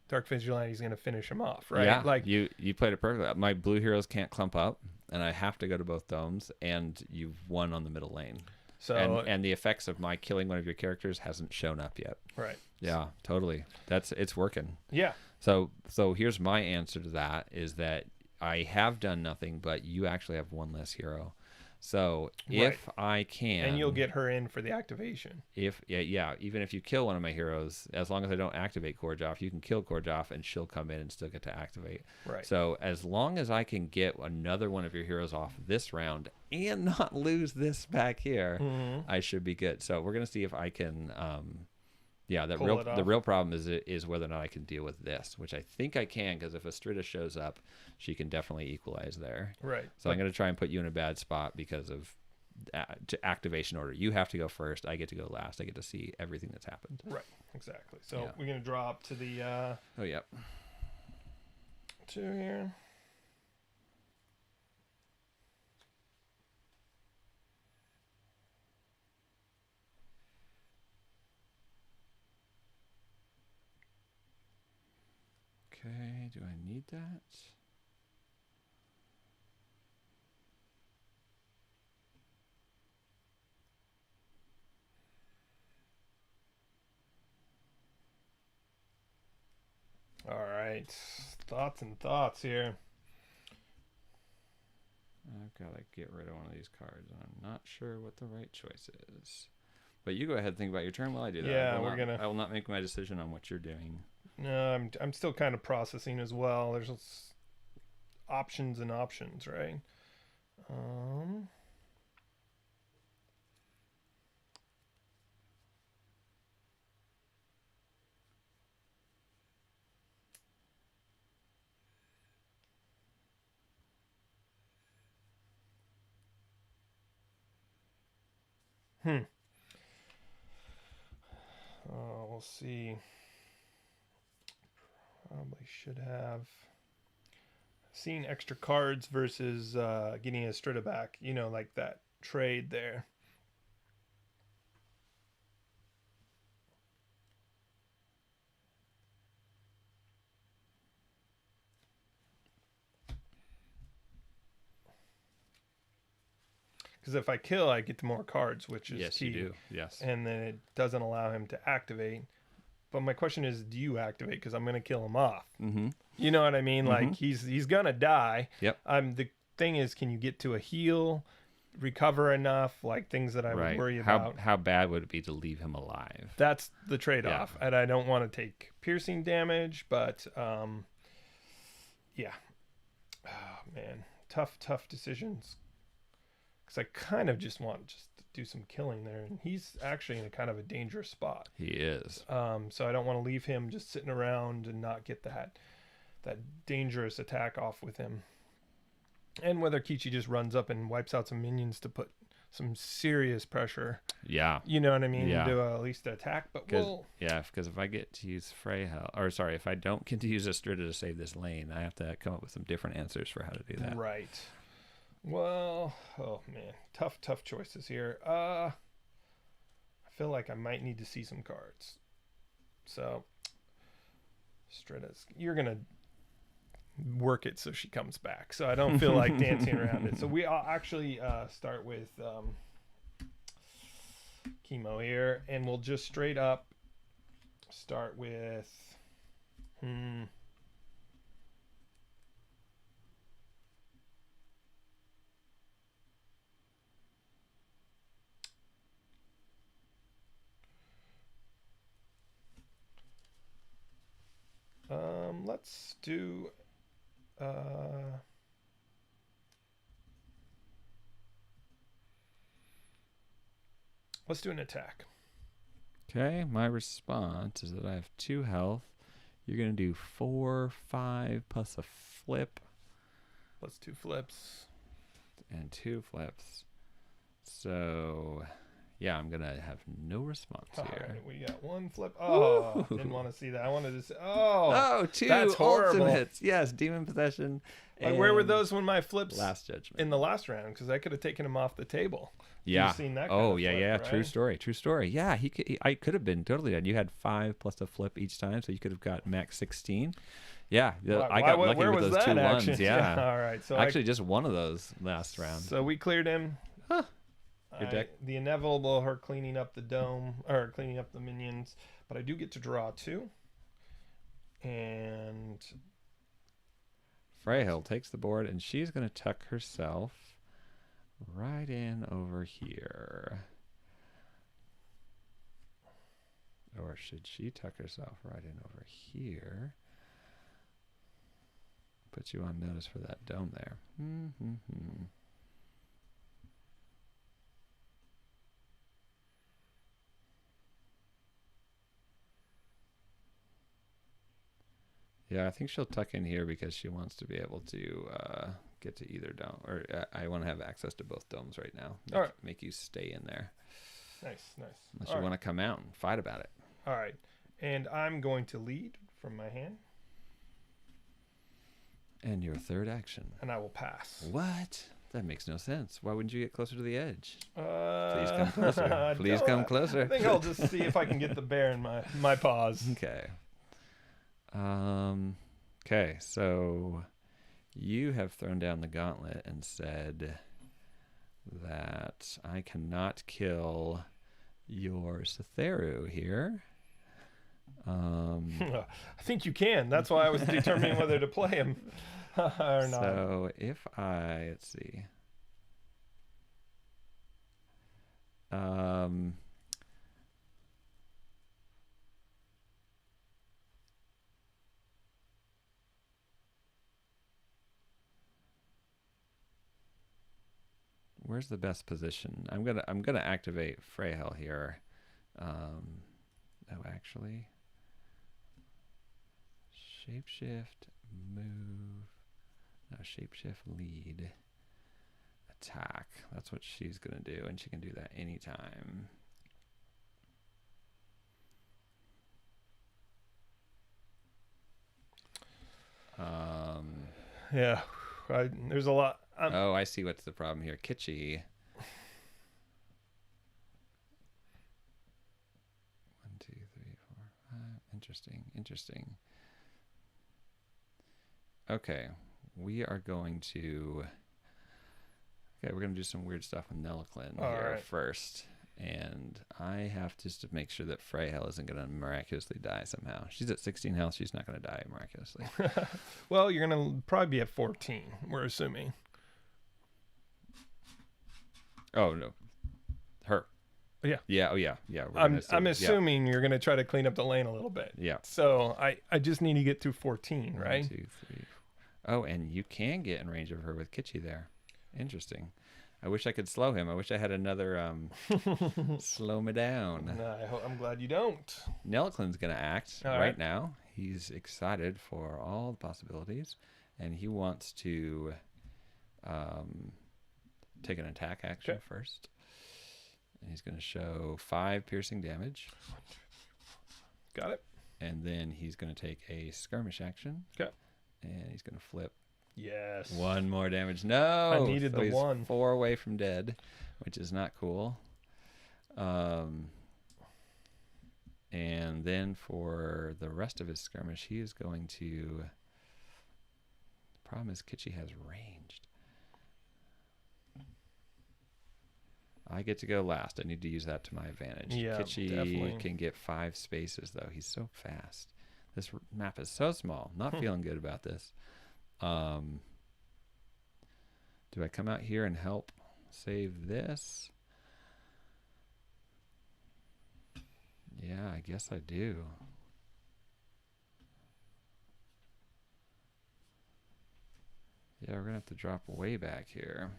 Dark Vigilante is going to finish him off, right? Yeah, like you played it perfectly. My blue heroes can't clump up, and I have to go to both domes, and you've won on the middle lane. So and the effects of my killing one of your characters hasn't shown up yet. Right. Yeah, totally. It's working. Yeah. So here's my answer to that is that I have done nothing, but you actually have 1 less hero. So if I can, and you'll get her in for the activation. Even if you kill one of my heroes, as long as I don't activate Korjoff, you can kill Korjoff and she'll come in and still get to activate. Right. So as long as I can get another one of your heroes off this round and not lose this back here, I should be good. So we're gonna see if I can. The real problem is whether or not I can deal with this, which I think I can, because if Astrida shows up, she can definitely equalize there. Right. So I'm going to try and put you in a bad spot because of activation order. You have to go first. I get to go last. I get to see everything that's happened. Right. Exactly. So Yeah. we're gonna draw up to the Oh, yep. 2 here. Okay, do I need that? All right. Thoughts here. I've got to get rid of one of these cards. I'm not sure what the right choice is. But you go ahead and think about your turn while I do that. Yeah, I will not make my decision on what you're doing. No, I'm still kind of processing as well. There's options and options, right? We'll see. Probably should have seen extra cards versus getting a straight back. You know, like that trade there. Because if I kill, I get more cards, which is Yes, key. you do. Yes. And then it doesn't allow him to activate. But my question is, do you activate? Because I'm going to kill him off. Mm-hmm. You know what I mean? Mm-hmm. Like he's going to die. Yep. The thing is, can you get to a heal, recover enough? Like things that I would worry about. How bad would it be to leave him alive? That's the trade-off. And I don't want to take piercing damage, but yeah. Oh, man. Tough decisions. Because I kind of just want to do some killing there, and he's actually in a kind of a dangerous spot. He is. So I don't want to leave him just sitting around and not get that dangerous attack off with him. And whether Kichi just runs up and wipes out some minions to put some serious pressure. Yeah. You know what I mean? Yeah. To at least attack, but because if I get to use if I don't get to use Astrida to save this lane, I have to come up with some different answers for how to do that. Right. Well, oh man, tough choices here. I feel like I might need to see some cards. So, Strida's, you're gonna work it so she comes back. So I don't feel like dancing around it. So we actually start with Chemo here, and we'll just straight up start with. Let's do an attack. Okay, my response is that I have 2 health. You're gonna do 4, 5 plus a flip. Plus 2 flips. And 2 flips. So yeah, I'm gonna have no response here. All right, we got 1 flip. Oh, didn't want to see that. I wanted to say, 2 that's horrible. Ultimates. Yes, demon possession. Like, where were those when my flips Last judgment in the last round? Because I could have taken him off the table. Yeah. You've seen that kind Oh of yeah, flip, yeah. right? True story. Yeah, I could have been totally done. You had 5 plus a flip each time, so you could have got max 16. Yeah, I got lucky where with was those that 2 action? ones. Yeah. All right. So actually, just one of those last round. So we cleared him. Huh. Your deck. The inevitable, her cleaning up the dome, or cleaning up the minions, but I do get to draw 2. And Freyhill takes the board, and she's going to tuck herself right in over here. Or should she tuck herself right in over here? Put you on notice for that dome there. Yeah, I think she'll tuck in here because she wants to be able to get to either dome, or I want to have access to both domes right now. All right. Make you stay in there. Nice. Unless you want to come out and fight about it. All right. And I'm going to lead from my hand. And your third action. And I will pass. What? That makes no sense. Why wouldn't you get closer to the edge? Please come closer. Please come closer. I think I'll just see if I can get the bear in my paws. Okay. Okay, so you have thrown down the gauntlet and said that I cannot kill your Cytheru here. I think you can. That's why I was determining whether to play him or not. So if let's see. Where's the best position? I'm gonna activate Freyhel here. Actually, shapeshift, move. No, shapeshift, lead, attack. That's what she's gonna do, and she can do that anytime. Yeah, there's a lot. Oh, I see what's the problem here. Kitschy. 1, 2, 3, 4, 5. Interesting. Okay, we're going to do some weird stuff with Nelliclin here first. And I have to make sure that Freyhel isn't going to miraculously die somehow. She's at 16 health. She's not going to die miraculously. Well, you're going to probably be at 14, we're assuming. Oh, no. Her. Yeah. Yeah. Oh, yeah. Yeah. I'm assuming you're going to try to clean up the lane a little bit. Yeah. So I just need to get through 14, right? 1, 2, 3, 4. Oh, and you can get in range of her with Kitschy there. Interesting. I wish I could slow him. I wish I had another slow me down. I'm glad you don't. Nelliclin's going to act right now. He's excited for all the possibilities, and he wants to take an attack action first. And he's going to show 5 piercing damage. Got it. And then he's going to take a skirmish action. Okay. And he's going to flip. Yes. 1 more damage. No. I needed the 1. 4 away from dead, which is not cool. And then for the rest of his skirmish, he is going to. The problem is Kitschy has ranged. I get to go last. I need to use that to my advantage. Yeah, Kitschy definitely. can get 5 spaces though. He's so fast. This map is so small. Not feeling good about this. Do I come out here and help save this? Yeah, I guess I do. Yeah, we're gonna have to drop way back here.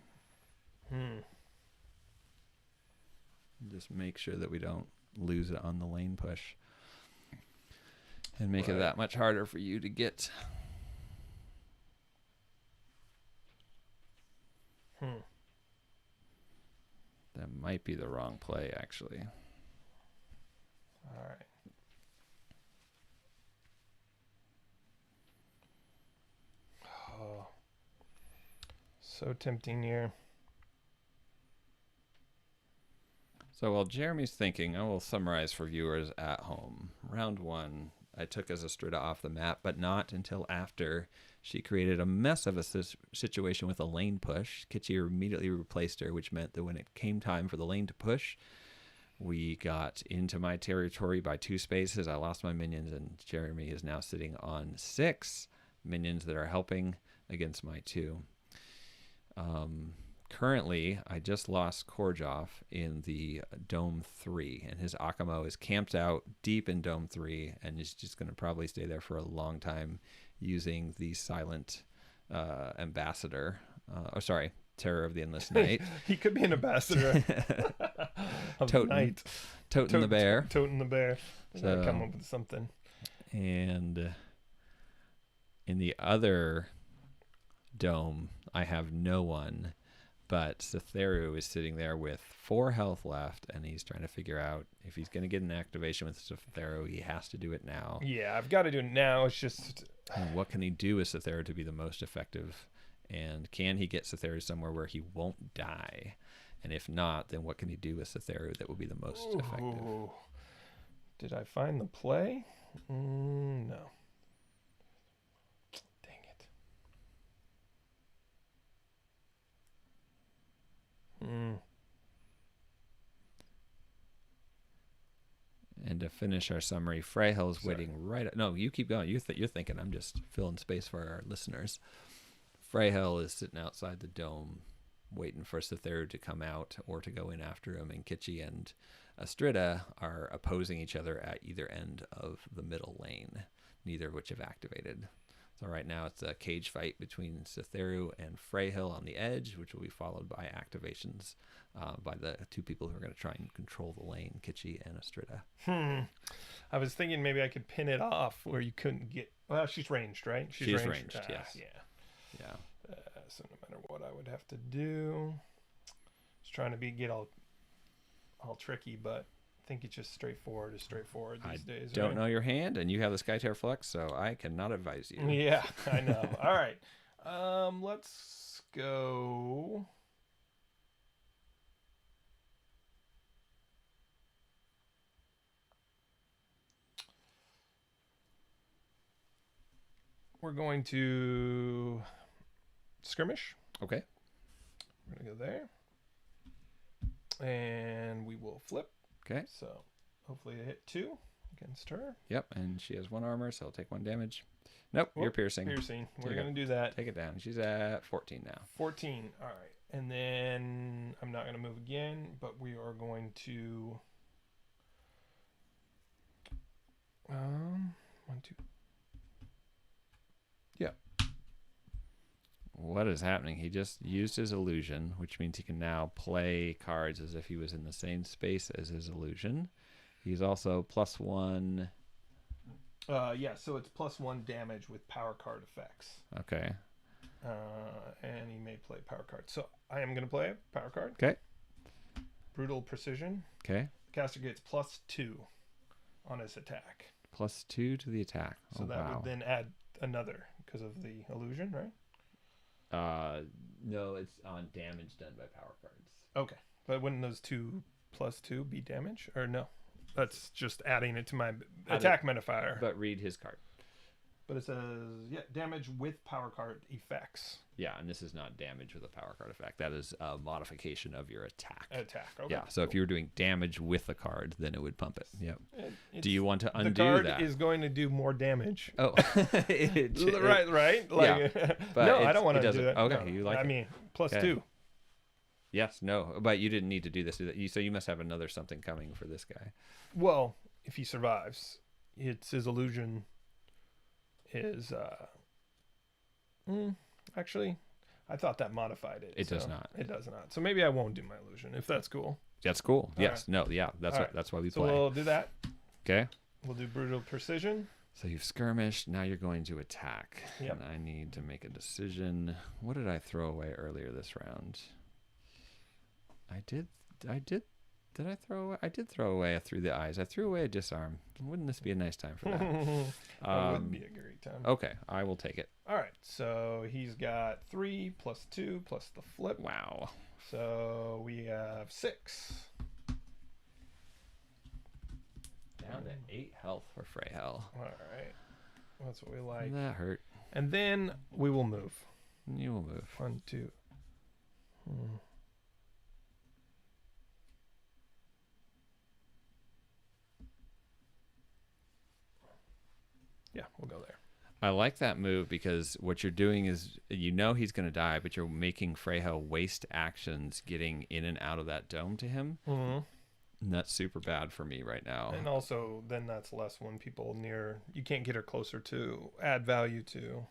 Just make sure that we don't lose it on the lane push. And make it that much harder for you to get. That might be the wrong play, actually. All right. Oh, so tempting here. So while Jeremy's thinking, I will summarize for viewers at home. Round 1, I took Azistrida off the map, but not until after she created a mess of a situation with a lane push. Kitschy immediately replaced her, which meant that when it came time for the lane to push, we got into my territory by 2 spaces. I lost my minions, and Jeremy is now sitting on 6 minions that are helping against my 2. Currently, I just lost Korjov in the Dome 3, and his Akamo is camped out deep in Dome 3, and is just going to probably stay there for a long time using the silent ambassador. Terror of the Endless Night. He could be an ambassador of the night. Toten the bear. Toten the bear. So, come up with something. And in the other dome, I have no one, but Cytheru is sitting there with 4 health left, and he's trying to figure out if he's going to get an activation with Cytheru. He has to do it now. Yeah, I've got to do it now. It's just... And what can he do with Cytheru to be the most effective? And can he get Cytheru somewhere where he won't die? And if not, then what can he do with Cytheru that will be the most effective? Did I find the play? No. Dang it. And to finish our summary, Freyhel's waiting right... No, you keep going. You're thinking. I'm just filling space for our listeners. Freyhel is sitting outside the dome waiting for Cytheru to come out or to go in after him, and Kitchi and Astrida are opposing each other at either end of the middle lane, neither of which have activated. So right now it's a cage fight between Cytheru and Freyhel on the edge, which will be followed by activations by the 2 people who are going to try and control the lane, Kitchi and Astrida. I was thinking maybe I could pin it off where you couldn't get... Well, she's ranged, right? She's ranged, yes. Yeah. So no matter what I would have to do, just trying to get all tricky, but I think it's just straightforward these days. I don't right? know your hand, and you have the Skytear Flex, so I cannot advise you. Yeah, I know. All right, let's go. We're going to skirmish. Okay. We're going to go there. And we will flip. Okay. So hopefully I hit 2 against her. Yep, and she has 1 armor, so I'll take 1 damage. Nope, you're piercing. We're going to do that. Take it down. She's at 14 now. 14. All right. And then I'm not going to move again, but we are going to... 1, 2... Yeah. What is happening? He just used his illusion, which means he can now play cards as if he was in the same space as his illusion. He's also +1. Yeah, so it's +1 damage with power card effects. Okay. And he may play power card. So I am going to play a power card. Okay. Brutal Precision. Okay. The caster gets +2 on his attack. +2 to the attack. So that would then add another because of the illusion, right? No, it's on damage done by power cards. Okay. But wouldn't those 2 +2 be damage? Or no? That's just adding it to my attack modifier. But read his card. But it says, yeah, damage with power card effects. Yeah, and this is not damage with a power card effect. That is a modification of your attack. Okay. Yeah, so if you were doing damage with a card, then it would pump it. Yep. Do you want to undo that? The card that? is going to do more damage. Oh. right? Like, yeah. No, I don't want to do that. Okay, no. you like it. I mean, +2. Yes, no, but you didn't need to do this. So you must have another something coming for this guy. Well, if he survives, it's his illusion is... actually... I thought that modified it. It does not. It does not. So maybe I won't do my illusion, if that's cool. That's cool. All yes. right. No. Yeah. That's why we play. So we'll do that. Okay. We'll do Brutal Precision. So you've skirmished. Now you're going to attack. Yep. And I need to make a decision. What did I throw away earlier this round? I did throw away? I did throw away a Through the Eyes. I threw away a Disarm. Wouldn't this be a nice time for that? That would be a great time. Okay, I will take it. All right, so he's got 3 +2 plus the flip. Wow. So we have 6. Down to 8 health for Freyhel. All right, that's what we like. That hurt. And then we will move. You will move. 1, 2. Yeah, we'll go there. I like that move because what you're doing is he's going to die, but you're making Freyhel waste actions getting in and out of that dome to him. Mm-hmm. And that's super bad for me right now. And also, then that's less when people near... You can't get her closer to add value to.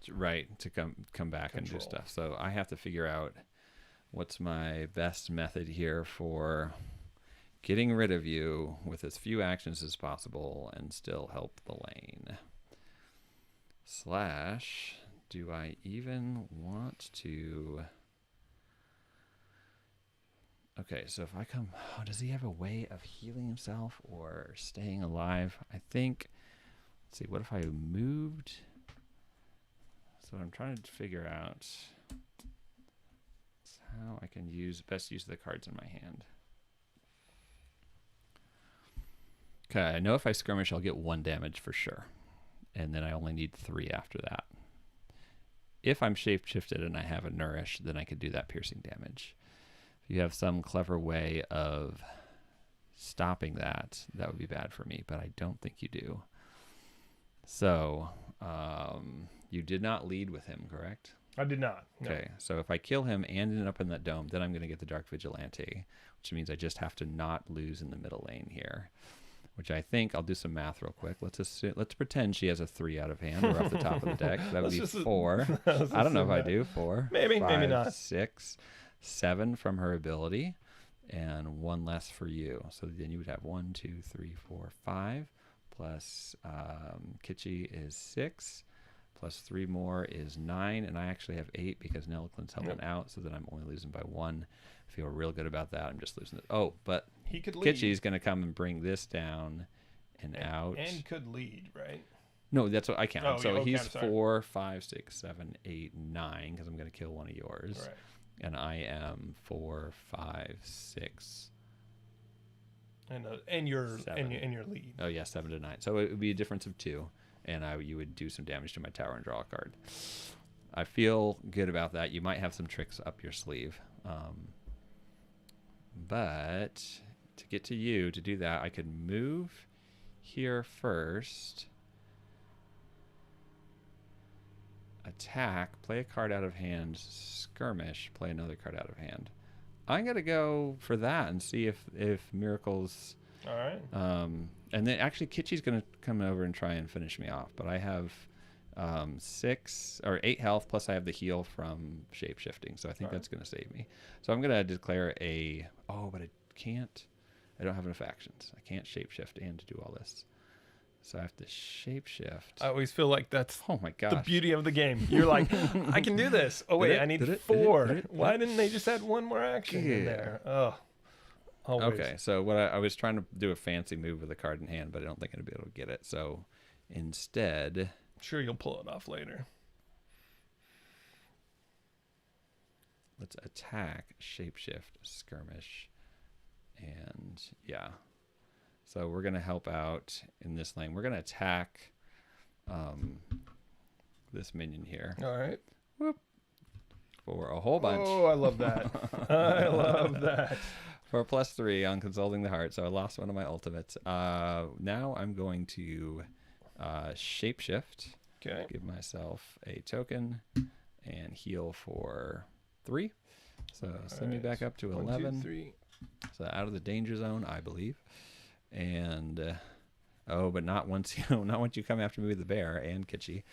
Right, to come back and do stuff. So I have to figure out what's my best method here for getting rid of you with as few actions as possible and still help the lane. / Do I even want to? Okay, so if I come, oh, does he have a way of healing himself or staying alive? I think, let's see, what if I moved? So I'm trying to figure out how I can best use the cards in my hand. Okay, I know if I skirmish, I'll get 1 damage for sure. And then I only need 3 after that. If I'm shapeshifted and I have a nourish, then I could do that piercing damage. If you have some clever way of stopping that, that would be bad for me, but I don't think you do. So, you did not lead with him, correct? I did not. No. Okay, so if I kill him and end up in that dome, then I'm going to get the Dark Vigilante, which means I just have to not lose in the middle lane here. Which I think, I'll do some math real quick. Let's pretend she has a 3 out of hand. We're off the top of the deck. That would be 4. I don't know if I do. 4. Maybe, 5, maybe not. 6, 7 from her ability, and 1 less for you. So then you would have 1, 2, 3, 4, 5. Plus Kitschy is 6. Plus 3 more is 9. And I actually have 8 because Nelliclin's helping out. So then I'm only losing by 1. I feel real good about that. I'm just losing it. Oh, but he could lead. Kitschy's going to come and bring this down and out. And could lead, right? No, that's what I count. Oh, so yeah, okay, he's I'm sorry. 4, 5, 6, 7, 8, 9 because I'm going to kill one of yours. Right. And I am 4, 5, 6. And your 7. and your lead. Oh yeah, 7 to 9. So it would be a difference of 2, and you would do some damage to my tower and draw a card. I feel good about that. You might have some tricks up your sleeve, but to get to you to do that, I could move here first, attack, play a card out of hand, skirmish, play another card out of hand. I'm gonna go for that and see if miracles. All right. And then actually Kitschy's gonna come over and try and finish me off, but I have 6 or 8 health plus I have the heal from shape shifting, so I think that's gonna save me. So I'm gonna declare but I can't. I don't have enough actions. I can't shapeshift and do all this. So I have to shapeshift. I always feel like that's Oh my gosh. the beauty of the game. You're like, I can do this. Oh wait, I need 4. Why didn't they just add 1 more action in there? Oh. Always. Okay, so what I was trying to do a fancy move with a card in hand, but I don't think I'd be able to get it. So instead, Sure, you'll pull it off later. let's attack, shapeshift, skirmish, and yeah. So we're gonna help out in this lane. We're gonna attack this minion here. All right. Whoop. For a whole bunch. Oh, I love that. I love that. For a +3 on Consulting the Heart. So I lost one of my ultimates. Now I'm going to shapeshift. Okay. Give myself a token and heal for 3. So send me back up to 11. 1, 2, 3. So out of the danger zone, I believe. And but not once you come after me with the bear and Kitschy.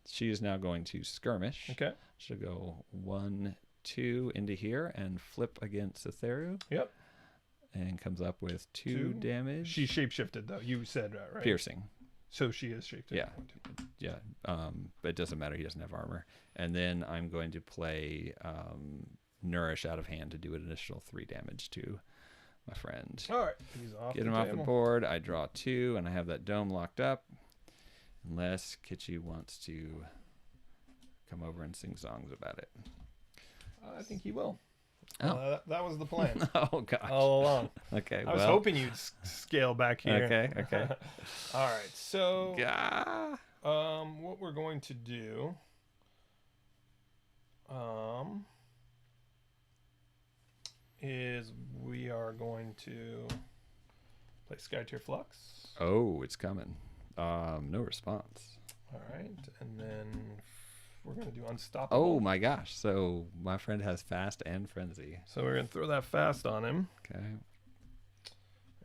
She is now going to skirmish. Okay. She'll go 1, 2 into here and flip against Atheru. Yep. And comes up with 2 damage. She shapeshifted though. You said that, right? Piercing. So she is shapeshifted. Yeah. Yeah. But it doesn't matter. He doesn't have armor. And then I'm going to play Nourish out of hand to do an additional 3 damage to my friend. All right. He's off Get the him off table. the board. I draw 2, and I have that dome locked up. Unless Kitschy wants to come over and sing songs about it. I think he will. Oh. That was the plan Oh, gosh. all along. Okay, I was hoping you'd scale back here. Okay. All right. So, Gah. what we're going to do, is we are going to play Skytear Flux. Oh, it's coming. No response. All right, and then we're going to do Unstoppable. Oh, my gosh. So my friend has Fast and Frenzy. So we're going to throw that fast on him. Okay.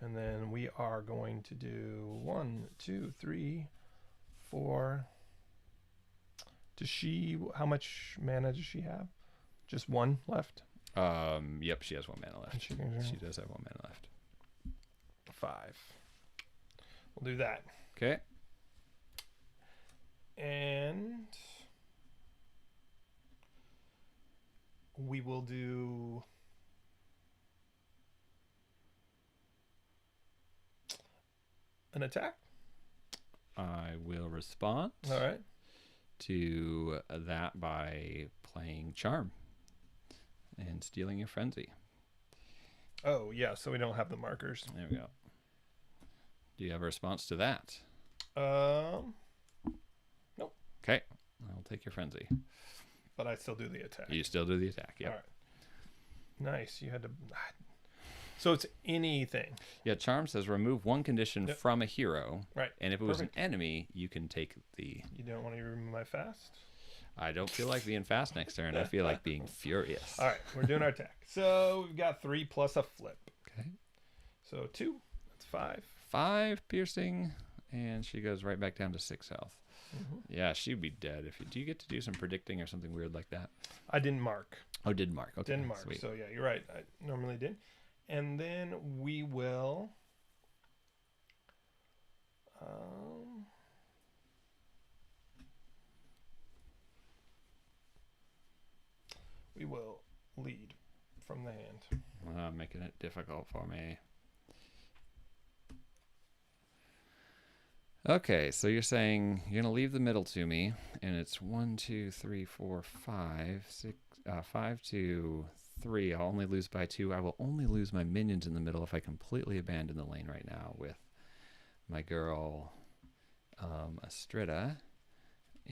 And then we are going to do 1, 2, 3, 4. How much mana does she have? Just 1 left? Yep, she has 1 mana left. She does have 1 mana left. 5. We'll do that. Okay. And we will do an attack. I will respond All right. to that by playing Charm and stealing your frenzy. Oh, yeah, so we don't have the markers. There we go. Do you have a response to that? Nope. Okay, I'll take your frenzy. But I still do the attack. You still do the attack, yeah. All right. Nice. You had to. So it's anything. Yeah, Charm says remove one condition from a hero. Right. And if it was an enemy, you can take the... You don't want to remove my fast? I don't feel like being fast next turn. I feel like being furious. All right, we're doing our attack. So we've got 3 plus a flip. Okay. So 2. That's 5. 5 piercing, and she goes right back down to 6 health. Mm-hmm. Yeah, she'd be dead. Do you get to do some predicting or something weird like that? I didn't mark. Oh, did mark. Okay, Didn't mark. Sweet. So yeah, you're right. I normally did. And then we will... we will lead from the hand. Making it difficult for me. Okay, so you're saying you're gonna leave the middle to me, and it's 1, 2, 3, 4, 5, 6, 5 to 3. I'll only lose by 2. I will only lose my minions in the middle if I completely abandon the lane right now with my girl Astrida,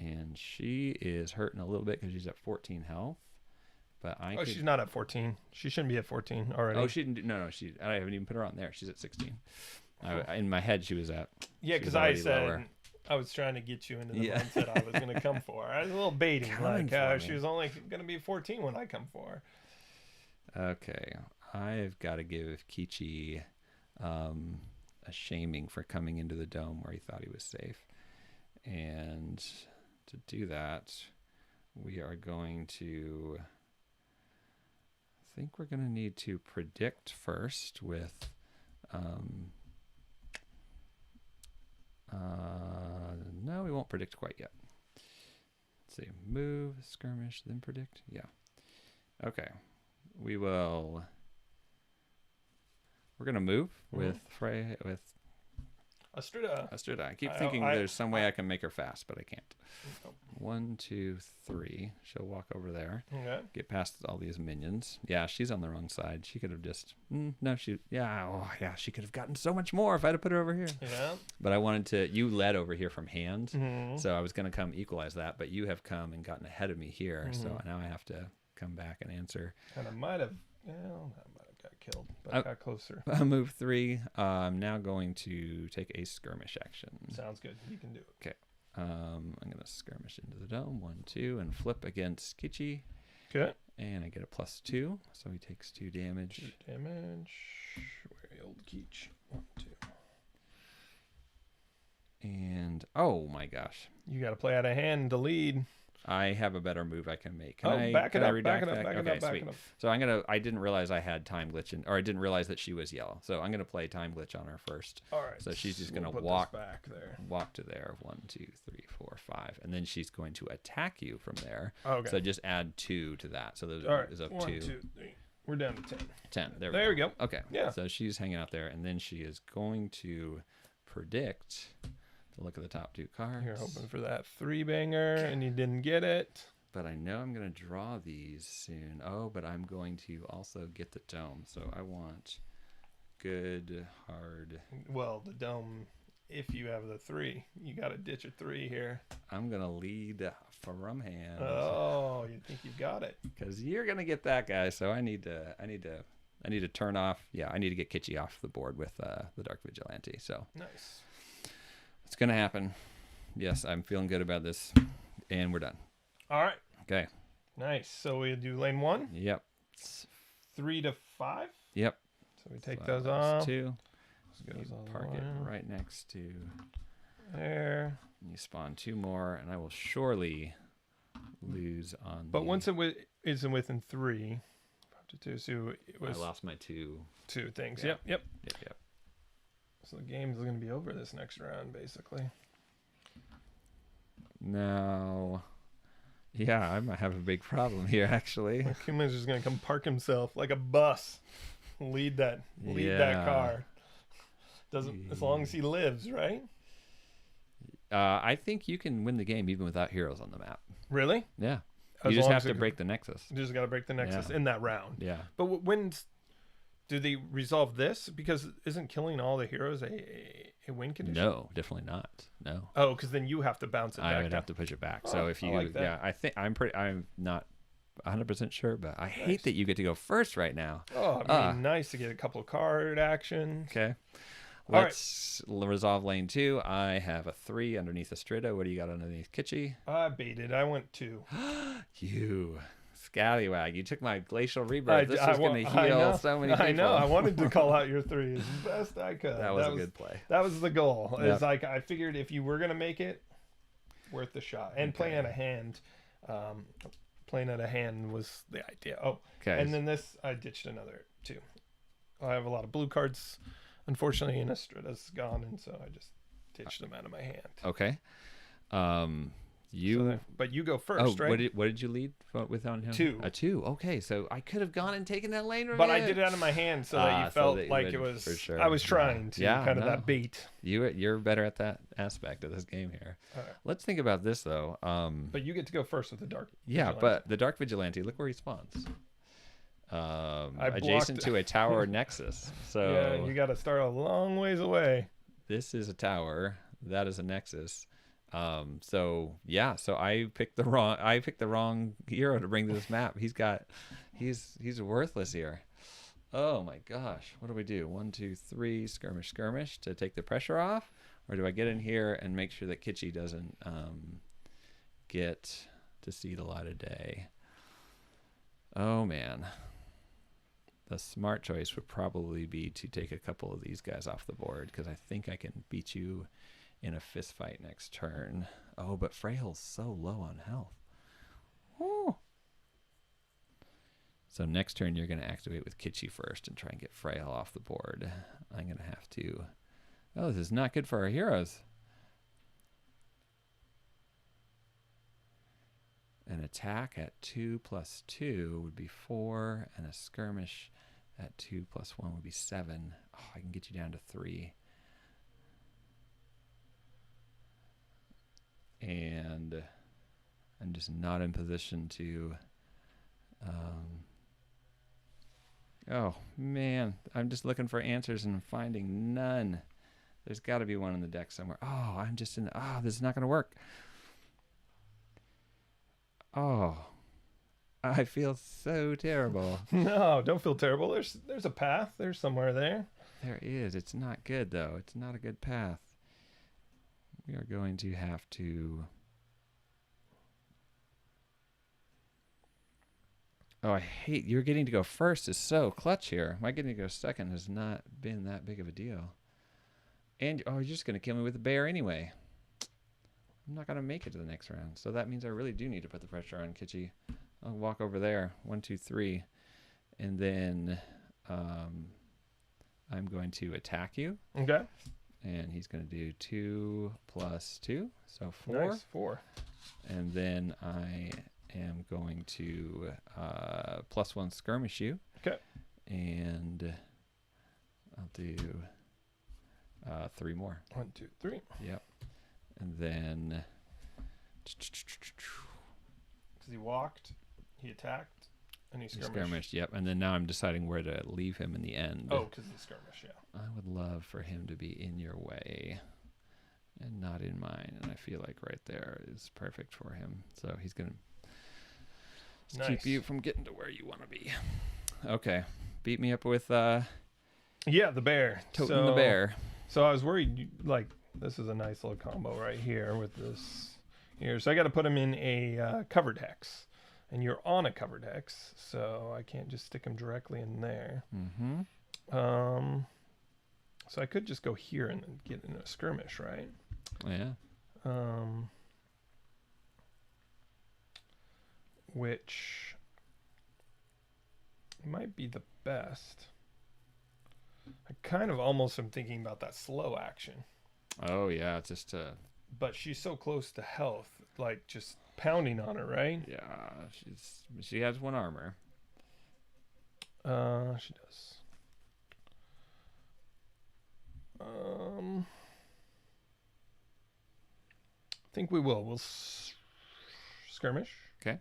and she is hurting a little bit because she's at 14 health. But she's not at 14. She shouldn't be at 14 already. Oh, she didn't. No. I haven't even put her on there. She's at 16. In my head, she was at. Yeah, because I said lower. I was trying to get you into the mindset I was going to come for. I was a little baiting, she was only going to be 14 when I come for her. Okay, I've got to give Kichi a shaming for coming into the dome where he thought he was safe, and to do that, we are going to. I think we're going to need to predict first with no, we won't predict quite yet. Let's see, move, skirmish, then predict. Yeah. Okay. We're going to move with Astrida. I keep thinking there's some way I can make her fast, but I can't. Nope. 1, 2, 3. She'll walk over there. Okay. Get past all these minions. Yeah, she's on the wrong side. She could have just she could have gotten so much more if I'd have put her over here. Yeah. But I wanted to. You led over here from hand, so I was going to come equalize that. But you have come and gotten ahead of me here, so now I have to come back and answer. And I might have. Got killed, but I got closer. I move 3. I'm now going to take a skirmish action. Sounds good. You can do it. Okay. I'm going to skirmish into the dome. 1, 2, and flip against Kichi. Okay. And I get a +2, so he takes 2 damage. 2 damage. Very old Keech. 1, 2. And oh my gosh, you got to play out of hand to lead. I have a better move I can make. Can I back it up. So I didn't realize I had time glitch or I didn't realize that she was yellow. So I'm gonna play time glitch on her first. All right. So she's just gonna walk back there. Walk to there. 1, 2, 3, 4, 5, and then she's going to attack you from there. Okay. So just add 2 to that. So those is up 1, 2, 3. We're down to 10. 10. There we go. Okay. Yeah. So she's hanging out there, and then she is going to predict. Look at the top 2 cards. You're hoping for that 3-banger, and you didn't get it. But I know I'm going to draw these soon. Oh, but I'm going to also get the dome. So I want good, hard. Well, the dome, if you have the 3, you got to ditch a 3 here. I'm going to lead from hand. Oh, you think you've got it? Because you're going to get that guy. So I need to turn off. Yeah, I need to get Kichi off the board with the Dark Vigilante. So nice. It's going to happen. Yes, I'm feeling good about this. And we're done. All right. Okay. Nice. So we do lane 1? Yep. 3 to 5? Yep. So we take those off. 2. You park it right next to there. You spawn 2 more, and I will surely lose on But once it is within 3, 5 to 2, so it was... I lost my 2 things. Yeah. Yep. So the game's going to be over this next round, basically. Now, yeah, I might have a big problem here, actually. Kuma's just gonna come park himself like a bus, lead that car. Doesn't as long as he lives, right? I think you can win the game even without heroes on the map. Really? Yeah. As You just long have as to break the nexus. You just got to break the nexus in that round. Yeah. But when do they resolve this? Because isn't killing all the heroes a win condition? No, definitely not. No. Oh, because then you have to bounce it back. I would have to push it back. Oh, So if you, I like that. I think I'm not 100% sure, but I hate that you get to go first right now. Oh, it'd be nice to get a couple of card actions. Okay. Let's resolve lane 2. I have a 3 underneath Astrida. What do you got underneath Kitschy? I baited. I went 2. You scallywag. You took my glacial rebirth. This was going to heal so many people. I know. I wanted to call out your 3 as best I could. That was a good play. That was the goal. Yep. It's like I figured if you were going to make it, worth the shot. And playing out of hand. Playing out of hand was the idea. Oh, okay. And then this, I ditched another 2. I have a lot of blue cards. Unfortunately, Inastrida's gone, and so I just ditched them out of my hand. Okay. But you go first, right? What did you lead with on him? 2. A 2. Okay, so I could have gone and taken that lane. But I did it out of my hand, so that you felt like it was. For sure. I was trying to kind of that bait. You're better at that aspect of this game here. Right. Let's think about this though. But you get to go first with the dark. Yeah, but the dark vigilante. Look where he spawns. Adjacent to a tower nexus. So yeah, you got to start a long ways away. This is a tower. That is a nexus. So I picked the wrong hero to bring to this map. He's worthless here. Oh my gosh, what do we do? 1, 2, 3, skirmish to take the pressure off, or do I get in here and make sure that Kitschy doesn't get to see the light of day? Oh man. The smart choice would probably be to take a couple of these guys off the board, because I think I can beat you in a fist fight next turn. Oh, but Freyhel's so low on health. Oh. So next turn you're going to activate with Kitschy first and try and get Freyhel off the board. I'm going to have to... Oh, this is not good for our heroes. An attack at 2 + 2 would be 4, and a skirmish at 2 + 1 would be 7. Oh, I can get you down to 3. And I'm just not in position to... oh, man. I'm just looking for answers and I'm finding none. There's got to be one in the deck somewhere. Oh, I'm just in... Oh, this is not going to work. Oh, I feel so terrible. No, don't feel terrible. There's a path. There's somewhere there. There is. It's not good, though. It's not a good path. We are going to have to... Oh, I hate... You're getting to go first is so clutch here. My getting to go second has not been that big of a deal. And, oh, you're just going to kill me with a bear anyway. I'm not going to make it to the next round. So that means I really do need to put the pressure on Kitschy. I'll walk over there. 1, 2, 3. And then I'm going to attack you. Okay. And he's going to do 2 + 2. So 4. Nice, 4. And then I am going to +1 skirmish you. Okay. And I'll do 3 more. 1, 2, 3. Yep. And then... Because he walked, he attacked, and he skirmished. Skirmished, yep. And then now I'm deciding where to leave him in the end. Oh, because he skirmished, yeah. I would love for him to be in your way and not in mine. And I feel like right there is perfect for him. So he's going to keep you from getting to where you want to be. Okay. Beat me up with... yeah, the bear. Totem the bear. So I was worried, like... This is a nice little combo right here with this here. So I got to put him in a covered hex. And you're on a covered hex, so I can't just stick him directly in there. Mm-hmm. So I could just go here and get in a skirmish, right? Yeah. Which might be the best. I kind of almost am thinking about that slow action. Oh, yeah, just to but she's so close to health, like just pounding on her, right? Yeah, she has 1 armor. She does. I think we will. We'll skirmish. Okay.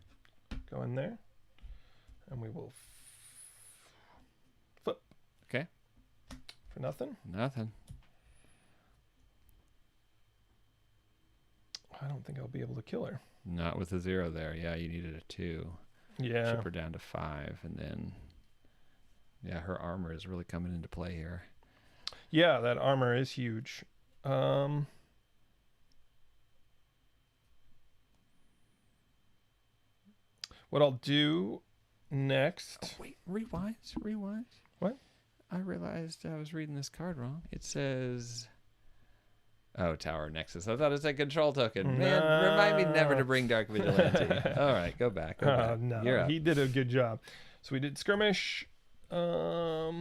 Go in there, and we will flip. Okay. For nothing. Nothing. I don't think I'll be able to kill her. Not with a 0 there. Yeah, you needed a 2. Yeah. Chip her down to 5, and then yeah, her armor is really coming into play here. Yeah, that armor is huge. What I'll do next. Oh, wait, rewind. What? I realized I was reading this card wrong. It says, oh, Tower Nexus. I thought it said control token. Man, remind me never to bring Dark Vigilante. All right, go back. No, You're up. he did a good job. So we did skirmish. I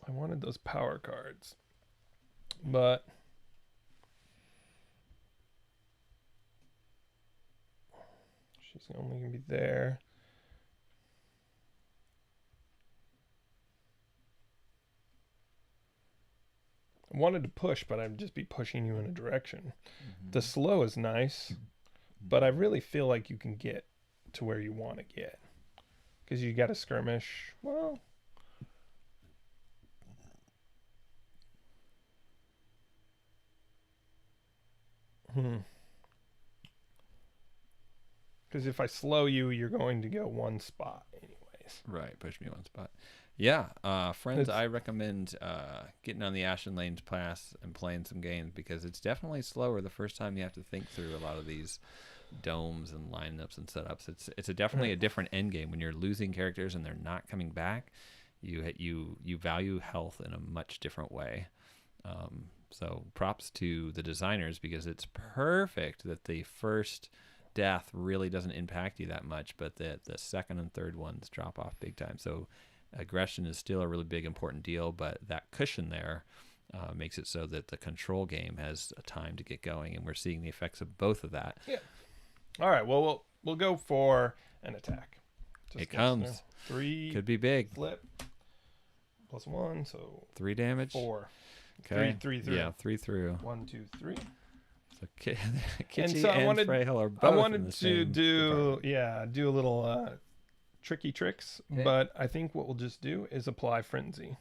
wanted those power cards, but she's only gonna be there. I wanted to push, but I'd just be pushing you in a direction. The slow is nice, but I really feel like you can get to where you want to get because you got a skirmish. Well, because if I slow you, you're going to go 1 spot anyways. Right, push me 1 spot. Yeah, friends, I recommend getting on the Ashen Lanes pass and playing some games because it's definitely slower the first time you have to think through a lot of these domes and lineups and setups. It's definitely a different end game when you're losing characters and they're not coming back. You value health in a much different way. So props to the designers because it's perfect that the first death really doesn't impact you that much, but the second and third ones drop off big time. So aggression is still a really big important deal, but that cushion there makes it so that the control game has a time to get going, and we're seeing the effects of both of that. Yeah. All right. Well, we'll go for an attack. It comes. There. 3 Could be big. Flip. +1, so 3 damage. 4. Okay. 3 through. Yeah, 3 through. 1, 2, 3. So Kitschy And so I wanted Freyhill are both I in wanted the to same department. do a little tricky tricks, Okay. but I think what we'll just do is apply frenzy.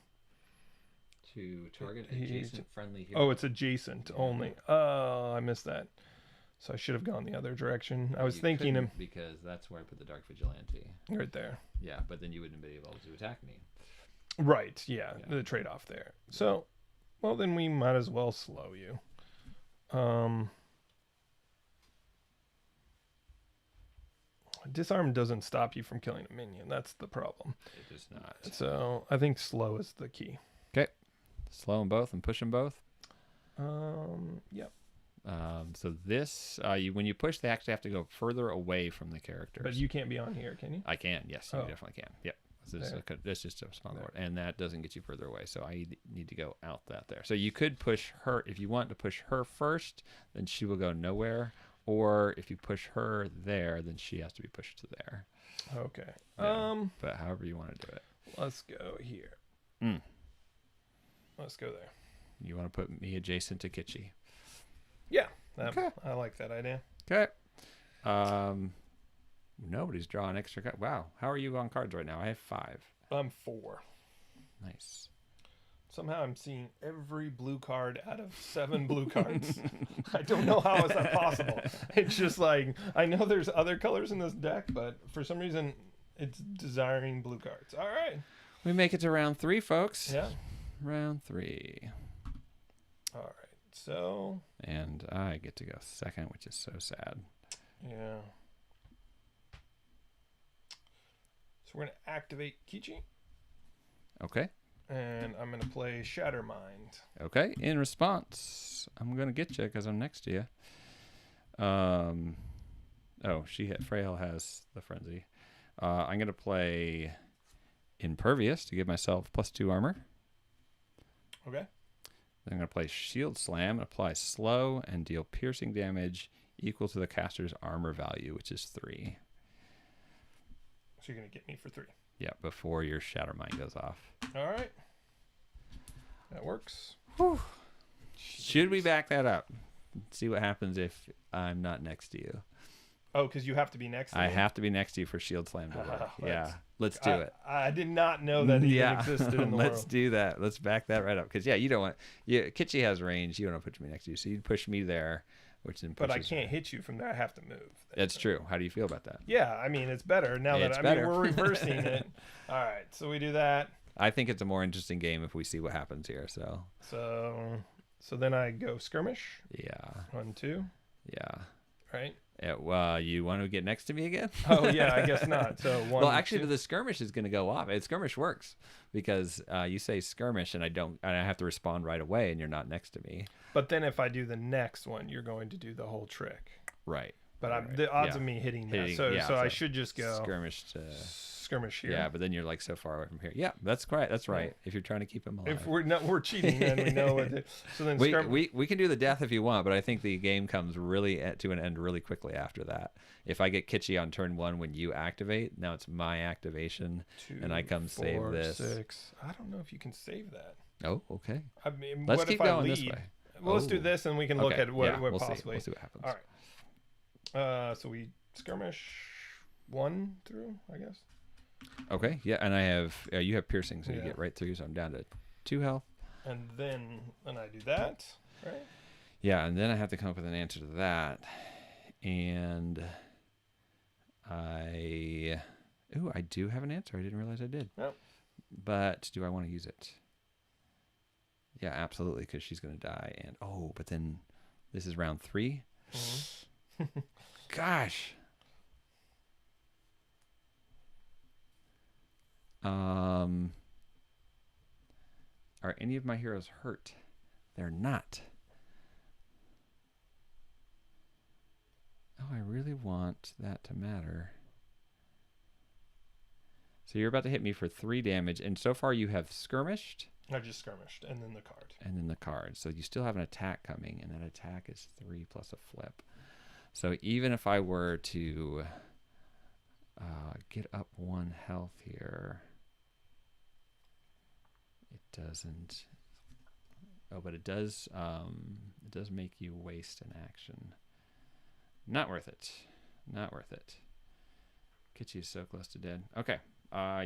To target adjacent friendly hero. Oh, it's adjacent only. Oh, I missed that. So I should have gone the other direction. I was thinking him because that's where I put the Dark Vigilante. right there. Yeah, but then you wouldn't be able to attack me. Right, yeah. The trade-off there. So, well, then we might as well slow you. Disarm doesn't stop you from killing a minion. That's the problem. It does not. So I think slow is the key. Okay. Slow them both and push them both. Yep. So this, when you push, they actually have to go further away from the characters. But you can't be on here, can you? I can. Yes, you definitely can. Yep. It's just a small board, and that doesn't get you further away. So I need to go out that there. So you could push her if you want to push her first, then she will go nowhere. Or if you push her there, then she has to be pushed to there. Okay. Yeah, but however you want to do it. Let's go here. Let's go there. You want to put me adjacent to Kitschy. Yeah. Okay. I like that idea. Okay. Nobody's drawing extra card. Wow. How are you on cards right now? I have 5. I'm 4. Nice. Somehow I'm seeing every blue card out of 7 blue cards. I don't know how is that possible. It's just like, I know there's other colors in this deck, but for some reason it's desiring blue cards. All right. We make it to round 3, folks. Yeah. Round 3. All right. So. And I get to go second, which is so sad. Yeah. So we're going to activate Kichi. Okay. And I'm going to play Shatter Mind. Okay. In response, I'm going to get you because I'm next to you. Oh, Freyhill has the frenzy. I'm going to play Impervious to give myself +2 armor. Okay. Then I'm going to play Shield Slam, apply slow, and deal piercing damage equal to the caster's armor value, which is 3. So you're going to get me for 3. Yeah, before your Shatter Mine goes off. All right. That works. Whew. Should we back that up? See what happens if I'm not next to you. Oh, because you have to be next to me? I have to be next to you for Shield Slam to work. Yeah, let's do it. I did not know that it even existed in the Let's world. do that. Let's back that right up. Because, you don't want... Kitschy has range. You don't want to put me next to you. So you'd push me there, which then pushes... But I can't hit you from there. I have to move. That's true. How do you feel about that? Yeah, I mean, it's better now It's that... better. we're reversing it. All right, so we do that. I think it's a more interesting game if we see what happens here. So then I go skirmish. Yeah. 1, 2. Yeah. Right? You want to get next to me again? Oh, yeah, I guess not. So 1, well, actually, 2. the skirmish is going to go off. Skirmish works because you say skirmish, and I have to respond right away, and you're not next to me. But then if I do the next one, you're going to do the whole trick. Right. But the odds of me hitting that. So I should just go skirmish here. Yeah, but then you're like so far away from here. Yeah, that's correct. That's right. If you're trying to keep him alive. If we're cheating, then we know what. So then we can do the death if you want, but I think the game comes really to an end really quickly after that. If I get Kitschy on turn 1 when you activate, now it's my activation, 2, and I come 4, save this. 6. I don't know if you can save that. Oh, okay. I mean, Let's what keep if going I this lead? way. Well, let's do this, and we can look at what we'll possibly. See. We'll see what happens. All right. So we skirmish 1 through, I guess. Okay. Yeah, and I have you have piercing, so you get right through. So I'm down to 2 health. And then I do that, right? Yeah, and then I have to come up with an answer to that, and I do have an answer. I didn't realize I did. Yep. But do I want to use it? Yeah, absolutely, because she's going to die. And but then this is round 3. Mm-hmm. Gosh. Are any of my heroes hurt? They're not. Oh, I really want that to matter. So you're about to hit me for 3 damage, and so far you have skirmished. I just skirmished, and then the card. And then the card. So you still have an attack coming, and that attack is 3 plus a flip. So even if I were to get up 1 health here, it doesn't. Oh, but it does. It does make you waste an action. Not worth it. Not worth it. Kitschy is so close to dead. Okay.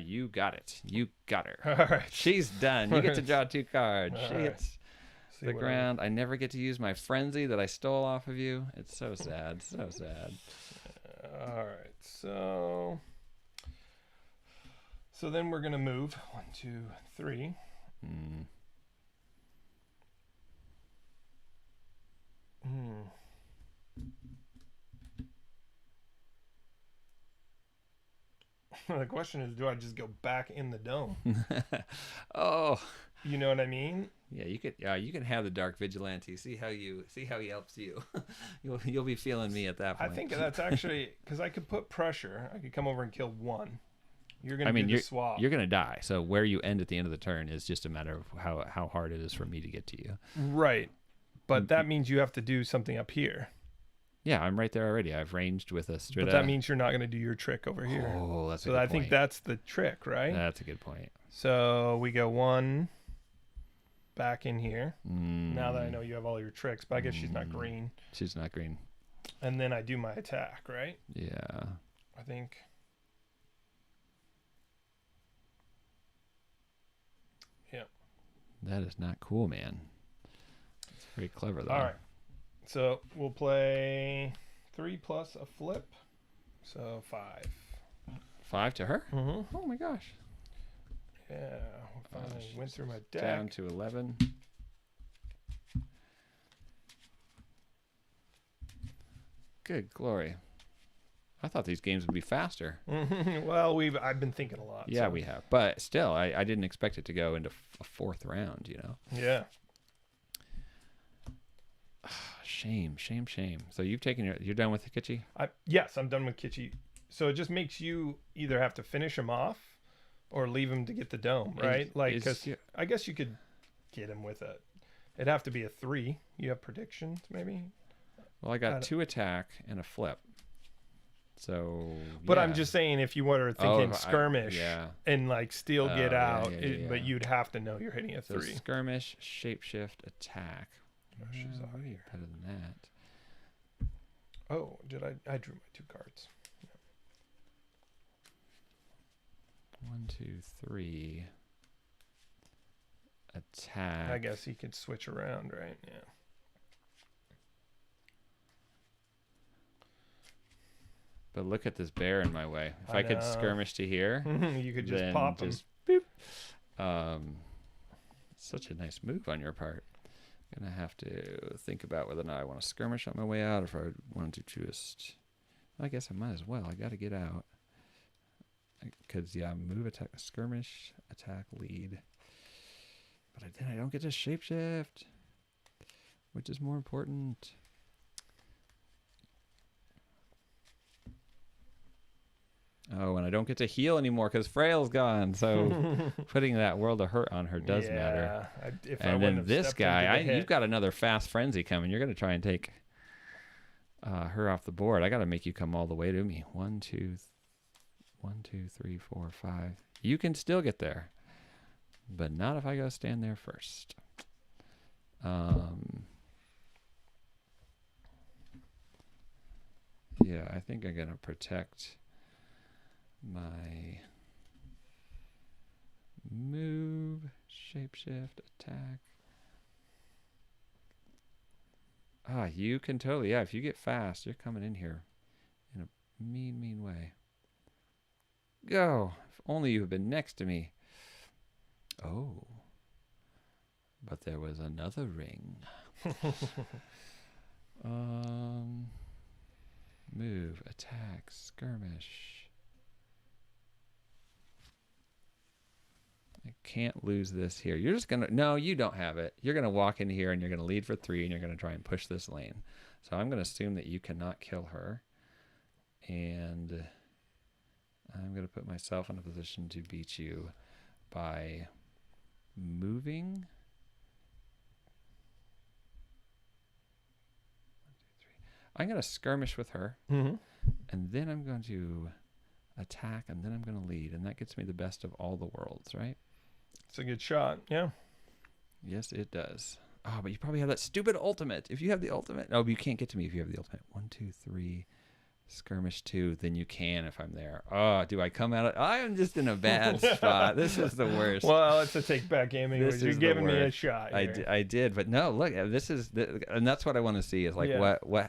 You got it. You got her. All right. She's done. You get to draw 2 cards. She hits the what ground. I never get to use my frenzy that I stole off of you. It's so sad. So sad. All right. So then we're gonna move 1, 2, 3. The question is, do I just go back in the dome? Oh, you know what I mean? Yeah, you could. You can have the Dark Vigilante. See how he helps you. You'll be feeling me at that point. I think that's actually because I could put pressure. I could come over and kill 1. You're gonna do the swap. You're gonna die. So where you end at the end of the turn is just a matter of how hard it is for me to get to you. Right, but that means you have to do something up here. Yeah, I'm right there already. I've ranged with a Strida. But that means you're not going to do your trick over here. Oh, that's a so good I point. think that's the trick, right? That's a good point. So we go 1 back in here. Now that I know you have all your tricks, but I guess she's not green. She's not green. And then I do my attack, right? Yeah. I think. Yeah. That is not cool, man. It's very clever, though. All right. So we'll play 3 plus a flip. So 5. 5 to her? Mm-hmm. Oh my gosh. Yeah. Finally went through my deck. Down to 11. Good glory. I thought these games would be faster. Well, I've been thinking a lot. Yeah, so. we have. But still, I didn't expect it to go into a 4th round, you know? Yeah. Shame. So you've taken you're done with Kitschy? Yes, I'm done with Kitschy. So it just makes you either have to finish him off or leave him to get the dome, right? I guess you could get him with a. It'd have to be a 3. You have predictions, maybe. Well, I got 2 attack and a flip. So. But yeah. I'm just saying, if you were thinking skirmish and like still get out, but you'd have to know you're hitting a 3. So skirmish, shapeshift, attack. She's out Way here. better than that. Oh, did I drew my 2 cards. 1, 2, 3. Attack. I guess he could switch around, right? Yeah. But look at this bear in my way. If I could skirmish to here, you could just pop him. Boop. Such a nice move on your part. I'm gonna have to think about whether or not I want to skirmish on my way out, or if I want to just. I guess I might as well. I got to get out. Because move, attack, skirmish, attack, lead. But I don't get to shapeshift, which is more important. Oh, and I don't get to heal anymore because Frail's gone. So putting that world of hurt on her does matter. And then this guy, you've got another fast frenzy coming. You're going to try and take her off the board. I got to make you come all the way to me. 1, 2, 3, 4, 5. You can still get there, but not if I go stand there first. Yeah, I think I'm going to protect my move, shapeshift, attack. You can totally, if you get fast, you're coming in here in a mean way. Go. If only you had been next to me. Oh. But there was another ring. Move, attack, skirmish. I can't lose this here. You're just going to... No, you don't have it. You're going to walk in here and you're going to lead for 3 and you're going to try and push this lane. So I'm going to assume that you cannot kill her. And I'm going to put myself in a position to beat you by moving. 1, 2, 3. I'm going to skirmish with her. Mm-hmm. And then I'm going to attack, and then I'm going to lead. And that gets me the best of all the worlds, right? It's a good shot, yeah. Yes, it does. Oh, but you probably have that stupid ultimate. If you have the ultimate. Oh, but you can't get to me if you have the ultimate. 1, 2, 3. Skirmish 2. Then you can if I'm there. Oh, do I come out? I am just in a bad spot. This is the worst. Well, it's a take-back game. You're giving me a shot here. I did, but no, look, this is... and that's what I want to see is like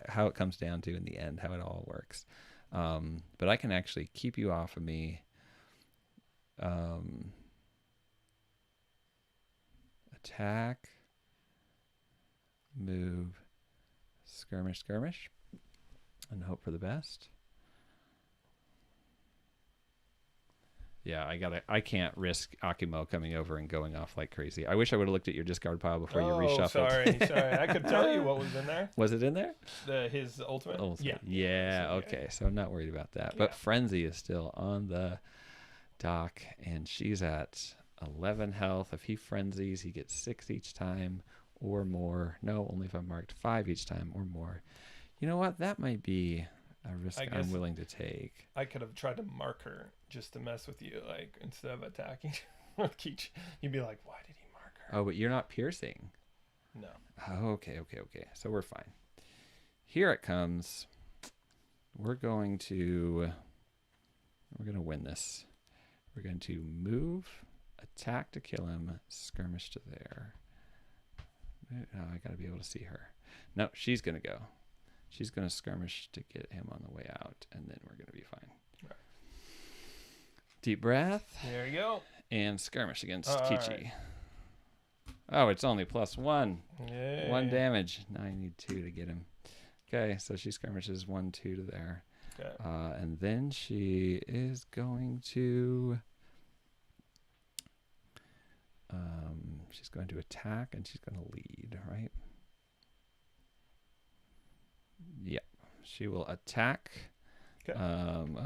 how it comes down to in the end, how it all works. But I can actually keep you off of me. Attack, move, skirmish, and hope for the best. Yeah, I can't risk Akimo coming over and going off like crazy. I wish I would have looked at your discard pile before you reshuffled. Sorry. I could tell you what was in there. Was it in there? His ultimate? Yeah, okay. So I'm not worried about that. But Frenzy is still on the dock, and she's at 11 health. If he frenzies, he gets 6 each time or more. No, only if I'm marked 5 each time or more. You know what? That might be a risk I'm willing to take. I could have tried to mark her just to mess with you, like instead of attacking. You'd be like, why did he mark her? Oh, but you're not piercing. No. Oh, okay. So we're fine. Here it comes. We're going to win this. We're going to move, attack to kill him, skirmish to there. Oh, I got to be able to see her. No, she's going to go. She's going to skirmish to get him on the way out, and then we're going to be fine. Right. Deep breath. There you go. And skirmish against Kichi. Right. Oh, it's only +1. Yay. 1 damage. Now I need 2 to get him. Okay, so she skirmishes 1, 2 to there. Okay. And then she is going to... she's going to attack, and she's going to lead, right? Yeah, she will attack. Okay.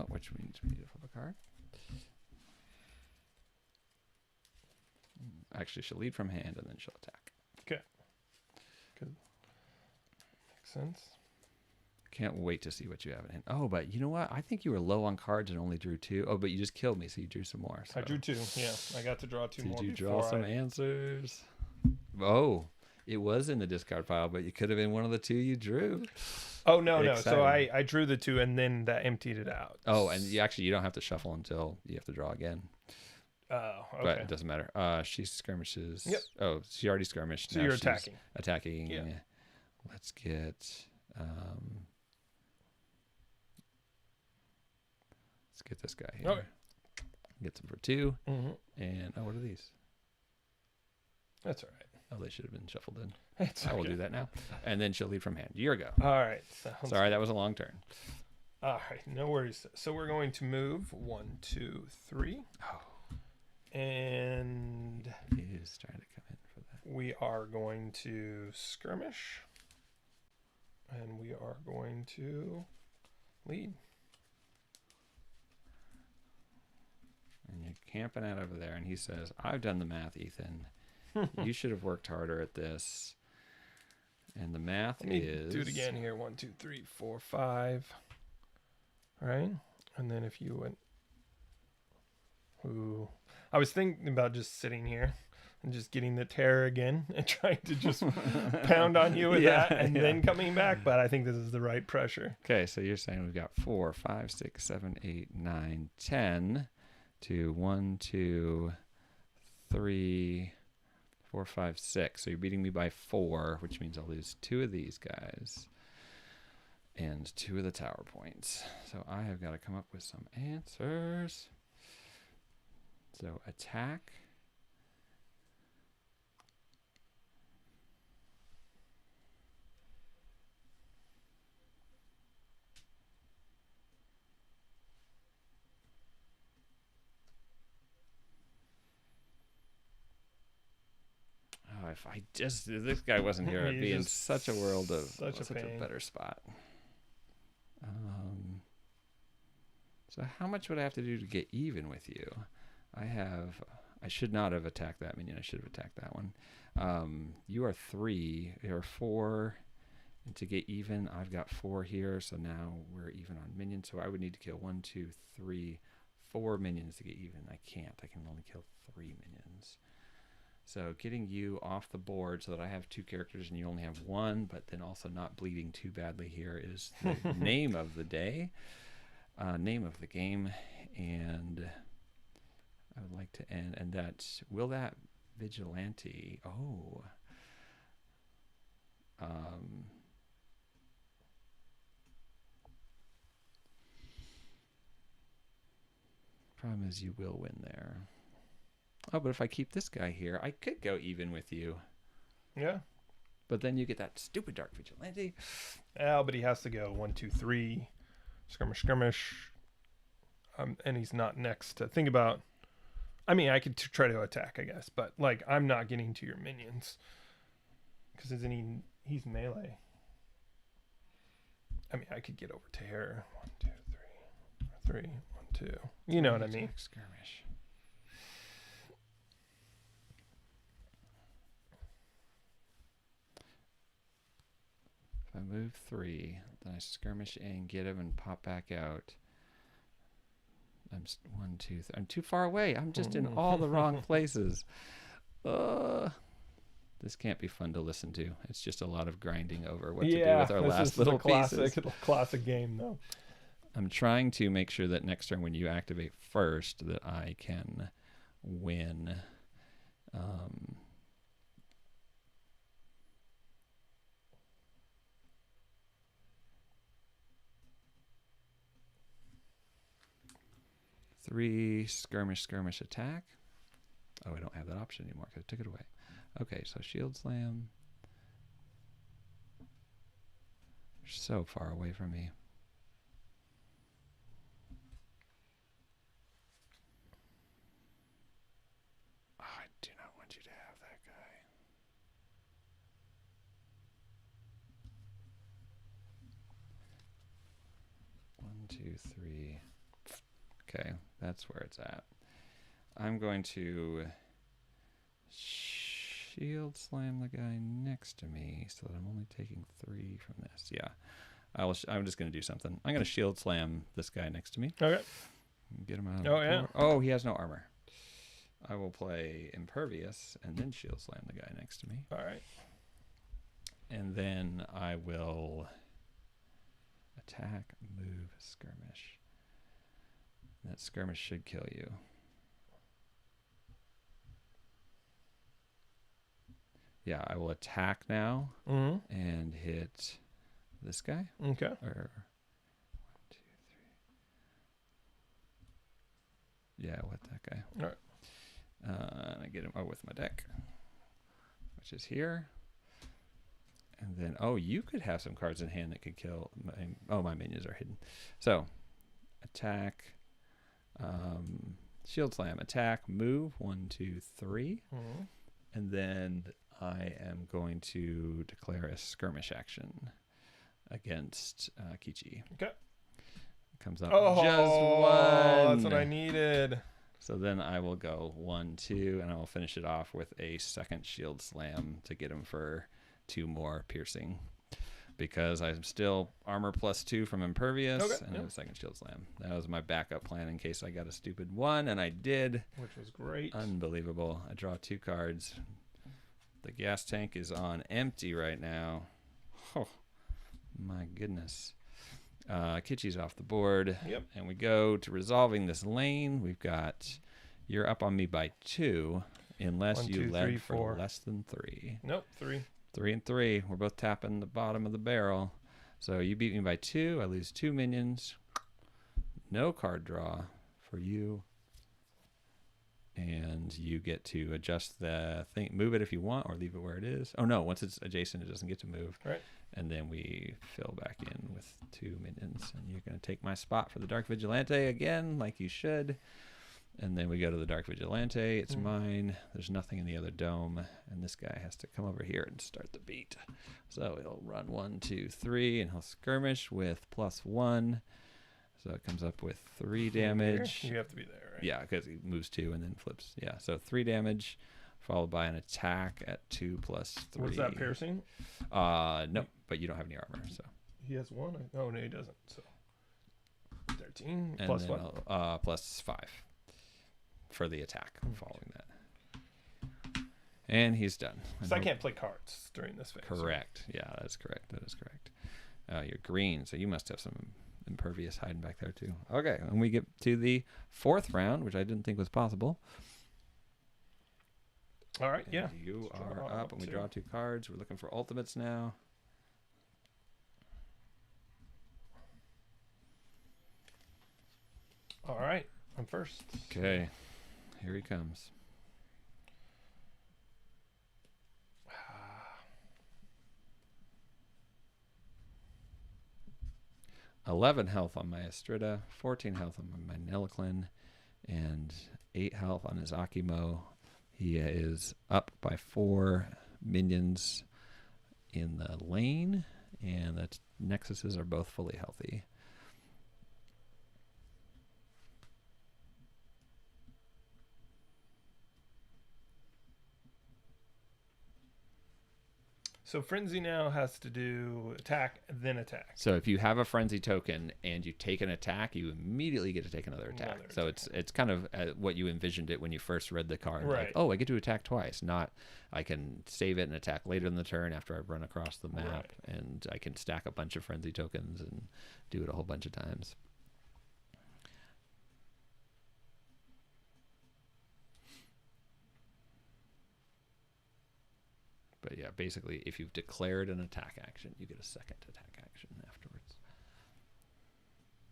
Which means we need to flip a card. Actually, she'll lead from hand, and then she'll attack. Okay. Good. Makes sense. Can't wait to see what you have in hand. Oh, but you know what? I think you were low on cards and only drew 2. Oh, but you just killed me, so you drew some more. So. I drew 2. Yeah, I got to draw 2 more. Did you draw some answers? Oh, it was in the discard pile, but you could have been one of the 2 you drew. Oh, no. Exciting. So I drew the 2, and then that emptied it out. Oh, and you don't have to shuffle until you have to draw again. Oh, okay. But it doesn't matter. She skirmishes. Yep. Oh, she already skirmished. So now you're she's attacking. Attacking. Yeah. Let's get... let's get this guy here. Okay. Get some for 2. Mm-hmm. And, oh, what are these? That's all right. Oh, they should have been shuffled in. It's I will okay. do that now. And then she'll lead from hand. Your go. All right. Sorry, that was a long turn. All right. No worries. So we're going to move 1, 2, 3. Oh. And He is trying to come in for that. we are going to skirmish. And we are going to lead. And you're camping out over there. And he says, I've done the math, Ethan. You should have worked harder at this. And the math Let me is... do it again here. 1, 2, 3, 4, 5. All right. And then if you went... Ooh. I was thinking about just sitting here and just getting the terror again and trying to just pound on you with that and then coming back. But I think this is the right pressure. Okay, so you're saying we've got 4, 5, 6, 7, 8, 9, 10 to 1, 2, 3, 4, 5, 6. So you're beating me by 4, which means I'll lose 2 of these guys and 2 of the tower points. So I have got to come up with some answers. So attack. Oh, if this guy wasn't here, I'd be in such a world of such a better spot. So how much would I have to do to get even with you? I should not have attacked that minion. I should have attacked that one. You are 3, you're 4. And to get even, I've got 4 here. So now we're even on minions. So I would need to kill 1, 2, 3, 4 minions to get even. I can't. I can only kill 3 minions. So getting you off the board so that I have 2 characters and you only have 1, but then also not bleeding too badly here is the name of the day, name of the game. And I would like to end, and will that vigilante, problem is you will win there. Oh, but if I keep this guy here, I could go even with you. Yeah. But then you get that stupid Dark Vigilante. Oh, but he has to go 1, 2, 3. Skirmish. And he's not next to... Think about... I mean, I could try to attack, I guess. But, like, I'm not getting to your minions. Because he's melee. I mean, I could get over to here. 1, 2, 3. 3, 1, 2. You know what I mean. Skirmish. If I move 3, then I skirmish in, get him, and pop back out. I'm 1, 2, 3. I'm too far away. I'm just in all the wrong places. This can't be fun to listen to. It's just a lot of grinding over what to do with our last little pieces. Classic game, though. I'm trying to make sure that next turn when you activate first that I can win. Three, skirmish, attack. Oh, I don't have that option anymore because I took it away. Okay, so shield slam. You're so far away from me. Oh, I do not want you to have that guy. One, two, three. Okay, that's where it's at. I'm going to shield slam the guy next to me so that I'm only taking 3 from this. Yeah. I'm just going to do something. I'm going to shield slam this guy next to me. Okay. Get him out of Oh, the yeah. board. Oh, he has no armor. I will play Impervious and then shield slam the guy next to me. All right. And then I will attack, move, skirmish. That skirmish should kill you. Yeah, I will attack now and hit this guy. Okay. Or 1, 2, 3. Yeah, with that guy. All right. And I get him with my deck, which is here. And then, you could have some cards in hand that could kill. My minions are hidden. So, attack, shield slam, attack, move, 1, 2, 3. And then I am going to declare a skirmish action against Kichi. Okay. Comes up just 1. That's what I needed. So then I will go 1, 2, and I will finish it off with a second shield slam to get him for 2 more piercing. Because I'm still armor +2 from Impervious, and a second shield slam. That was my backup plan in case I got a stupid 1, and I did. Which was great. Unbelievable. I draw 2 cards. The gas tank is on empty right now. Oh, my goodness. Kitchi's off the board. Yep. And we go to resolving this lane. We've got, you're up on me by 2, unless 1, you 2, led 3, for 4. less than 3. Nope, 3. 3 and 3. We're both tapping the bottom of the barrel. So you beat me by 2. I lose 2 minions. No card draw for you. And you get to adjust the thing. Move it if you want or leave it where it is. Oh, no. Once it's adjacent, it doesn't get to move. Right. And then we fill back in with 2 minions. And you're going to take my spot for the Dark Vigilante again, like you should. And then we go to the Dark Vigilante. It's mine. There's nothing in the other dome. And this guy has to come over here and start the beat. So he'll run 1, 2, 3, and he'll skirmish with +1. So it comes up with 3 damage. You have to be there, right? Yeah, because he moves 2 and then flips. Yeah, so 3 damage, followed by an attack at 2 + 3. Was that piercing? No, but you don't have any armor, so. He has 1. Oh, no, he doesn't. So 13 And plus then what? +5 for the attack following that. And he's done. So I can't play cards during this phase. Correct. Yeah, that's correct. That is correct. You're green, so you must have some Impervious hiding back there too. Okay, and we get to the 4th round, which I didn't think was possible. All right, yeah. And you Let's are draw up, and we draw 2 cards. We're looking for ultimates now. All right, I'm first. Okay, here he comes. 11 health on my Estrida, 14 health on my Nelliclin, and 8 health on his Akimo. He is up by 4 minions in the lane, and the Nexuses are both fully healthy. So Frenzy now has to do attack, then attack. So if you have a Frenzy token and you take an attack, you immediately get to take another attack. So it's kind of what you envisioned it when you first read the card. Right. Like, oh, I get to attack twice. Not I can save it and attack later in the turn after I've run across the map. Right. And I can stack a bunch of Frenzy tokens and do it a whole bunch of times. But yeah, basically, if you've declared an attack action, you get a second attack action afterwards.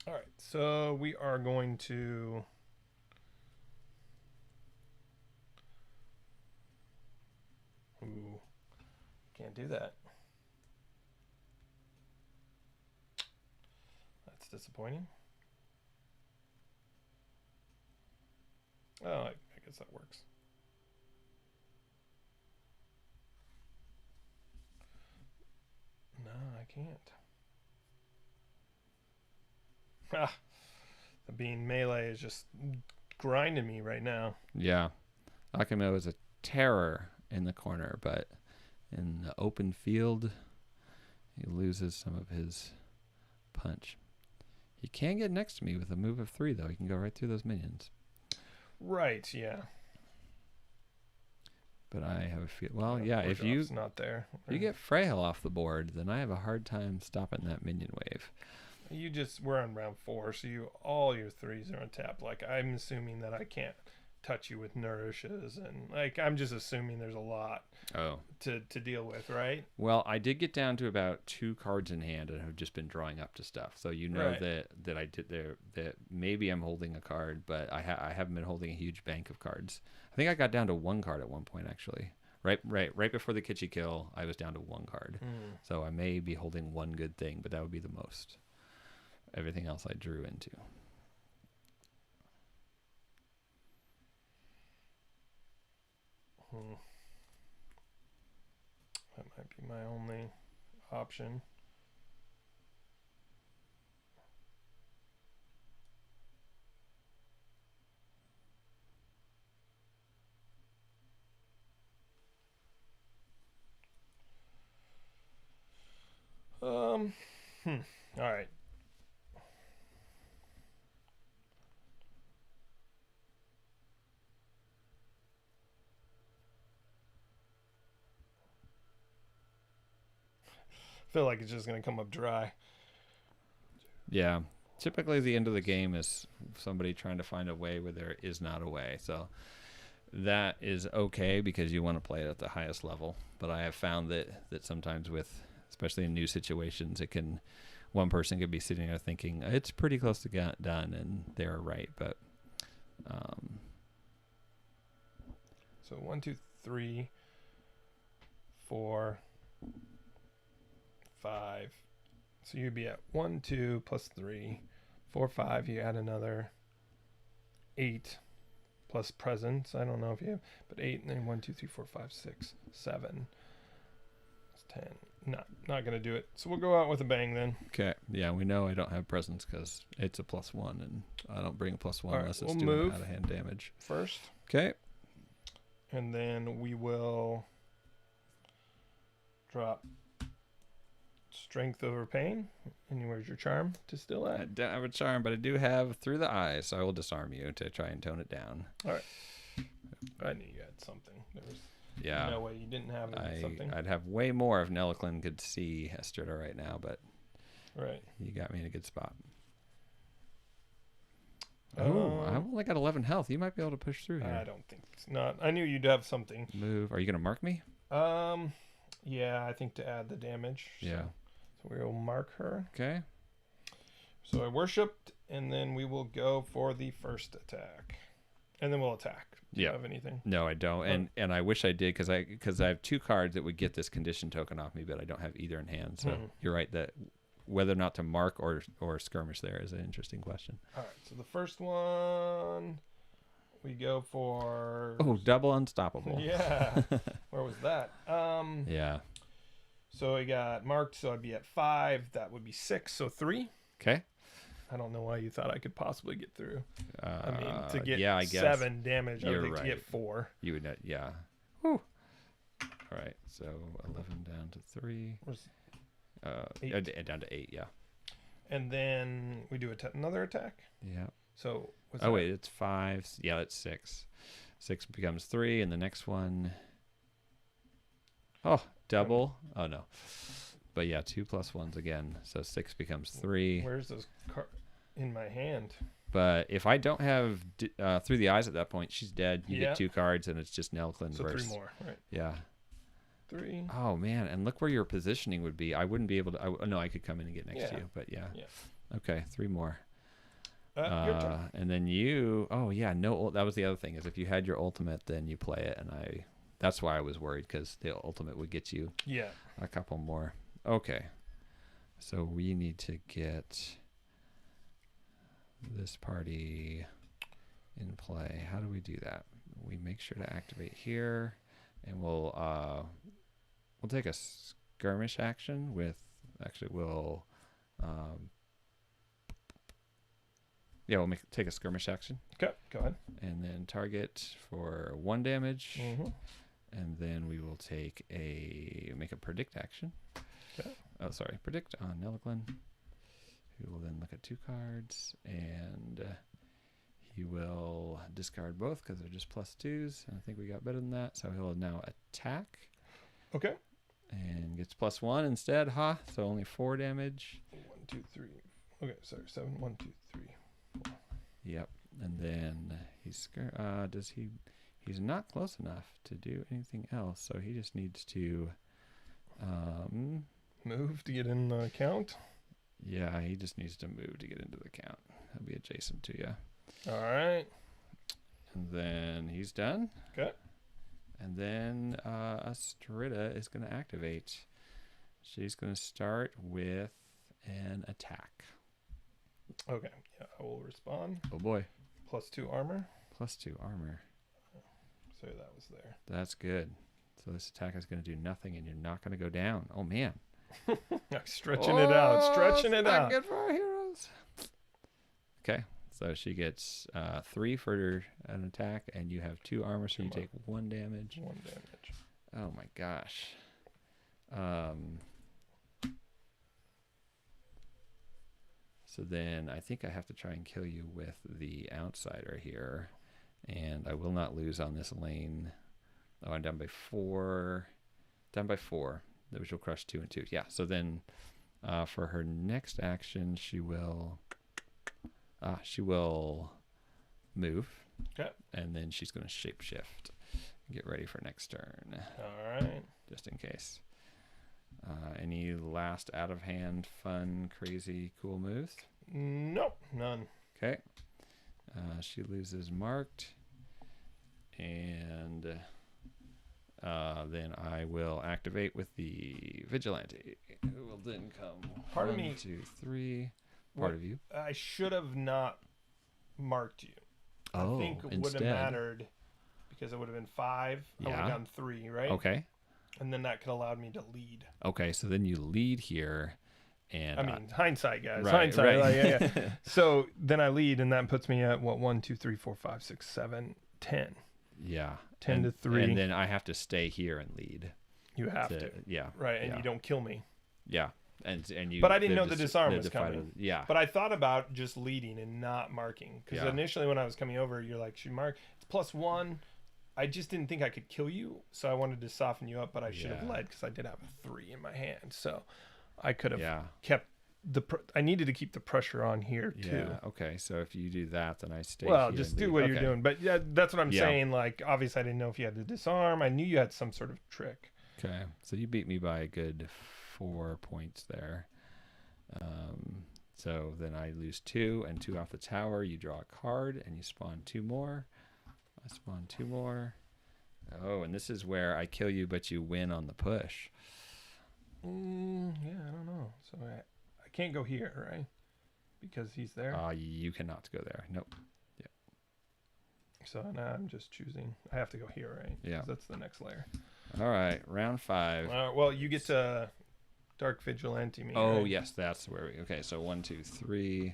All right, so we are going to... Ooh, can't do that. That's disappointing. Oh, I guess that works. No, I can't. Ah, the being melee is just grinding me right now. Yeah. Akimo is a terror in the corner, but in the open field, he loses some of his punch. He can get next to me with a move of 3, though. He can go right through those minions. Right, yeah. But I have a feel. Well, yeah, if you not there. you get Freyhel off the board, then I have a hard time stopping that minion wave. We're on round 4, so all your 3s are untapped. Like, I'm assuming that I can't touch you with nourishes, and like I'm just assuming there's a lot to deal with, right? Well, I did get down to about 2 cards in hand and have just been drawing up to stuff. So right. that I did there, that maybe I'm holding a card, but I haven't been holding a huge bank of cards. I think I got down to 1 card at one point, actually. Right before the Kitschy kill, I was down to 1 card. So I may be holding 1 good thing, but that would be the most. Everything else I drew into. That might be my only option. All right. Feel like it's just going to come up dry. Yeah. Typically the end of the game is somebody trying to find a way where there is not a way. So that is okay because you want to play it at the highest level. But I have found that sometimes especially in new situations, one person could be sitting there thinking it's pretty close to get done, and they're right. But so 1, 2, 3, 4, 5. So you'd be at 1, 2 plus 3, 4, 5. You add another 8 plus presents. I don't know if you have, but 8, and then 1, 2, 3, 4, 5, 6, 7. That's 10. Not gonna do it. So we'll go out with a bang then. Okay. Yeah, we know I don't have presents because it's a +1, and I don't bring a +1 unless it's doing move out of hand damage first. Okay. And then we will drop strength over pain. And where's your charm to still at? I don't have a charm, but I do have through the eyes, so I will disarm you to try and tone it down. All right. I knew you had something. There was no way you didn't have something. I'd have way more if Nelliclin could see Estrada right now, but you got me in a good spot. Oh, I've only got 11 health. You might be able to push through here. I don't think it's not. I knew you'd have something. Move. Are you going to mark me? Yeah, I think to add the damage. Yeah. So we will mark her. Okay. So I worshipped, and then we will go for the first attack. And then we'll attack. Do you have anything? No, I don't. And I wish I did because I have 2 cards that would get this condition token off me, but I don't have either in hand. So you're right that whether or not to mark or skirmish there is an interesting question. All right. So the first one, we go for... Oh, double unstoppable. Yeah. Where was that? Yeah. So I got marked, so I'd be at 5. That would be 6, so 3. Okay. I don't know why you thought I could possibly get through. I mean, to get I guess 7 damage, I would think right. to get 4. You would, yeah. Whew. All right, so 11 down to 3. Down to 8, yeah. And then we do another attack? Yeah. So, wait, it's 5. Yeah, that's 6. 6 becomes 3, and the next one... Oh, double. Oh, no. But yeah, 2 +1s again. So 6 becomes 3. Where's those cards in my hand? But if I don't have through the eyes at that point, she's dead. You get 2 cards, and it's just Nelliclin so versus... 3 more, right? Yeah. 3. Oh, man. And look where your positioning would be. I wouldn't be able to... no, I could come in and get next to you. But yeah. Okay, 3 more. Your turn. And then you... Oh, yeah. No, that was the other thing, is if you had your ultimate, then you play it. And that's why I was worried, because the ultimate would get you a couple more. Okay, so we need to get this party in play. How do we do that? We make sure to activate here, and we'll take a skirmish action. We'll. Yeah, we'll take a skirmish action. Okay, go ahead. And then target for 1 damage. Mm-hmm. And then we will make a predict action. Okay. Oh, sorry. Predict on Nelliglin. He will then look at 2 cards, and he will discard both because they're just +2s. And I think we got better than that. So he'll now attack. Okay. And gets +1 instead, huh? So only 4 damage. 1, 2, 3. Okay, sorry. 7. 1, 2, 3, 4. Yep. And then he's he's not close enough to do anything else, so he just needs to move to get in the count. Yeah, he just needs to move to get into the count. He'll be adjacent to you. All right. And then he's done. Okay. And then Astrida is going to activate. She's going to start with an attack. Okay. Yeah, I will respond. Oh boy. +2 armor. +2 armor. So that was there. That's good. So this attack is going to do nothing, and you're not going to go down. Oh man. Stretching it out. Stretching it out. Good for our heroes. Okay. So she gets 3 for an attack, and you have 2 armor, so you take 1 damage. 1 damage. Oh my gosh. So then I think I have to try and kill you with the outsider here, and I will not lose on this lane. Oh, I'm down by 4. Down by 4. Which will crush 2 and 2. Yeah. So then, for her next action, she will move. Okay. And then she's going to shapeshift. Get ready for next turn. All right. Just in case. Any last out of hand, fun, crazy, cool moves? Nope, none. Okay. She loses marked, and then I will activate with the vigilante, who will then come. Part of 1, me. 2, 3. Part of you. I should have not marked you. Oh, I think it would instead. have mattered because it would have been 5. I would have gotten 3, right? Okay. And then that could have allowed me to lead. Okay, so then you lead here, and I mean, hindsight, guys. Right, Hindsight. right. Like, yeah. So then I lead, and that puts me at what? 1, 2, 3, 4, 5, 6, 7, 10. Yeah. 10 to 3. And then I have to stay here and lead. You have to. Yeah. Right, and you don't kill me. Yeah. And you. But I didn't know the disarm was coming. Yeah. But I thought about just leading and not marking, because initially when I was coming over, you're like, should mark? It's +1. I just didn't think I could kill you, so I wanted to soften you up, but I should have led because I did have a 3 in my hand. So I could have kept I needed to keep the pressure on here too. Yeah. Okay. So if you do that, then I stay. Well, here just and do lead. what you're doing. But yeah, that's what I'm Yeah. saying. Like, obviously, I didn't know if you had to disarm. I knew you had some sort of trick. Okay. So you beat me by a good 4 points there. So then I lose 2 and 2 off the tower. You draw a card and you spawn 2 more. I spawn 2 more. Oh, and this is where I kill you, but you win on the push. Yeah, I don't know. So I can't go here, right? Because he's there. You cannot go there. Nope. Yeah. So now I'm just choosing. I have to go here, right? Yeah. 'Cause that's the next layer. All right. Round 5. Well, you get to Dark Vigilante me. Oh, right? yes. That's where we. Okay. So 1, 2, 3.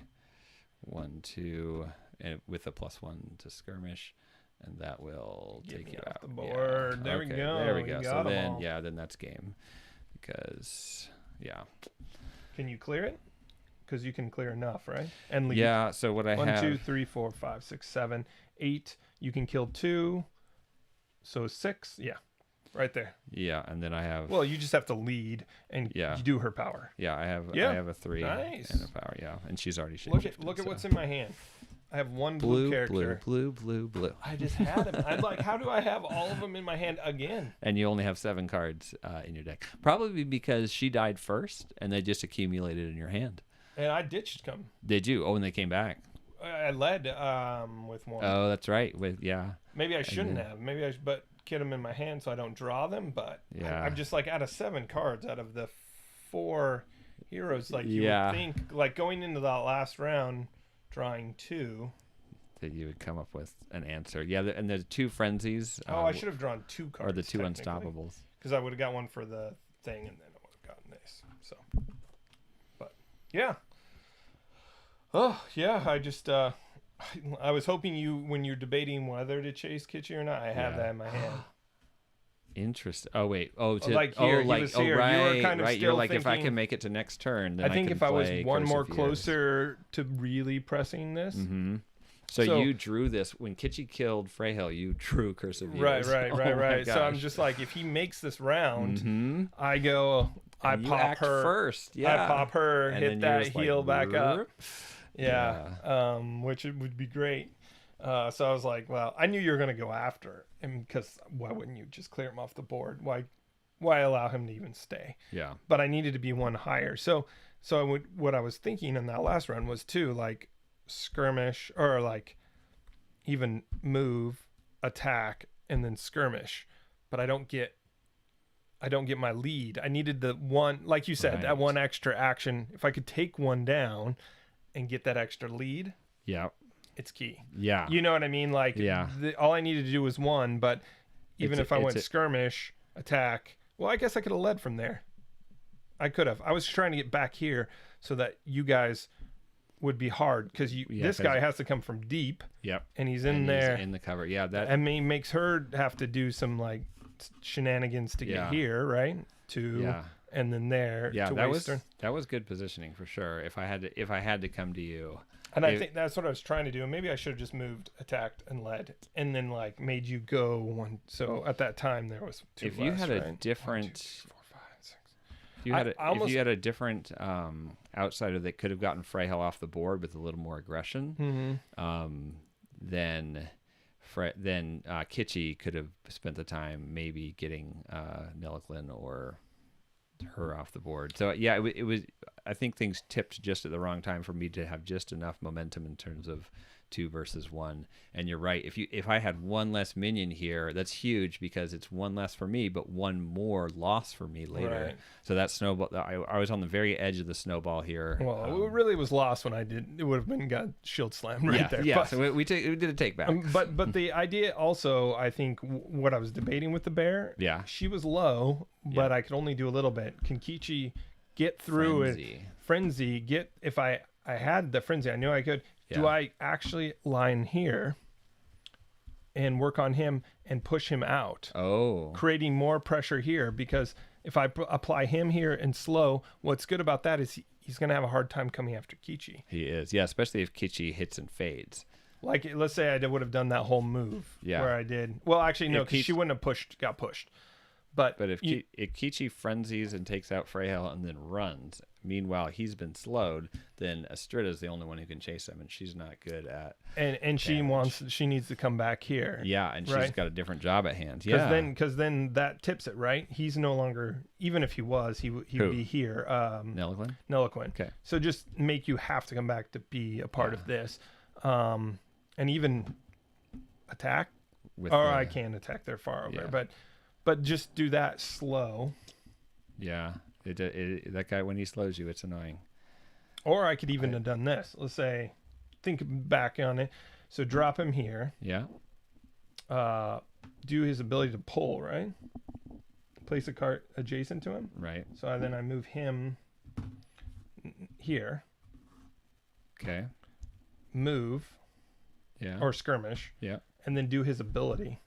1, 2. And with a +1 to skirmish. And that will Get take me you off out. the board. Yeah. There we go. There we You go. got So 'em then, all. yeah, then that's game. Because, yeah. Can you clear it? Because you can clear enough, right? And leave. Yeah. So what I 1, have. 2, 3, 4, 5, 6, 7, 8. You can kill 2. So 6. Yeah. Right there. Yeah. And then I have. Well, you just have to lead and you do her power. Yeah. I have a 3 Nice. and a power. Yeah. And she's already Look at what's in my hand. I have one blue character. Blue. I just had him. I'm like, how do I have all of them in my hand again? And you only have 7 cards in your deck. Probably because she died first and they just accumulated in your hand. And I ditched them. Did you? Oh, and they came back. I led with one. Oh, that's right. Maybe I shouldn't have. Maybe I should, but get them in my hand so I don't draw them. But I'm just like, out of 7 cards, out of the 4 heroes, like you would think, like going into that last round, drawing 2. That you would come up with an answer. Yeah, and there's 2 frenzies. I should have drawn 2 cards. Or the 2 unstoppables. Because I would have got one for the thing, and then I would have gotten this. So, but yeah. Oh yeah, I just I was hoping you, when you're debating whether to chase Kitschy or not, I have Yeah. that in my hand. Interesting. Oh wait. Oh, to, Like here, oh, he like was oh, here. right, You were kind of right. still You're like, if I thinking- can make it to next turn, then I think can if I was play one Curse more of Years. closer to really pressing this. Mm-hmm. So you drew this when Kitschy killed Freyhill. You drew Curse of Years. Right. Oh my Right. So I'm gosh. just like, if he makes this round, Mm-hmm. I go, I And you pop act her first. Yeah. I pop her, And hit then you're that just like, heel back up. "Whoop." Yeah. Which it would be great. So I was like, well, I knew you were going to go after him, because why wouldn't you just clear him off the board? Why allow him to even stay? Yeah. But I needed to be one higher. So what I was thinking in that last run was too, like, skirmish, or like even move, attack, and then skirmish. But I don't get my lead. I needed the one, like you said, that Right. one extra action. If I could take one down and get that extra lead, Yeah. it's key. Yeah. You know what I mean? Like, Yeah. all I needed to do was one, but even if I went it's skirmish, attack, well, I guess I could have led from there. I could have. I was trying to get back here so that you guys would be hard, because this guy has to come from deep, Yep. and he's in there. He's in the cover. Yeah. That. I mean, makes her have to do some, like, shenanigans to get here, right? And then there. Yeah. to That waste was her. that was good positioning for sure. If I had to come to you. And I think that's what I was trying to do. And maybe I should have just moved, attacked, and led, and then, like, made you go one. So at that time there was two. If you less, had a right? different, 1, 2, 3, 4, 5, 6. if you had almost- if you had a different outsider that could have gotten Freyhill off the board with a little more aggression, then Kitschy could have spent the time maybe getting Nilliklin or her off the board. So yeah, it was. I think things tipped just at the wrong time for me to have just enough momentum in terms of 2 versus 1. And you're right. If I had one less minion here, that's huge, because it's one less for me, but one more loss for me later. Right. So that snowball, I was on the very edge of the snowball here. Well, it really was lost when I did. It would have been got shield slammed right there. Yeah. But, So we did a take back. but the idea also, I think, what I was debating with the bear. Yeah. She was low, but I could only do a little bit. Can Kitschy get through it? Frenzy. If I had the frenzy, I knew I could. Do I actually line here and work on him and push him out? Oh. Creating more pressure here, because if I apply him here and slow, what's good about that is he's going to have a hard time coming after Kitschy. He is. Yeah, especially if Kitschy hits and fades. Like, let's say I would have done that whole move where I did. Well, actually, no, because she wouldn't have got pushed. But if Kitschy frenzies and takes out Freyhill and then runs, meanwhile he's been slowed, then Astrida's the only one who can chase him, and she's not good at. And she needs to come back here. Yeah, and she's got a different job at hand. Yeah, because then that tips it, right? He's no longer, even if he was, he would be here. Nilliklin. Okay. So just make you have to come back to be a part of this, and even attack. I can't attack. They're far over, but just do that slow. Yeah, that guy, when he slows you, it's annoying. Or I could even have done this. Let's say, think back on it. So drop him here. Yeah. Do his ability to pull, right? Place a cart adjacent to him. Right. So then I move him here. Okay. Move. Yeah. Or skirmish. Yeah. And then do his ability.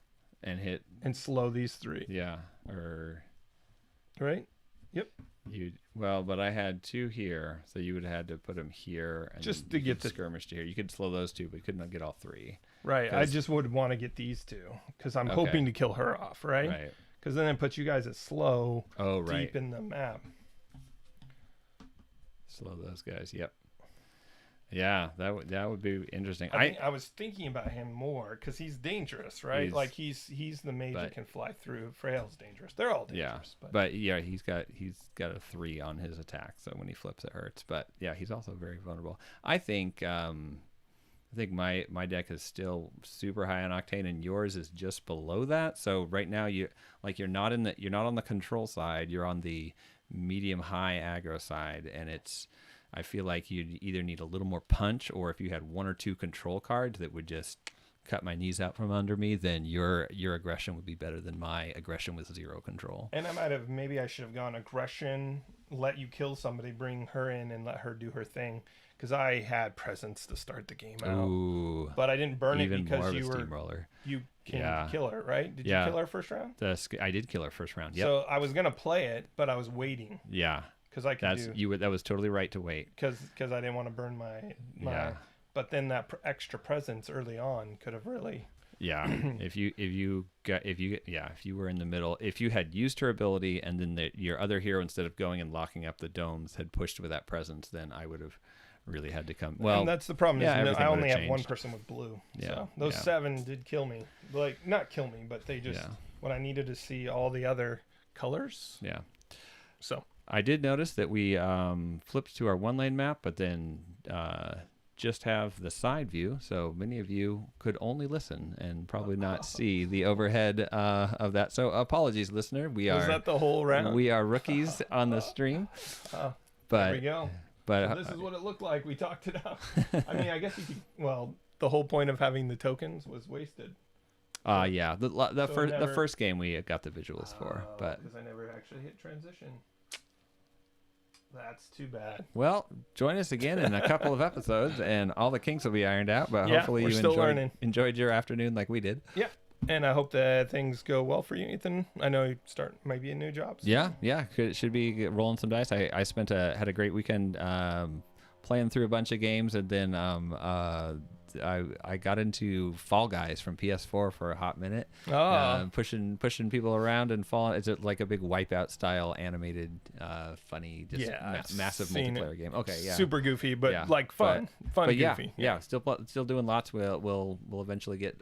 And hit. And slow these 3. Yeah. Or. Right? Yep. But I had 2 here, so you would have had to put them here and just to get the skirmish to here. You could slow those 2, but you could not get all 3. Right. I just would want to get these 2 because I'm hoping to kill her off, right? Right. Because then it puts you guys at slow, right. deep in the map. Slow those guys. Yep. Yeah, that would be interesting. I was thinking about him more because he's dangerous, right? He's the mage that can fly through. Freyhill's dangerous. They're all dangerous. Yeah, he's got a 3 on his attack, so when he flips it hurts. But yeah, he's also very vulnerable. I think my deck is still super high on octane, and yours is just below that. So right now you're not on the control side. You're on the medium high aggro side, and I feel like you'd either need a little more punch, or if you had 1 or 2 control cards that would just cut my knees out from under me, then your aggression would be better than my aggression with 0 control. And maybe I should have gone aggression, let you kill somebody, bring her in, and let her do her thing. because I had presents to start the game out. Ooh. But I didn't burn it Even because more of a you steamroller. can Yeah. kill her, right? Did you Yeah. kill her first round? I did kill her first round. Yep. So I was gonna play it, but I was waiting Yeah. because I could That was totally right to wait. because I didn't want to burn my. Yeah. But then that extra presence early on could have really. Yeah. if you were in the middle, if you had used her ability and then your other hero, instead of going and locking up the domes, had pushed with that presence, then I would have really had to come. Well, and that's the problem. yeah, Is everything I would've only have one changed. person with blue. Yeah, So those yeah. 7 did kill me. Like not kill me, but they just when I needed to see all the other colors. Yeah. So I did notice that we flipped to our 1-lane map, but then just have the side view. So many of you could only listen and probably not see the overhead of that. So apologies, listener. was that the whole round? We are rookies on the stream. There But we go. but So this is what it looked like. We talked it out. I mean, I guess you could. Well, the whole point of having the tokens was wasted. yeah, the So first game we got the visuals for, but because I never actually hit transition. That's too bad. well, join us again in a couple of episodes, and all the kinks will be ironed out. But Yeah, hopefully we're you still learning. enjoyed your afternoon like we did. Yeah, and I hope that things go well for you, Ethan. I know you start maybe a new job. So. Yeah, should be rolling some dice. I had a great weekend playing through a bunch of games, and then I got into Fall Guys from PS4 for a hot minute, pushing people around and falling. It's like a big Wipeout style animated, funny, just massive multiplayer game. Okay, yeah, super goofy, but Yeah, like fun, but goofy. Yeah, still doing lots. We'll eventually get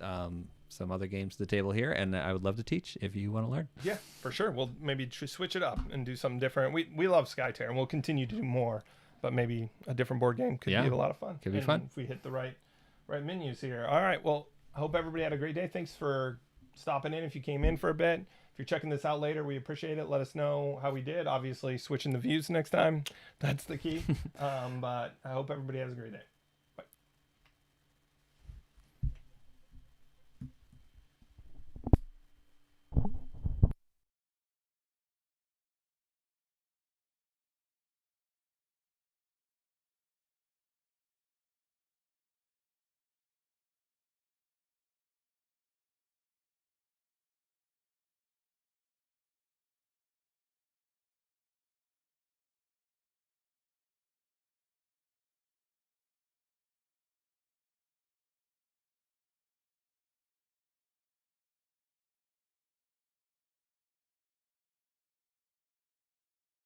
some other games to the table here, and I would love to teach if you want to learn. Yeah, for sure. We'll maybe switch it up and do something different. We love Skytear, and we'll continue to do more. But maybe a different board game could be a lot of fun. Could be fun if we hit the right menus here. All right. Well, I hope everybody had a great day. Thanks for stopping in. If you came in for a bit, if you're checking this out later, we appreciate it. Let us know how we did. Obviously, switching the views next time. That's the key. But I hope everybody has a great day.